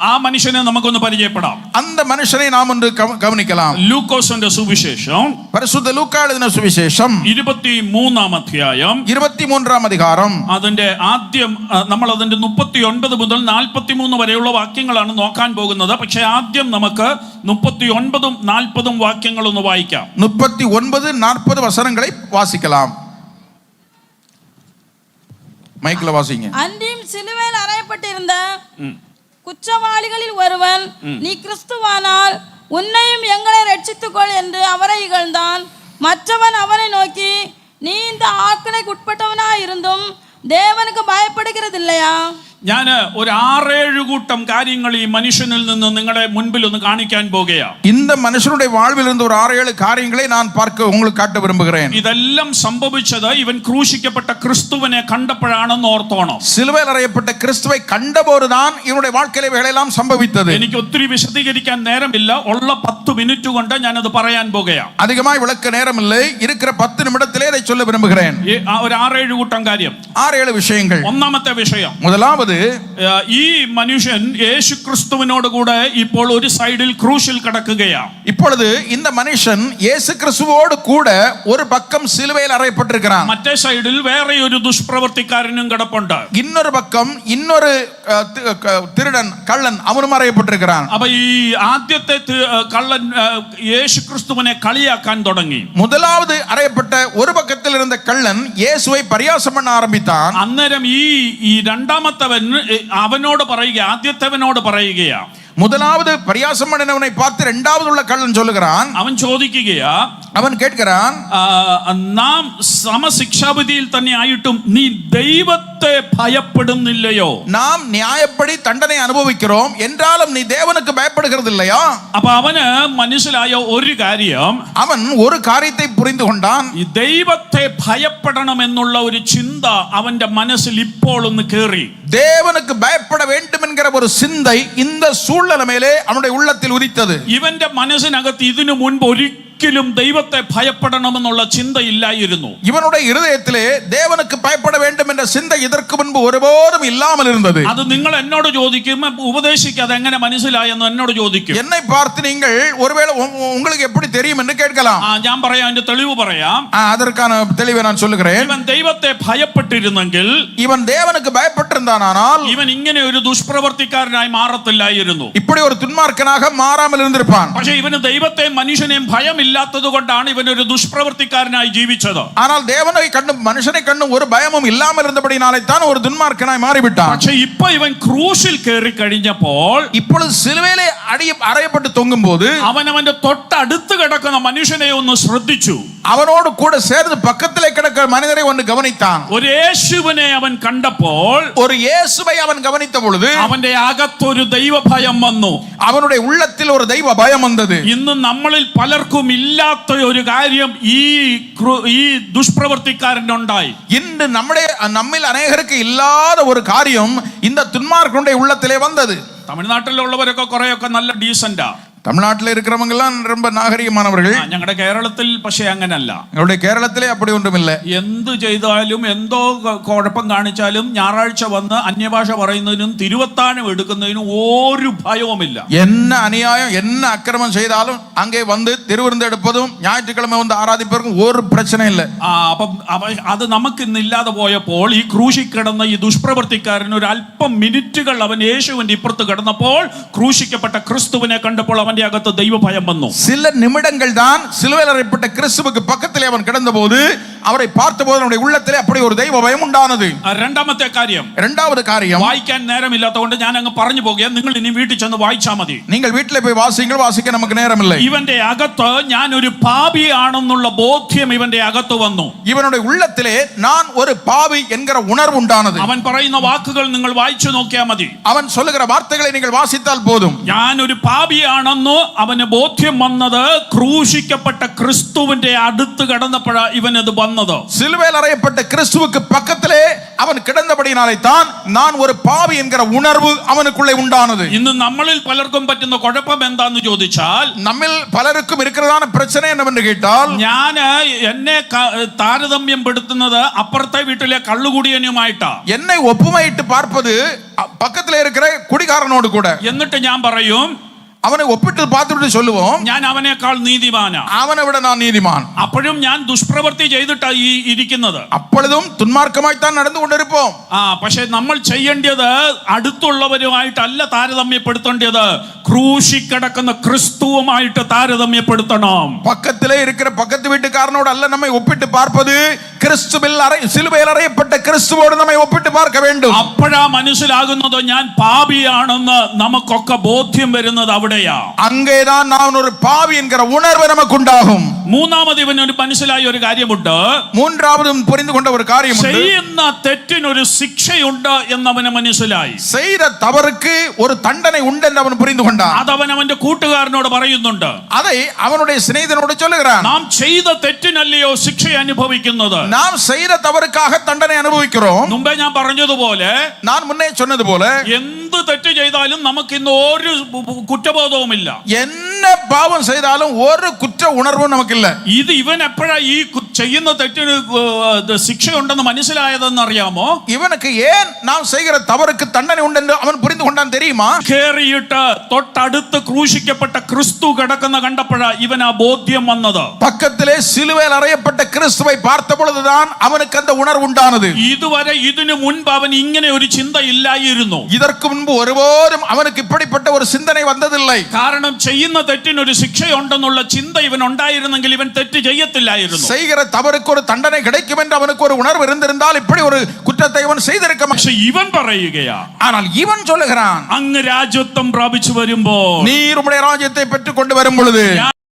ആ മനുഷ്യനെ നമുക്കൊന്ന് പരിചയപ്പെടാം. அந்த மனுஷனை நாம் ஒன்று கவனிக்கலாம். ലൂക്കോസിന്റെ സുവിശേഷം பரிசுத்த லூக்கா எழுதின சுவிசேஷம் 23-ാം അധ്യായം 23-ാം அதிகாரம், അതിന്റെ ആദ്യം നമ്മൾ അതിന്റെ 39 മുതൽ 43 വരെയുള്ള വാക്യങ്ങളാണ് നോക്കാൻ പോകുന്നത്. പക്ഷെ ആദ്യം നമുക്ക് 39ഉം 40ഉം വാക്യങ്ങൾ ഒന്ന് വായിക്കാം. 39, 40 வசனங்களை வாசிக்கலாம். மைக்ல வாசிங்க. அன்றியும் சிலுவையில் அறையப்பட்டிருந்த குற்றவாளிகளில் ஒருவன், நீ கிறிஸ்துவானால் உன்னையும் எங்களை ரட்சித்துக்கொள் என்று அவரை இகழ்ந்தான். மற்றவன் அவனை நோக்கி, நீ இந்த ஆக்கினைக்கு உட்பட்டவனாய் இருந்தும் தேவனுக்கு பயப்படுகிறதில்லையா? ഞാൻ ഒരു 6-7 കൂട്ടം കാര്യങ്ങൾ ഈ മനുഷ്യനിൽ നിന്ന് നിങ്ങളുടെ മുൻപിൽ ഒന്ന് കാണിക്കാൻ പോകുകയാണ്. இந்த மனுஷனுடைய வாழ்வில் இருந்த ஒரு 6-7 காரியங்களை நான் பார்க்க உங்களுக்கு காட்ட விரும்புகிறேன். ഇതെല്ലാം സംഭവിച്ചത് ഇവൻ ക്രൂശിക്കപ്പെട്ട ക്രിസ്തുവിനെ കണ്ടപ്പോഴാണെന്ന് ഓർത്തോണം. சிலுவையில் அறையப்பட்ட கிறிஸ்துவை கண்டபோதுதான் இவனுடைய வாழ்க்கையில இவைகளெல்லாம் சம்பவித்தது. എനിക്ക് ഒത്തിരി വിശദീകരിക്കാൻ നേരമില്ല. ഉള്ള 10 മിനിറ്റ് കൊണ്ട് ഞാനത് പറയാൻ പോകുകയാണ്. அதிகமாய் விளக்க நேரம் இல்லை. இருக்கிற 10 நிமிடத்திலே இதை சொல்ல விரும்புகிறேன். ഒരു 6-7 കൂട്ടം കാര്യം, 6-7 விஷயங்கள். ഒന്നാമത്തെ വിഷയം, முதலாவது, ഈ മനുഷ്യൻ യേശു ക്രിസ്തുവിനോട് കൂടെ ഇപ്പോൾ ഒരു സൈഡിൽ ക്രൂശിൽ കിടക്കുകയാണ്. இப்பொழுது இந்த மனுஷன் இயேசு கிறிஸ்துவோடு கூட ஒரு பக்கம் சிலுவையில் அறையப்பட்டிருக்கிறான். മറ്റേ സൈഡിൽ വേറെ ഒരു ദുഷ്പ്രവർത്തിക്കാരനും കിടപ്പുണ്ട്. இன்னொரு பக்கம் இன்னொரு திருடன் கள்ளன் அவனும் அறையப்பட்டிருக்கிறான். അപ്പൊ ഈ ആദ്യത്തെ കള്ളൻ യേശു ക്രിസ്തുവിനെ കളിയാക്കാൻ തുടങ്ങി. முதலாவது அறையப்பட்ட ஒரு பக்கத்தில் இருந்த கள்ளன் இயேசுவை பரியாசம் பண்ண ஆரம்பித்தான். അന്നേരം ഈ രണ്ടാമത്തവൻ അവനോട് പറയുക, ആദ്യത്തവനോട് പറയുകയാ. முதலாவது பரியாசம் பண்ணினவனை பார்த்து இரண்டாவது உள்ள கள்ளன் சொல்லுகிறான், അവൻ ചോദിക്കുകയാ, അവൻ കേட்கிறான், നാം സമശിക്ഷാവിധിയിൽ തന്നെ ആയിട്ടും നീ ദൈവത്തെ ഭയപ്പെടുന്നില്ലയോ? நாம் நியாயப்படி தண்டனை அனுபவிக்கிறோம் என்றாலும் நீ தேவனுக்கு பயப்படுகிறது இல்லையா? അപ്പൊ അവന് മനസ്സിലായ ഒരു കാര്യം, அவன் ஒரு காரியத்தை புரிந்து கொண்டான். ഈ ദൈവത്തെ ഭയപ്പെടണം എന്നുള്ള ഒരു ചിന്ത അവന്റെ മനസ്സിൽ ഇപ്പോൾ ഒന്ന് കേറി. தேவனுக்கு பயப்பட வேண்டும் என்கிற ஒரு சிந்தை இந்த சூழ்நிலை மேலே அவனுடைய உள்ளத்தில் உதித்தது. ഇവന്റെ മനസ്സിനകത്ത് ഇതിനു മുൻപ് ഒരിക്കലും ദൈവത്തെ ഭയപ്പെടണമെന്നുള്ള ചിന്തയില്ലായിരുന്നു. இவனுடைய இருதயத்திலே தேவனுக்கு பயப்பட வேண்டும் என்ற சிந்தை இதற்கு முன்பு ஒருபோதும் இல்லாமல் இருந்தது. അത് നിങ്ങൾ എന്നോട് ചോദിക്കും, ഉപദേശിക്കാതെ എങ്ങനെ മനസ്സിലായെന്ന് എന്നോട് ചോദിക്കും. என்னை பார்த்து நீங்கள் ஒருவேளை உங்களுக்கு எப்படி தெரியும் என்று கேட்கலாம். ഞാൻ പറയാം, അതിന്റെ തെളിവ് പറയാം. அதற்கான தெளிவை நான் சொல்லுகிறேன். ഇവൻ ദൈവത്തെ ഭയപ്പെട്ടിരുന്നെങ്കിൽ, இவன் தேவனுக்கு பயப்பட்டிருந்தானால் ഇവൻ ഇങ്ങനെ ഒരു ദുഷ്പ്രവർത്തിക്കാരനായി മാറത്തില്ലായിരുന്നു. இப்படி ஒரு துன்மார்க்கனாக மாறாமல் இருந்திருப்பான். പക്ഷേ ഇവന് ദൈവത്തെയും മനുഷ്യനെയും ഭയമില്ലാത്തത് കൊണ്ടാണ് ഇവൻ ഒരു ദുഷ്പ്രവർത്തിക്കാരനായി ജീവിച്ചത്. ஆனால் தேவனை கண்டும் மனுஷனை கண்டும் ஒரு பயமும் இல்லாமல் இருந்தபடினாலே தான் ஒரு துன்மார்க்கனாய் மாறிவிட்டான். പക്ഷേ ഇപ്പൊ ഇവൻ ക്രൂശിൽ കയറി കഴിഞ്ഞപ്പോൾ, இப்பொழுது சிலுவையிலே அறையப்பட்டு தொங்கும்போது അവനവന്റെ തൊട്ടടുത്ത് കിടക്കുന്ന മനുഷ്യനെ ഒന്ന് ശ്രദ്ധിച്ചു. அவனோடு கூட சேர்ந்து பக்கத்திலே கிடக்கிற மனிதரை ஒன்று கவனித்தான். ഒരു യേശുവിനെ അവൻ കണ്ടപ്പോൾ, ஒரு இயேசுவை அவன் கவனித்த பொழுது അവന്റെ അകത്തൊരു ദൈവഭയം വന്നു. அவனுடைய உள்ளத்தில் ஒரு தெய்வ பயம் வந்தது. ഇന്ന് നമ്മളിൽ പലർക്കും ഇല്ലാത്ത ഒരു കാര്യം ഈ ദുഷ്പ്രവർത്തിക്കാരനുണ്ടായി. இன்று நம்மில் அநேகருக்கு இல்லாத ஒரு காரியம் இந்த துன்மார்க்கனுடைய உள்ளத்திலே வந்தது. തമിഴ്നാട്ടിലുള്ളവരൊക്കെ കുറെയൊക്കെ നല്ല ഡീസന്റാ. தமிழ்நாட்டில் இருக்கிறவங்க எல்லாம் ரொம்ப நாகரிகமானவர்கள். ഞങ്ങളുടെ കേരളത്തിൽ പക്ഷേ അങ്ങനല്ല. எங்களுடைய கேரளத்திலே அப்படி ஒன்றும் இல்லை. എന്ത് ചെയ്താലും എന്തോ കുഴപ്പം കാണിച്ചാലും ഞായറാഴ്ച വന്ന് അന്യഭാഷ പറയുന്നതിനും തിരുവത്താനം എടുക്കുന്നതിനും ഒരു ഭയവുമില്ല. என்ன அநியாயம் என்ன அக்கிரமம் செய்தாலும் அங்கே வந்து திருவிருந்து எடுப்பதும் ஞாயிற்றுக்கிழமை வந்து ஆராதிப்பதற்கும் ஒரு பிரச்சனை இல்லை. അപ്പം അത് നമുക്ക് ഇന്നില്ലാതെ പോയപ്പോൾ ഈ ക്രൂശിൽ കിടന്ന ഈ ദുഷ്പ്രവർത്തിക്കാരൻ ഒരു അല്പം മിനിറ്റുകൾ അവൻ യേശുവിന്റെ ഇപ്പുറത്ത് കിടന്നപ്പോൾ ക്രൂശിക്കപ്പെട്ട ക്രിസ്തുവിനെ കണ്ടപ്പോൾ അവന്റെ അകത്ത് ദൈവഭയം വന്നു. சில நிமிடங்கள் தான் சிலுவையில் அறையப்பட்ட கிறிஸ்துவுக்கு பக்கத்திலே அவன் கிடந்தபோது அவரை பார்த்தபோது அவனுடைய உள்ளத்திலே அப்படி ஒரு தெய்வ பயம் உண்டானது. രണ്ടാമത്തെ കാര്യം, இரண்டாவது காரியம், വായിക്കാൻ നേരമില്ലാത്തതുകൊണ്ട് ഞാൻ അങ്ങ് പറഞ്ഞു പോകുക. നിങ്ങൾ ഇനി വീട്ടിൽ ചെന്ന് വായിച്ചാൽ മതി. நீங்கள் வீட்டிலே போய் வாசிங்கள், வாசிக்க நமக்கு நேரம் இல்லை. ഇവന്റെ അകത്ത് ഞാൻ ഒരു പാപിയാണെന്നുള്ള ബോധ്യം ഇവന്റെ അകത്ത് വന്നു. இவனுடைய உள்ளத்திலே நான் ஒரு பாவி என்கிற உணர்வு உண்டானது. അവൻ പറയുന്ന വാക്കുകൾ നിങ്ങൾ വായിച്ചു നോക്കിയാൽ മതി. அவன் சொல்லுகிற வார்த்தைகளை நீங்கள் வாசித்தால் போதும். ഞാൻ ഒരു പാപിയാണെന്ന് അവന് ബോധ്യം വന്നത് ക്രൂശിക്കപ്പെട്ട ക്രിസ്തുവിന്റെ അടുത്ത് കിടന്നപ്പോഴാണ് ഇവനത് വന്നത്. சிலுவையில் அறையப்பட்ட கிறிஸ்துவுக்கு பக்கத்திலே அவன் கிடந்தபடியினாலே தான் நான் ஒரு பாவி என்கிற உணர்வு அவனுக்குள்ளே உண்டானது. ഇന്ന് നമ്മളിൽ പലർക്കും പറ്റുന്ന കുഴപ്പം എന്താന്ന് ചോദിച്ചാൽ, நம்மில் பலருக்கும் இருக்கிறதான பிரச்சனை என்னவென்று கேட்டால், ഞാൻ എന്നെ താരതമ്യം പെടുത്തുന്നത് അപ്പുറത്തെ വീട്ടിലെ കള്ളുകുടിയനുമായിട്ടാ. என்னை ஒப்புமையிட்டு பார்ப்பது பக்கத்திலே இருக்கிற குடிகாரனோடு கூட. എന്നിട്ട് ഞാൻ പറയും, அவனை ஒப்பிட்டு பார்த்துட்டு சொல்லுவோம், ഞാൻ അവനേക്കാൾ നീതിമാനാ. அவனை விட நான் நீதிமான். അപ്പോഴും ഞാൻ ദുഷ്പ്രവൃത്തി ചെയ്തിട്ടാ ഈ ഇരിക്കുന്നത്. அப்பொழுதும் துன்மார்க்கமாய் தான் நடந்து கொண்டிருப்போம். പക്ഷെ നമ്മൾ ചെയ്യേണ്ടത് അടുത്തുള്ളവരുമായിട്ടല്ല താരതമ്യപ്പെടുത്തേണ്ടത്, ക്രൂശിക്കിടക്കുന്ന ക്രിസ്തുവുമായിട്ട് താരതമ്യപ്പെടുത്തണം. பக்கத்திலே இருக்கிற பக்கத்து வீட்டுக்காரனோடு அல்ல நம்மை ஒப்பிட்டு பார்ப்பது, கிறிஸ்துவில் சிலுவையில் அறையப்பட்ட கிறிஸ்துவோடு நம்மை ஒப்பிட்டு பார்க்க வேண்டும். അപ്പോഴാ മനസ്സിലാകുന്നത് ഞാൻ പാപിയാണെന്ന് നമുക്കൊക്കെ ബോധ്യം വരുന്നത് അവിടെയാ. அங்கேதான் நான் ஒரு பாவி என்கிற உணர்வு நமக்கு உண்டாகும். മൂന്നാമത് ഇവനൊരു മനസ്സിലായ ഒരു കാര്യമുണ്ട്. மூன்றாவதும் புரிந்து கொண்ட ஒரு காரியம் உண்டு. ചെയ്യുന്ന തെറ്റിനൊരു ശിക്ഷയുണ്ട് എന്നവന് മനസ്സിലായി. செய்த தவறுக்கு ஒரு தண்டனை உண்டு என்று அவன் புரிந்து கொண்டான். അതവൻ അവന്റെ കൂട്ടുകാരനോട് പറയുന്നുണ്ട്. அதை அவனுடைய சிநேகிதனோடு சொல்லுகிறான். നാം ചെയ്ത തെറ്റിനല്ലയോ ശിക്ഷ അനുഭവിക്കുന്നത്? நாம் செய்த தவறுக்காக தண்டனை அனுபவிக்கிறோம். മുമ്പേ ഞാൻ പറഞ്ഞതുപോലെ, நான் முன்னே சொன்னது போல, എന്ത് തെറ്റ് ചെയ്താലും നമുക്ക് ഇന്ന് ഒരു കുറ്റബോധവുമില്ല. என்ன பாவம் செய்தாலும் ஒரு குற்ற உணர்வும் நமக்கு இல்ல. ഇത് ഇവൻ എപ്പോഴാ ഈ ചെയ്യുന്ന തെറ്റിന് ശിക്ഷയുണ്ടെന്ന് മനസ്സിലായതെന്ന് അറിയാമോ? இவனுக்கு ஏன் நாம் செய்கிற தவறுக்கு தண்டனை உண்டு என்று அவன் புரிந்து கொண்டான் தெரியுமா? കേറിയിട്ട് തൊട്ടടുത്ത് ക്രൂശിക്കപ്പെട്ട ക്രിസ്തു കിടക്കുന്ന കണ്ടപ്പോഴാ ഇവൻ ആ ബോധ്യം വന്നത്. பக்கத்திலே சிலுவையில் அறையப்பட்ட கிறிஸ்துவை பார்த்த பொழுதுதான் அவனுக்கு அந்த உணர்வு உண்டானது. ഇതുവരെ ഇതിനു മുൻപ് അവൻ ഇങ്ങനെ ഒരു ചിന്ത ഇല്ലായിരുന്നു. இதற்கு முன்பு ஒருபோதும் அவனுக்கு இப்படிப்பட்ட ஒரு சிந்தனை வந்ததில்லை. കാരണം ചെയ്യുന്ന തെറ്റിനൊരു ശിക്ഷയുണ്ടെന്നുള്ള ചിന്ത ഇവൻ ഉണ്ടായിരുന്നെങ്കിൽ ഇവൻ തെറ്റ് ചെയ്യത്തില്ലായിരുന്നു. செய்கிற தவறுக்கு ஒரு தண்டனை கிடைக்கும் என்று அவனுக்கு ஒரு உணர்வு இருந்திருந்தால் இப்படி ஒரு குற்றத்தை அவன் செய்திருக்க மாட்டான். പക്ഷെ ഇവൻ പറയുകയാ, ஆனால் இவன் சொல்லுகிறான், അങ്ങ് രാജ്യത്വം പ്രാപിച്ചു വരുമ്പോൾ, நீர் உம்முடைய ராஜ்யத்தை பெற்றுக் கொண்டு வரும் பொழுது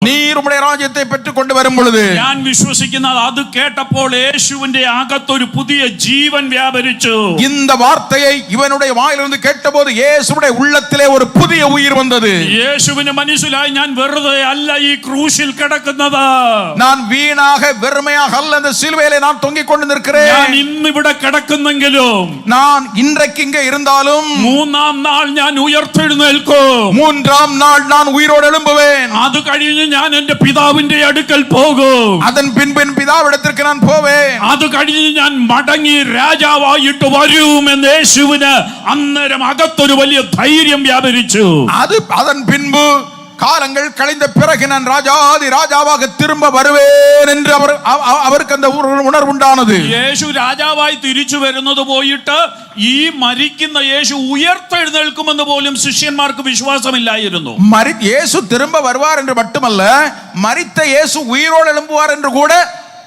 நீர் உம்முடைய ராஜ்யத்தை பெற்றுக் கொண்டு வரும் பொழுது ഞാൻ വിശ്വസിക്കുന്നത് അത് കേട്ടപ്പോൾ യേശുവിന്റെ അകത്തൊരു പുതിയ ജീവൻ വ്യാപരിച്ചു. இந்த வார்த்தையை இவனுடைய வாயிலிருந்து கேட்டபோது இயேசுவுடைய உள்ளத்திலே ஒரு புதிய உயிர் வந்தது. യേശുവിന് മനസ്സിലായി ഞാൻ വെറുതെ അല്ല ഈ ക്രൂശിൽ കിടക്കുന്നത്. நான் വീണാக வெறுமையாக அல்ல இந்த சிலுவையிலே நான் தொங்கிக் கொண்டு நிற்கிறேன். ഞാൻ ഇന്ന് ഇവിടെ കിടക്കുന്നെങ്കിലും நான் இன்றைக்கு இங்கே இருந்தாலும் മൂന്നാം നാൾ ഞാൻ ഉയർത്തെഴുന്നേൽക്കും. மூன்றாம் நாள் நான் உயிரோடு எழும்புவேன். അത് കഴിഞ്ഞ് ഞാൻ എന്റെ പിതാവിന്റെ അടുക്കൽ പോകും. அதன் பின்பு என் பிதாவிடத்திற்கு நான் போவேன். അത് കഴിഞ്ഞ് ഞാൻ മടങ്ങി രാജാവായിട്ട് വരുമെന്ന് യേശുവിന് അന്നേരം അകത്തൊരു വലിയ ധൈര്യം വ്യാപരിച്ചു. அதன் பின்பு காலங்கள் கழிந்த பிறகு நான் ராஜாதி ராஜாவாக திரும்ப வருவேன் என்று அவருக்கு அந்த உணர்வு உண்டானது. യേശു രാജാവായി തിരിച്ചു വരുന്നത് പോയിട്ട് ഈ മരിക്കുന്ന യേശു ഉയർത്തെഴുന്നേൽക്കുമെന്ന് പോലും ശിഷ്യന്മാർക്ക് വിശ്വാസമില്ലായിരുന്നു. യേശു திரும்ப வருவார் என்று மட்டுமல்ல, மரித்த இயேசு உயிரோடு எழும்புவார் என்று கூட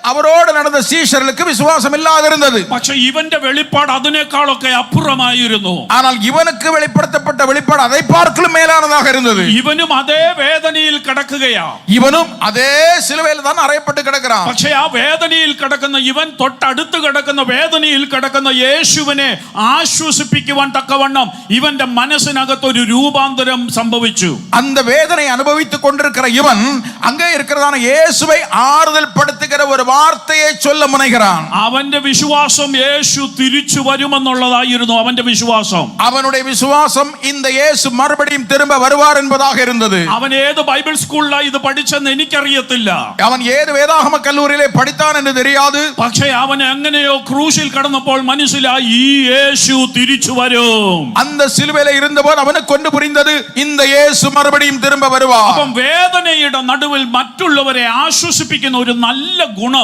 அவரோடு நடந்த சீஷர்களுக்கு விசுவாசம் இல்லாதிருந்தது. പക്ഷേ ഇവന്റെ വെളിപ്പാട് അതിനേക്കാളൊക്കെ അപ്പുറമായിരുന്നു. ஆனால் ഇവனுக்கு வெளிப்படுத்தப்பட்ட வெளிப்பாடு அதை பார்க்கலும் மேலானதாக இருந்தது. ഇവനും അതേ വേദനയിൽ കിടക്കുകയാ. ഇവനും അതേ സിലുവയിൽ தான் അറയപ്പെട്ട് കിടക്കുകയാണ്. പക്ഷേ ആ വേദനയിൽ കിടക്കുന്ന ഇവൻ തൊട്ടടുത്ത് കിടക്കുന്ന വേദനയിൽ കിടക്കുന്ന യേശുവിനെ ആശ്വസിപ്പിക്കുവാൻ തക്കവണ്ണം ഇവന്റെ മനസ്സിനകത്ത് ഒരു രൂപാന്തരം സംഭവിച്ചു. அந்த வேதனை அனுபவித்துக் கொண்டிருக்கிற இவன் அங்கே இருக்கிறதான இயேசுவை ஆறுதல் படுத்துகிற ஒரு വാർത്തയെ ചൊല്ല മുനகிறான். അവന്റെ വിശ്വാസം യേശു തിരിച്ചു വരുമെന്നുള്ളതായിരുന്നു അവന്റെ വിശ്വാസം. അവനുடைய விசுவாசம் இந்த இயேசு மறுபடியும் திரும்ப வருவார் என்பதாக இருந்தது. അവൻ ഏത് ബൈബിൾ സ്കൂളിലാണ് ഇത് പഠിച്ചെന്ന് എനിക്കറിയത്തില്ല. അവൻ ഏത് വേദാഗമ കല്ലൂരിയിലെ പഠിത്താൻ എന്ന് தெரியாது. പക്ഷേ അവൻ എങ്ങനെയോ ക്രൂശിൽ കടന്നപ്പോൾ മനസ്സിലായി ഈ യേശു തിരിച്ചു വരും. அந்த சிலுவையிலே இருந்தபோது அவனுக்கு கொண்டு புரிந்தது இந்த இயேசு மறுபடியும் திரும்ப வருவார். അപ്പം വേദനയുടെ നടുവിൽ മറ്റുള്ളവരെ ആശ്വസിപ്പിക്കുന്ന ഒരു നല്ല ഗുണം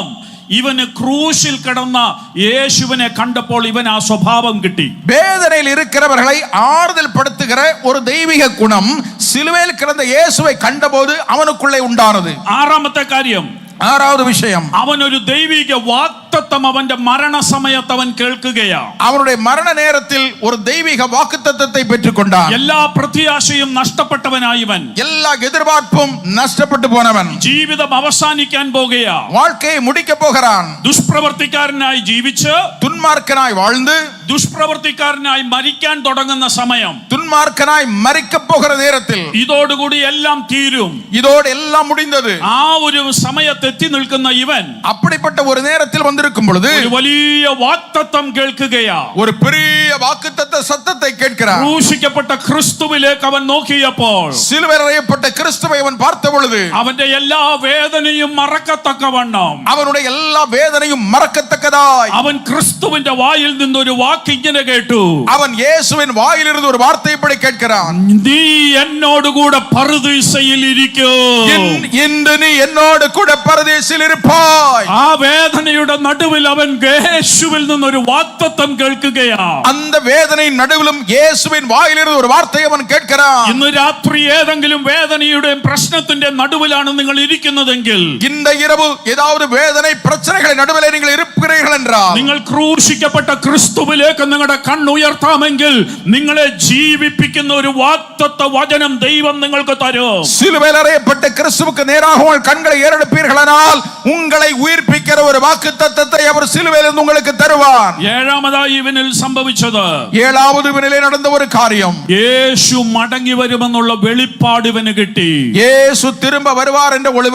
ഇവന് ക്രൂശിൽ കിടന്ന യേശുവിനെ കണ്ടപ്പോൾ ഇവൻ ആ സ്വഭാവം കിട്ടി. வேதனையில் இருக்கிறவர்களை ஆறுதல் படுத்துகிற ஒரு தெய்வீக குணம் சிலுவையில் கிடந்த இயேசுவை கண்டபோது அவனுக்குள்ளே உண்டானது. ആറാമത്തെ കാര്യം, ആറാவது விஷயம், അവൻ ഒരു ദൈവിക വാഗ്ദത്തം അവന്റെ മരണസമയത്ത് അവൻ കേൾക്കുകയാ. அவனுடைய மரண நேரத்தில் ஒரு தெய்வீக வாக்குத்தத்தத்தை பெற்றுக்கொண்டான். എല്ലാ പ്രത്യാശയും നഷ്ടപ്പെട്ടവനായി ഇവൻ. எல்லா எதிர்பார்ப்பும் நஷ்டப்பட்டு போனவன். ജീവിതം അവസാനിക്കാൻ പോകുകയാ. வாழ்க்கையை முடிக்க போகிறான். ദുഷ്പ്രവർത്തിക്കാരനായി ജീവിച്ച് துன்மார்க்கனாய் வாழ்ந்து ദുഷ്പ്രവർത്തിക്കാരനായി മരിക്കാൻ തുടങ്ങുന്ന സമയം, துன்மார்க்கனாய் மரிக்க போகிற நேரத்தில் ഇതോടുകൂടി എല്ലാം തീരും, இதோடு எல்லாம் முடிந்தது. ആ ഒരു സമയത്ത് എത്തി നിൽക്കുന്ന ഇവൻ அப்படிப்பட்ட ஒரு நேரத்தில் வந்திருக்கும் பொழுது ഒരു വലിയ വാഗ്ദത്തം കേൾക്കുകയാ. ஒரு பெரிய வாக்குத்தத்த சத்தத்தை கேட்கிறான். ക്രൂശിക്കപ്പെട്ട ക്രിസ്തുവിലേക്ക് അവൻ നോക്കിയപ്പോൾ சிலுவையில் அறையப்பட்ட கிறிஸ்துவை அவன் பார்த்த பொழுது അവന്റെ എല്ലാ വേദനയും മറക്കത്തക്കവണ്ണം, அவனுடைய எல்லா வேதனையும் மறக்கத்தக்கதாய் അവൻ ക്രിസ്തുവിന്റെ വായിൽ നിന്നൊരു വാക്ക് ഇങ്ങനെ കേട്ടു. அவன் இயேசுவின் வாயிலிருந்து ஒரு வார்த்தை இப்படி கேட்கிறான், നീ എന്നോടുകൂടെ പറുദീസയിൽ ഇരിക്കും. இன்று நீ என்னோடு கூட பரதேசில் இருப்பாய். ആ വേദനയുടെ നടുവിൽ അവൻ യേശുവിൽ നിന്നൊരു വാഗ്ദത്തം കേൾക്കുകയാ. அந்த வேதனையின் நடுவிலும் இயேசுவின் வாயிலிருந்து ஒரு வார்த்தை அவன் கேட்கிறான். ഇന്ന് രാത്രി ഏതെങ്കിലും വേദനയുടെയും പ്രശ്നത്തിന്റെ നടുവിലാണ് നിങ്ങൾ ഇരിക്കുന്നതെങ്കിൽ, இந்த இரவு ஏதாவது வேதனை பிரச்சனைகளின் நடுவிலே நீங்கள் இருக்கிறீர்கள் என்றால், നിങ്ങൾ ക്രൂശിക്കപ്പെട്ട ക്രിസ്തുവിലേക്ക് നിങ്ങളുടെ കണ്ണുയർത്താമെങ്കിൽ നിങ്ങളെ ജീവിപ്പിക്കുന്ന ഒരു വാഗ്ദത്ത വചനം ദൈവം നിങ്ങൾക്ക് തരും. சிலுவையில் அறையப்பட்ட கிறிஸ்துவுக்கு நேராக உங்கள் கண்களை ஏறெடுப்பீர்களானால் உங்களை உயிர்ப்பிக்கிற ஒரு வாக்குத்தத்தத்தை அவர் சிலுவையிலிருந்து உங்களுக்கு தருவார். ഏഴാമതായി ഇവനിൽ സംഭവിച്ചത്, ஏழாவது இவனிலே நடந்த ஒரு காரியம், യേശു മടങ്ങി വരുമെന്നുള്ള വെളിപ്പാട് ഇവന് കിട്ടി. இயேசு திரும்ப வருவார் என்ற ஒரு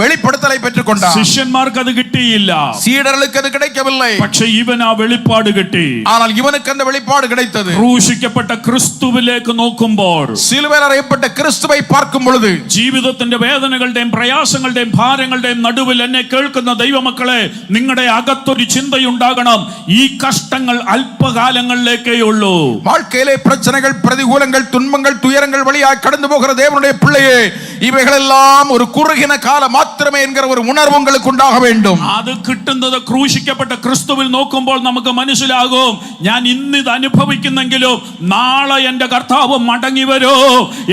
வெளிப்படுத்தலை பெற்றுக் கொண்டார். ശിഷ്യന്മാർക്ക് അത് കിട്ടിയില്ല, சீடர்களுக்கு அது கிடைக்கவில்லை. പക്ഷെ ഇവൻ ആ വെളിപ്പാട് കിട്ടി. ஆனால் இவனுக்கு அந்த வெளிப்பாடு கிடைத்தது. ക്രൂശിക്കപ്പെട്ട ക്രിസ്തുവിലേക്ക് നോക്കുമ്പോൾ, சிலுவையில் அறையப்பட்ட கிறிஸ்துவை பார்க்கும் பொழுது, ജീവിതത്തിന്റെ വേദനകളുടെയും പ്രയാസങ്ങളുടെയും ഭാരങ്ങളുടെയും നടുവിൽ എന്നെ കേൾക്കുന്ന ദൈവമക്കളെ, നിങ്ങളുടെ അകത്തൊരു ചിന്തയുണ്ടാകണം, ഈ കഷ്ടങ്ങൾ അല്പകാലങ്ങളിലേക്കേ ഉള്ളൂ. வாழ்க்கையிலே பிரச்சனைகள், பிரதிகூலங்கள், துன்பங்கள், துயரங்கள் வழியாய் கடந்து போகிற தேவனுடைய பிள்ளையே, இவைகளெல்லாம் ஒரு குறுகின காலம் மாத்திரமே என்கிற ஒரு உணர்வு உங்களுக்கு உண்டாக வேண்டும். അത് കിട്ടുന്നത് ക്രൂശിക്കപ്പെട്ട ക്രിസ്തുവിൽ നോക്കുമ്പോൾ നമുക്ക് മനസ്സിലാകും, ഞാൻ ഇന്നിത് അനുഭവിക്കുന്നെങ്കിലും നാളെ എന്റെ കർത്താവ് മടങ്ങി വരൂ,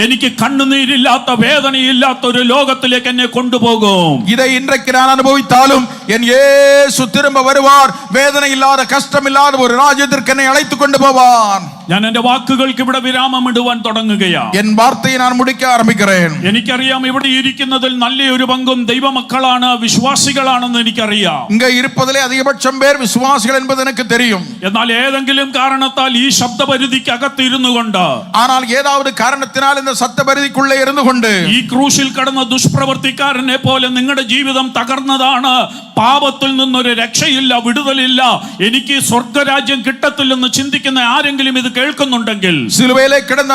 എനിക്ക് കണ്ണുനീരില്ലാത്ത വേദനയില്ലാത്ത ഒരു ലോകത്തിലേക്ക് എന്നെ കൊണ്ടുപോകും. இதை இன்றைக்கு நான் அனுபவித்தாலும் என் இயேசு திரும்ப வருவார், வேதனை இல்லாத கஷ்டம் இல்லாத ஒரு ராஜ்யத்திற்கு என்னை அழைத்துக் கொண்டு போவான். ഞാൻ എന്റെ വാക്കുകൾക്ക് ഇവിടെ വിരാമമിടുവാൻ തുടങ്ങുകയാണ്. என் வார்த்தையை நான் முடிக்க ஆரம்பிக்கிறேன். എനിക്കറിയാം ഇവിടെ ഇരിക്കുന്നതിൽ നല്ലൊരു പങ്കും ദൈവമക്കളാണ്, വിശ്വാസികളാണെന്ന് എനിക്കറിയാം. இங்க இருப்பதிலே அதிகபட்சம் பேர் விசுவாசிகள் என்பது எனக்கு தெரியும். എന്നാൽ ഏതെങ്കിലും കാരണത്താൽ ഈ ശബ്ദപരിധിക്ക് അകത്തിരുന്നു കൊണ്ട്, ஆனால் ஏதாவது காரணத்தினால் இந்த சத்த பரிதிக்குள்ளே இருந்து கொண்டு ഈ ക്രൂശിൽ കടന്ന ദുഷ്പ്രവർത്തിക്കാരനെ പോലെ നിങ്ങളുടെ ജീവിതം തകർന്നതാണ്, പാപത്തിൽ നിന്നൊരു രക്ഷയില്ല, വിടുതലില്ല, എനിക്ക് സ്വർഗരാജ്യം കിട്ടത്തില്ലെന്ന് ചിന്തിക്കുന്ന ആരെങ്കിലും ഇത് കേൾക്കുന്നുണ്ടെങ്കിൽ, சிலுவையிலே கிடந்த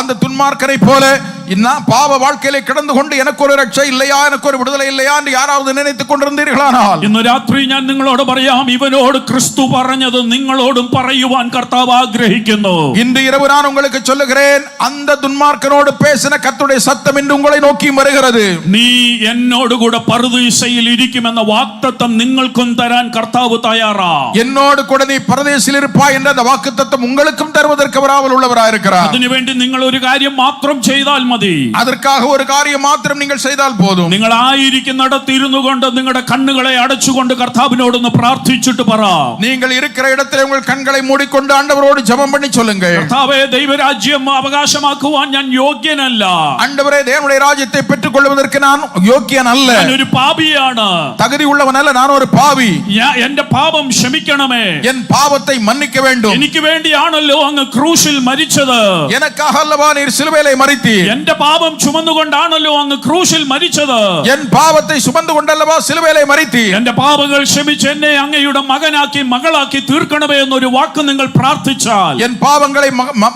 அந்த துன்மார்க்கரை போல பாவ வாழ்க்கையிலே கிடந்து கொண்டு எனக்கு ஒரு ரட்சை இல்லையா, எனக்கு ஒரு விடுதலை இல்லையா என்று யாராவது நினைத்துக் கொண்டிருந்தீர்களானால் ഇന്ന് രാത്രി ഞാൻ നിങ്ങളോട് പറയാം, ഇവനോട് ക്രിസ്തു പറഞ്ഞത് നിങ്ങളോടും പറയുവാൻ കർത്താവ് ആഗ്രഹിക്കുന്നു. இன்று இரவு நான் உங்களுக்கு சொல்லுகிறேன், அந்த துன்மார்க்கனோடு பேசின கர்த்தருடைய சத்தம் இன்று உங்களை நோக்கி வருகிறது. നീ എന്നോട് കൂടെ പറുദീസയിൽ ഇരിക്കുമെന്ന വാഗ്ദത്തം നിങ്ങൾക്കും തരാൻ കർത്താവ് തയ്യാറാ. என்னோடு கூட நீ பரதேசில் இருப்பாய் என்ற அந்த வாக்குத்தத்தம் உங்களுக்கும் தருவதற்கு அவரால் உள்ளவராய் இருக்கிறார். അതിനുവേണ്ടി നിങ്ങൾ ഒരു കാര്യം മാത്രം ചെയ്താൽ മതി. அதற்காக ஒரு காரியம் மாத்திரம் நீங்கள் செய்தால் போதும். നിങ്ങൾ ആയിരിക്കുന്നിടത്ത് ഇരുന്നു കൊണ്ട് നിങ്ങളുടെ കണ്ണുകളെ അടച്ചുകൊണ്ട് കർത്താവിനോടൊന്ന് പ്രാർത്ഥിച്ചിട്ട് പറ. நீங்கள் இருக்கிற இடத்திலே உங்கள் கண்களை மூடிக்கொண்டு ஆண்டவரோடு ஜெபம் பண்ணி சொல்லுங்கள். കർത്താവേ, ദൈവരാജ്യം അവകാശമാക്കുവാൻ ഞാൻ യോഗ്യനല്ല. ஆண்டவரே, தேவனுடைய ராஜ்யத்தை பெற்றுக் கொள்வதற்கு நான் யோக்கியன் அல்ல. ഞാൻ ഒരു പാപിയാണ്. தகுதி உள்ளவன் அல்ல, நான் ஒரு பாவி. എന്റെ പാപം ക്ഷമിക്കണമേ. என் பாவத்தை மன்னிக்க வேண்டும். എനിക്ക് വേണ്ടിയാണല്ലോ അങ്ങ് ക്രൂശിൽ മരിച്ചത്. எனக்காக அல்லவா நீர் சிலுவையிலே மரித்தீர். എന്റെ പാപം ചുമന്നുകൊണ്ടാണല്ലോ അങ്ങ് ക്രൂശിൽ മരിച്ചത്. என் பாவத்தை சுமந்து கொண்டல்லவா சிலுவையிலே மரித்தீர். എന്റെ പാപങ്ങൾ ക്ഷമിച്ച് എന്നെ അങ്ങയുടെ മകനാക്കി മകളാക്കി തീർക്കണമേ എന്നൊരു വാക്ക് നിങ്ങൾ പ്രാർത്ഥിച്ചാൽ, என் பாவங்களை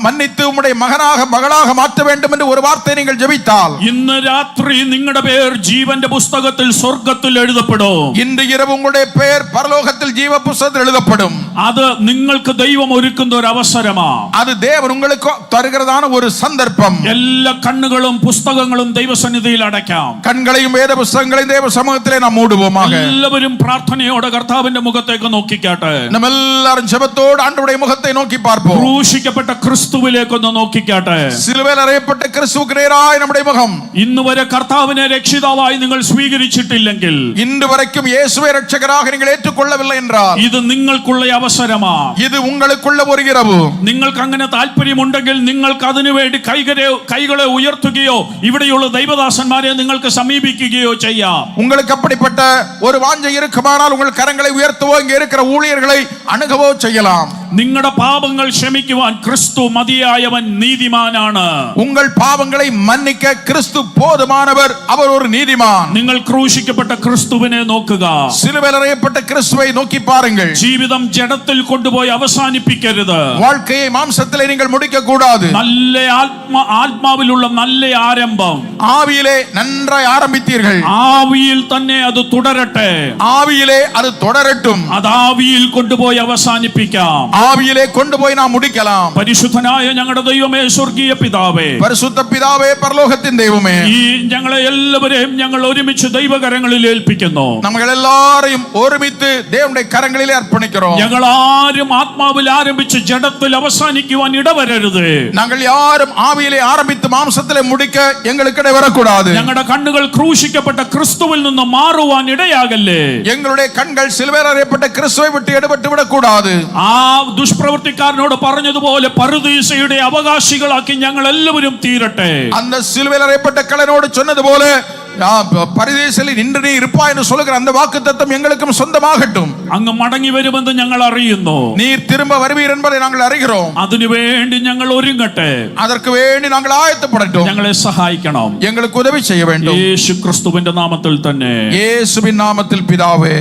மன்னித்து உம்முடைய மகனாக மகளாக மாற்ற வேண்டும் என்று ஒரு வார்த்தை நீங்கள் ஜெபித்தால், ഇന്ന് രാത്രി നിങ്ങളുടെ പേർ ജീവന്റെ പുസ്തകത്തിൽ സ്വർഗത്തിൽ എഴുതപ്പെടും. இன்று இரவு உங்களுடைய பெயர் பரலோகத்தில் ஜீவ புத்தகத்தில் எழுதப்படும். അത് നിങ്ങൾക്ക് ദൈവം ഒരുക്കുന്ന ഒരു അവസരമാ. அது தேவன் உங்களுக்கு தருகிறதான ஒரு சந்தர்ப்பம். എല്ലാ കണ്ണുകളും പുസ്തകങ്ങളും ദൈവസന്നിധിയിൽ അടയ്ക്കാം. கண்களையும் வேத புத்தகங்களையும் தேவ சமூகத்திலே நாம் மூடுவோமாக. എല്ലാവരും പ്രാർത്ഥനയോടെ കർത്താവിന്റെ മുഖത്തേക്ക് നോക്കിക്കാട്ടെ. நம்ம எல்லாரும் ஜெபத்தோடு ஆண்டவருடைய முகத்தை நோக்கி பார்ப்போம். ക്രൂശിക്കപ്പെട്ട ക്രിസ്തുവിലേക്കൊന്ന് നോക്കിക്കാട്ടെ. சிலுவையில் அறையப்பட்ட கிறிஸ்துவுக்கு நேராய் நம்முடைய முகம். ഇന്ന് വരെ കർത്താവിനെ രക്ഷിതാവായി നിങ്ങൾ സ്വീകരിച്ചിട്ടില്ലെങ്കിൽ, இன்று வரைக்கும் இயேசுவை இரட்சகராக நீங்கள் ஏற்றுக்கொள்ளவில்லை என்றால், ഇത് നിങ്ങൾക്കുള്ള അവസരമാ. இது உங்களுக்குள்ள ஒரு இரவு. നിങ്ങൾക്ക് അങ്ങനെ താല്പര്യമുണ്ടെങ്കിൽ നിങ്ങൾക്ക് അതിനുവേണ്ടി കൈകളെ ഉയർത്തുകയോ ഇവിടെയുള്ള ദൈവദാസന്മാരെ നിങ്ങൾക്ക് സമീപിക്കുകയോ ചെയ്യാം. உங்களுக்கு அப்படிப்பட்ட ஒரு வாஞ்சை இருக்குமானால் உங்கள் கரங்களை உயர்த்தவோ இங்கே இருக்கிற ஊழியர்களை அணுகவோ செய்யலாம். നിങ്ങളുടെ പാപങ്ങൾ ക്ഷമിക്കുവാൻ ക്രിസ്തു മതിയായവൻ, നീതിമാനാണ്. உங்கள் பாவங்களை மன்னிக்க கிறிஸ்து போதுமானவர், அவர் ஒரு நீதிமான். നിങ്ങൾ ക്രൂശിക്കപ്പെട്ട ക്രിസ്തുവിനെ നോക്കുക. சிலுவையில் அறையப்பட்ட கிறிஸ்துவை நோக்கி பாருங்கள். ജീവിതം ജഡത്തിൽ കൊണ്ടുപോയി അവസാനിപ്പിക്കരുത്. வாழ்க்கையை மாம்சத்திலே நீங்கள் முடிக்க கூடாது. നല്ല ആത്മാവിലുള്ള നല്ല ആരംഭം ஆவியிலே நன்றாய் ஆரம்பித்தீர்கள். ആവിയിൽ തന്നെ അത് തുടരട്ടെ. ஆவியிலே அது தொடரட்டும். അത് ആവിയിൽ കൊണ്ടുപോയി അവസാനിപ്പിക്കാം. ஆவியிலே கொண்டு போய் நாம் முடிக்கலாம். പരിശുദ്ധനായ ഞങ്ങളുടെ ദൈവമേ, സ്വർഗീയ പിതാവേ, பரிசுத்த பிதாவே, பரலோகத்தின் தெய்வமே, ഈ ഞങ്ങളെ എല്ലാവരെയും ഞങ്ങൾ ഒരുമിച്ച് ദൈവകരങ്ങളിൽ ഏൽപ്പിക്കുന്നു. നമ്മൾ എല്ലാവരെയും ഒരുമിച്ച് தேவனுடைய கரங்களிலே அர்ப்பணிக்கிறோம். ഞങ്ങൾ ആരും ആത്മാവിൽ ആരംഭിച്ച് ജഡത്തിൽ അവസാനിക്കുവാൻ ഇടവരരുത്. நாங்கள் யாரும் ஆவியிலே ஆரம்பித்து மாம்சத்திலே முடிக்க எங்களுக்கு இட வரக்கூடாது. ഞങ്ങളുടെ കണ്ണുകൾ ക്രൂശിക്കപ്പെട്ട ക്രിസ്തുവിൽ നിന്ന് മാറുവാൻ ഇടയാകല്ലേ. எங்களுடைய கண்கள் சிலுவையில் அறையப்பட்ட கிறிஸ்துவை விட்டு எடுபட்டு விடக்கூடாது. ആ ദുഷ്പ്രവൃത്തിക്കാരനോട് പറഞ്ഞതുപോലെ പറുദീസയുടെ അവകാശികളാക്കി ഞങ്ങൾ എല്ലാവരും തീരട്ടെ. அந்த சிலுவையில் அறையப்பட்ட கள்ளனோடு சொன்னது போல பரதேசில் நின்று நீ இருப்பாய் என்று சொல்லுகிற அந்த வாக்குத்தத்தம் எங்களுக்கும் சொந்தமாகட்டும். അങ്ങ് മടങ്ങി വരുമെന്ന് ഞങ്ങൾ അറിയുന്നു. நீர் திரும்ப வருவீர் என்பதை நாங்கள் அறிகிறோம். അതിനുവേണ്ടി ഞങ്ങൾ ഒരുങ്ങട്ടെ. அதற்கு வேண்டி நாங்கள் ஆயத்தப்படட்டும். ഞങ്ങളെ സഹായിക്കണം. எங்களுக்கு உதவி செய்ய வேண்டும். യേശു ക്രിസ്തുവിന്റെ നാമത്തിൽ തന്നെ. இயேசுவின் நாமத்தில் பிதாவே.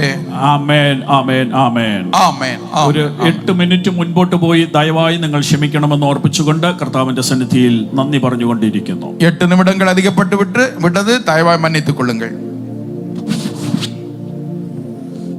ആമേൻ, ആമേൻ, ആമേൻ. ആമേൻ. ഒരു 8 മിനിറ്റ് മുൻപോട്ട് പോയി ദയവായി നിങ്ങൾ ക്ഷമിക്കണമെന്ന് ഓർപ്പിച്ചുകൊണ്ട് കർത്താവിന്റെ സന്നിധിയിൽ നന്ദി പറഞ്ഞുകൊണ്ടിരിക്കുന്നു. 8 நிமிடங்கள் அதிகப்பட்டு விட்டது, தயவாய் மன்னித்துக் கொள்ளுங்கள்.